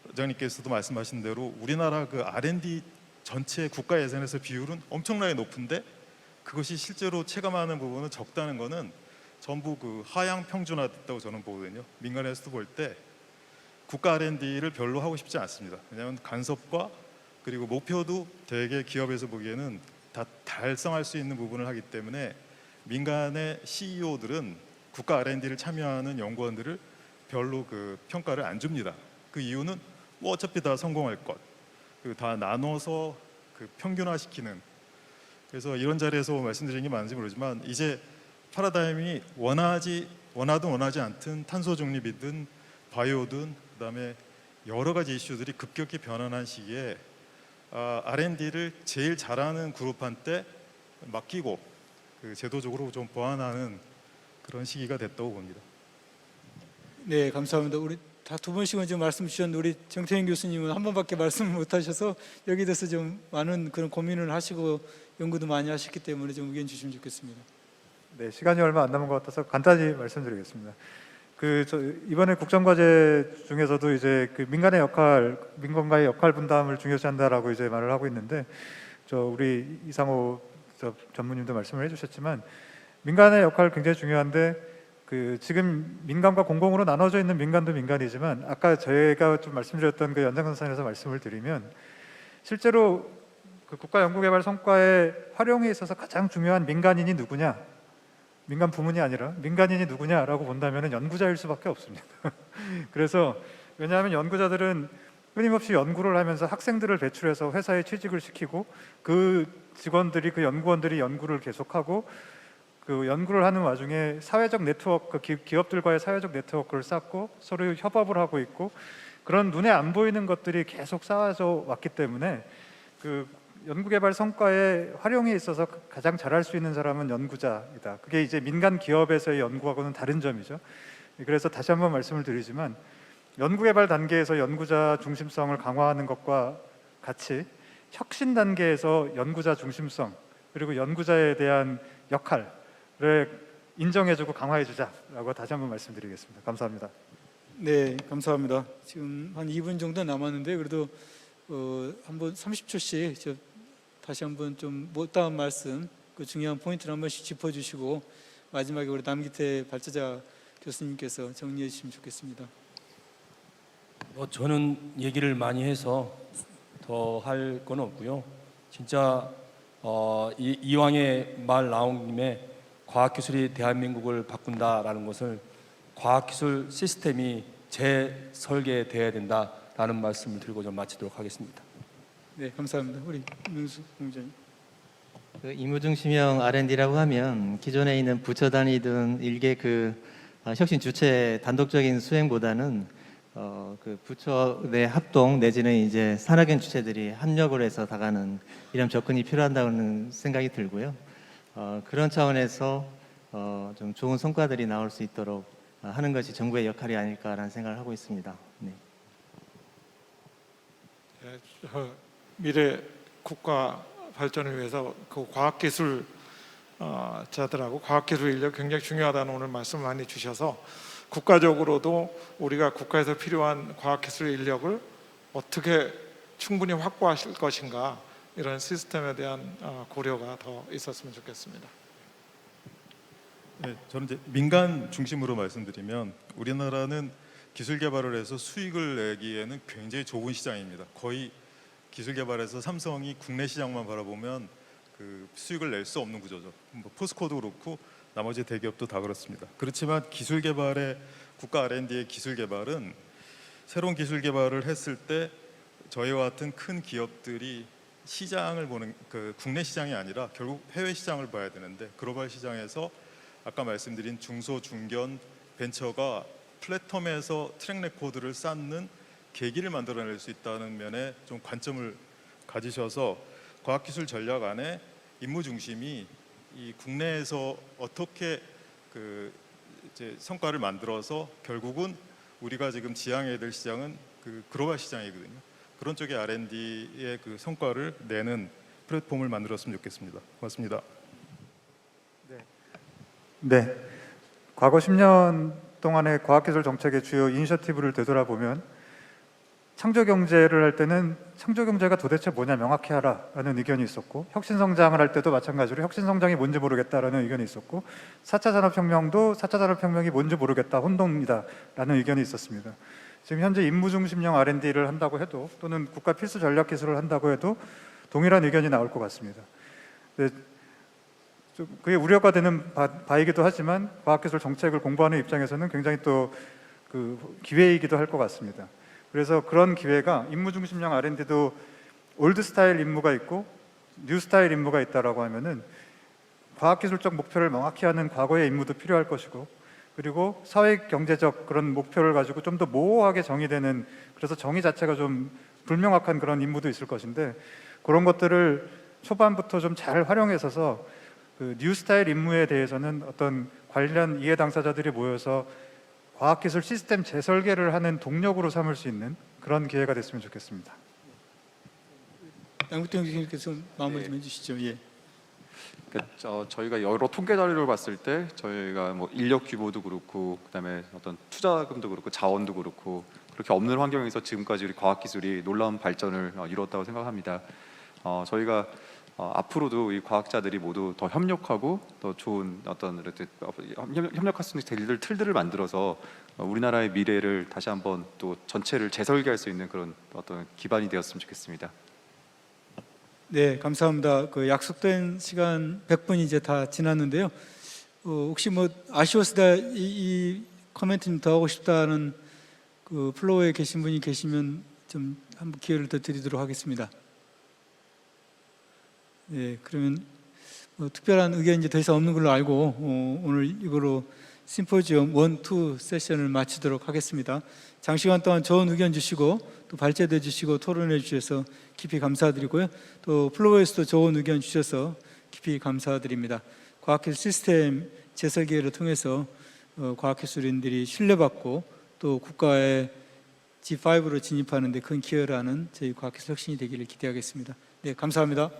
F: 부장님께서도 말씀하신 대로 우리나라 그 R&D 전체 국가 예산에서 비율은 엄청나게 높은데 그것이 실제로 체감하는 부분은 적다는 거는 전부 그 하향 평준화됐다고 저는 보거든요. 민간에서도 볼 때 국가 R&D를 별로 하고 싶지 않습니다. 왜냐하면 간섭과 그리고 목표도 되게 기업에서 보기에는 다 달성할 수 있는 부분을 하기 때문에 민간의 CEO들은 국가 R&D를 참여하는 연구원들을 별로 그 평가를 안 줍니다. 그 이유는 뭐 어차피 다 성공할 것, 그리고 다 나눠서 그 평균화시키는. 그래서 이런 자리에서 말씀드린 게 많은지 모르지만 이제 파라다임이 원하든 원하지 않든 탄소 중립이든 바이오든 그다음에 여러 가지 이슈들이 급격히 변화한 시기에 R&D를 제일 잘하는 그룹한테 맡기고 그 제도적으로 좀 보완하는 그런 시기가 됐다고 봅니다.
A: 네, 감사합니다. 우리 다 두 번씩은 좀 말씀 주셨는데 우리 정태인 교수님은 한 번밖에 말씀을 못 하셔서 여기 대해서 좀 많은 그런 고민을 하시고 연구도 많이 하셨기 때문에 좀 의견 주시면 좋겠습니다.
G: 네, 시간이 얼마 안 남은 것 같아서 간단히 말씀드리겠습니다. 이번에 국정과제 중에서도 이제 그 민간과의 역할 분담을 중요시한다라고 이제 말을 하고 있는데, 우리 이상호 전무님도 말씀을 해주셨지만 민간의 역할 굉장히 중요한데 지금 민간과 공공으로 나눠져 있는 민간도 민간이지만 아까 제가 좀 말씀드렸던 그 연장선상에서 말씀을 드리면 실제로 그 국가연구개발 성과의 활용에 있어서 가장 중요한 민간인이 누구냐? 민간 부문이 아니라 민간인이 누구냐라고 본다면 연구자일 수밖에 없습니다. 그래서 왜냐하면 연구자들은 끊임없이 연구를 하면서 학생들을 배출해서 회사에 취직을 시키고 그 직원들이 그 연구원들이 연구를 계속하고 그 연구를 하는 와중에 사회적 네트워크, 기업들과의 사회적 네트워크를 쌓고 서로 협업을 하고 있고 그런 눈에 안 보이는 것들이 계속 쌓아져 왔기 때문에 그 연구개발 성과의 활용에 있어서 가장 잘할 수 있는 사람은 연구자이다. 그게 이제 민간 기업에서의 연구하고는 다른 점이죠. 그래서 다시 한번 말씀을 드리지만 연구개발 단계에서 연구자 중심성을 강화하는 것과 같이 혁신 단계에서 연구자 중심성 그리고 연구자에 대한 역할을 인정해주고 강화해주자라고 다시 한번 말씀드리겠습니다. 감사합니다.
A: 네, 감사합니다. 지금 한 2분 정도 남았는데 그래도 한번 30초씩 다시 한번 좀 못다한 말씀, 그 중요한 포인트를 한 번씩 짚어주시고 마지막에 우리 남기태 발제자 교수님께서 정리해 주시면 좋겠습니다.
C: 저는 얘기를 많이 해서 더 할 건 없고요. 진짜 이왕에 말 나온 김에 과학기술이 대한민국을 바꾼다라는 것을 과학기술 시스템이 재설계돼야 된다라는 말씀을 드리고 좀 마치도록 하겠습니다.
A: 네, 감사합니다. 우리 김명수 공장님.
D: 그 임무중심형 R&D라고 하면 기존에 있는 부처 단위든 일개 혁신 주체 단독적인 수행보다는 그 부처 내 합동 내지는 이제 산학연 주체들이 협력을 해서 다가는 이런 접근이 필요하다는 생각이 들고요. 그런 차원에서 좀 좋은 성과들이 나올 수 있도록 하는 것이 정부의 역할이 아닐까라는 생각을 하고 있습니다. 네.
E: 미래 국가 발전을 위해서 그 과학기술 자들하고 과학기술 인력 굉장히 중요하다는 오늘 말씀 많이 주셔서 국가적으로도 우리가 국가에서 필요한 과학기술 인력을 어떻게 충분히 확보하실 것인가 이런 시스템에 대한 고려가 더 있었으면 좋겠습니다.
F: 네, 저는 이제 민간 중심으로 말씀드리면 우리나라는 기술 개발을 해서 수익을 내기에는 굉장히 좁은 시장입니다. 거의 기술 개발에서 삼성이 국내 시장만 바라보면 그 수익을 낼 수 없는 구조죠. 뭐 포스코도 그렇고 나머지 대기업도 다 그렇습니다. 그렇지만 기술 개발의 국가 R&D의 기술 개발은 새로운 기술 개발을 했을 때 저희와 같은 큰 기업들이 시장을 보는 그 국내 시장이 아니라 결국 해외 시장을 봐야 되는데 글로벌 시장에서 아까 말씀드린 중소 중견 벤처가 플랫폼에서 트랙 레코드를 쌓는 계기를 만들어낼 수 있다는 면에 좀 관점을 가지셔서 과학기술 전략 안에 임무 중심이 이 국내에서 어떻게 그 이제 성과를 만들어서 결국은 우리가 지금 지향해야 될 시장은 그 글로벌 시장이거든요. 그런 쪽의 R&D의 그 성과를 내는 플랫폼을 만들었으면 좋겠습니다. 고맙습니다.
G: 네, 과거 10년 동안의 과학기술 정책의 주요 이니셔티브를 되돌아보면 창조경제를 할 때는 창조경제가 도대체 뭐냐 명확히 하라라는 의견이 있었고, 혁신성장을 할 때도 마찬가지로 혁신성장이 뭔지 모르겠다라는 의견이 있었고, 4차 산업혁명도 4차 산업혁명이 뭔지 모르겠다, 혼동이다라는 의견이 있었습니다. 지금 현재 임무중심형 R&D를 한다고 해도 또는 국가 필수 전략 기술을 한다고 해도 동일한 의견이 나올 것 같습니다. 좀 그게 우려가 되는 바이기도 하지만 과학기술 정책을 공부하는 입장에서는 굉장히 또 그 기회이기도 할 것 같습니다. 그래서 그런 기회가 임무중심형 R&D도 올드 스타일 임무가 있고 뉴 스타일 임무가 있다라고 하면은 과학기술적 목표를 명확히 하는 과거의 임무도 필요할 것이고, 그리고 사회 경제적 그런 목표를 가지고 좀 더 모호하게 정의되는, 그래서 정의 자체가 좀 불명확한 그런 임무도 있을 것인데, 그런 것들을 초반부터 좀 잘 활용해서 그 뉴 스타일 임무에 대해서는 어떤 관련 이해 당사자들이 모여서 과학기술 시스템 재설계를 하는 동력으로 삼을 수 있는 그런 기회가 됐으면 좋겠습니다.
A: 양국태 교수님께서 마무리 좀 해주시죠. 예.
B: 저희가 여러 통계 자료를 봤을 때 저희가 뭐 인력 규모도 그렇고 그다음에 어떤 투자금도 그렇고 자원도 그렇고 그렇게 없는 환경에서 지금까지 우리 과학기술이 놀라운 발전을 이루었다고 생각합니다. 저희가 앞으로도 이 과학자들이 모두 더 협력하고 더 좋은 어떤 협력할 수 있는 틀들을 만들어서 우리나라의 미래를 다시 한번 또 전체를 재설계할 수 있는 그런 어떤 기반이 되었으면 좋겠습니다.
A: 네, 감사합니다. 그 약속된 시간 100분이 이제 다 지났는데요. 혹시 뭐 아쉬워서 이 코멘트 좀 더 하고 싶다는 그 플로어에 계신 분이 계시면 좀 한번 기회를 더 드리도록 하겠습니다. 네, 그러면 뭐 특별한 의견이 이제 더 이상 없는 걸로 알고 오늘 이거로 심포지엄 1, 2 세션을 마치도록 하겠습니다. 장시간 동안 좋은 의견 주시고 또 발제돼 주시고 토론해 주셔서 깊이 감사드리고요. 또 플로어에서도 좋은 의견 주셔서 깊이 감사드립니다. 과학기술 시스템 재설계를 통해서 과학기술인들이 신뢰받고 또 국가의 G5로 진입하는 데 큰 기여를 하는 저희 과학기술 혁신이 되기를 기대하겠습니다. 네, 감사합니다.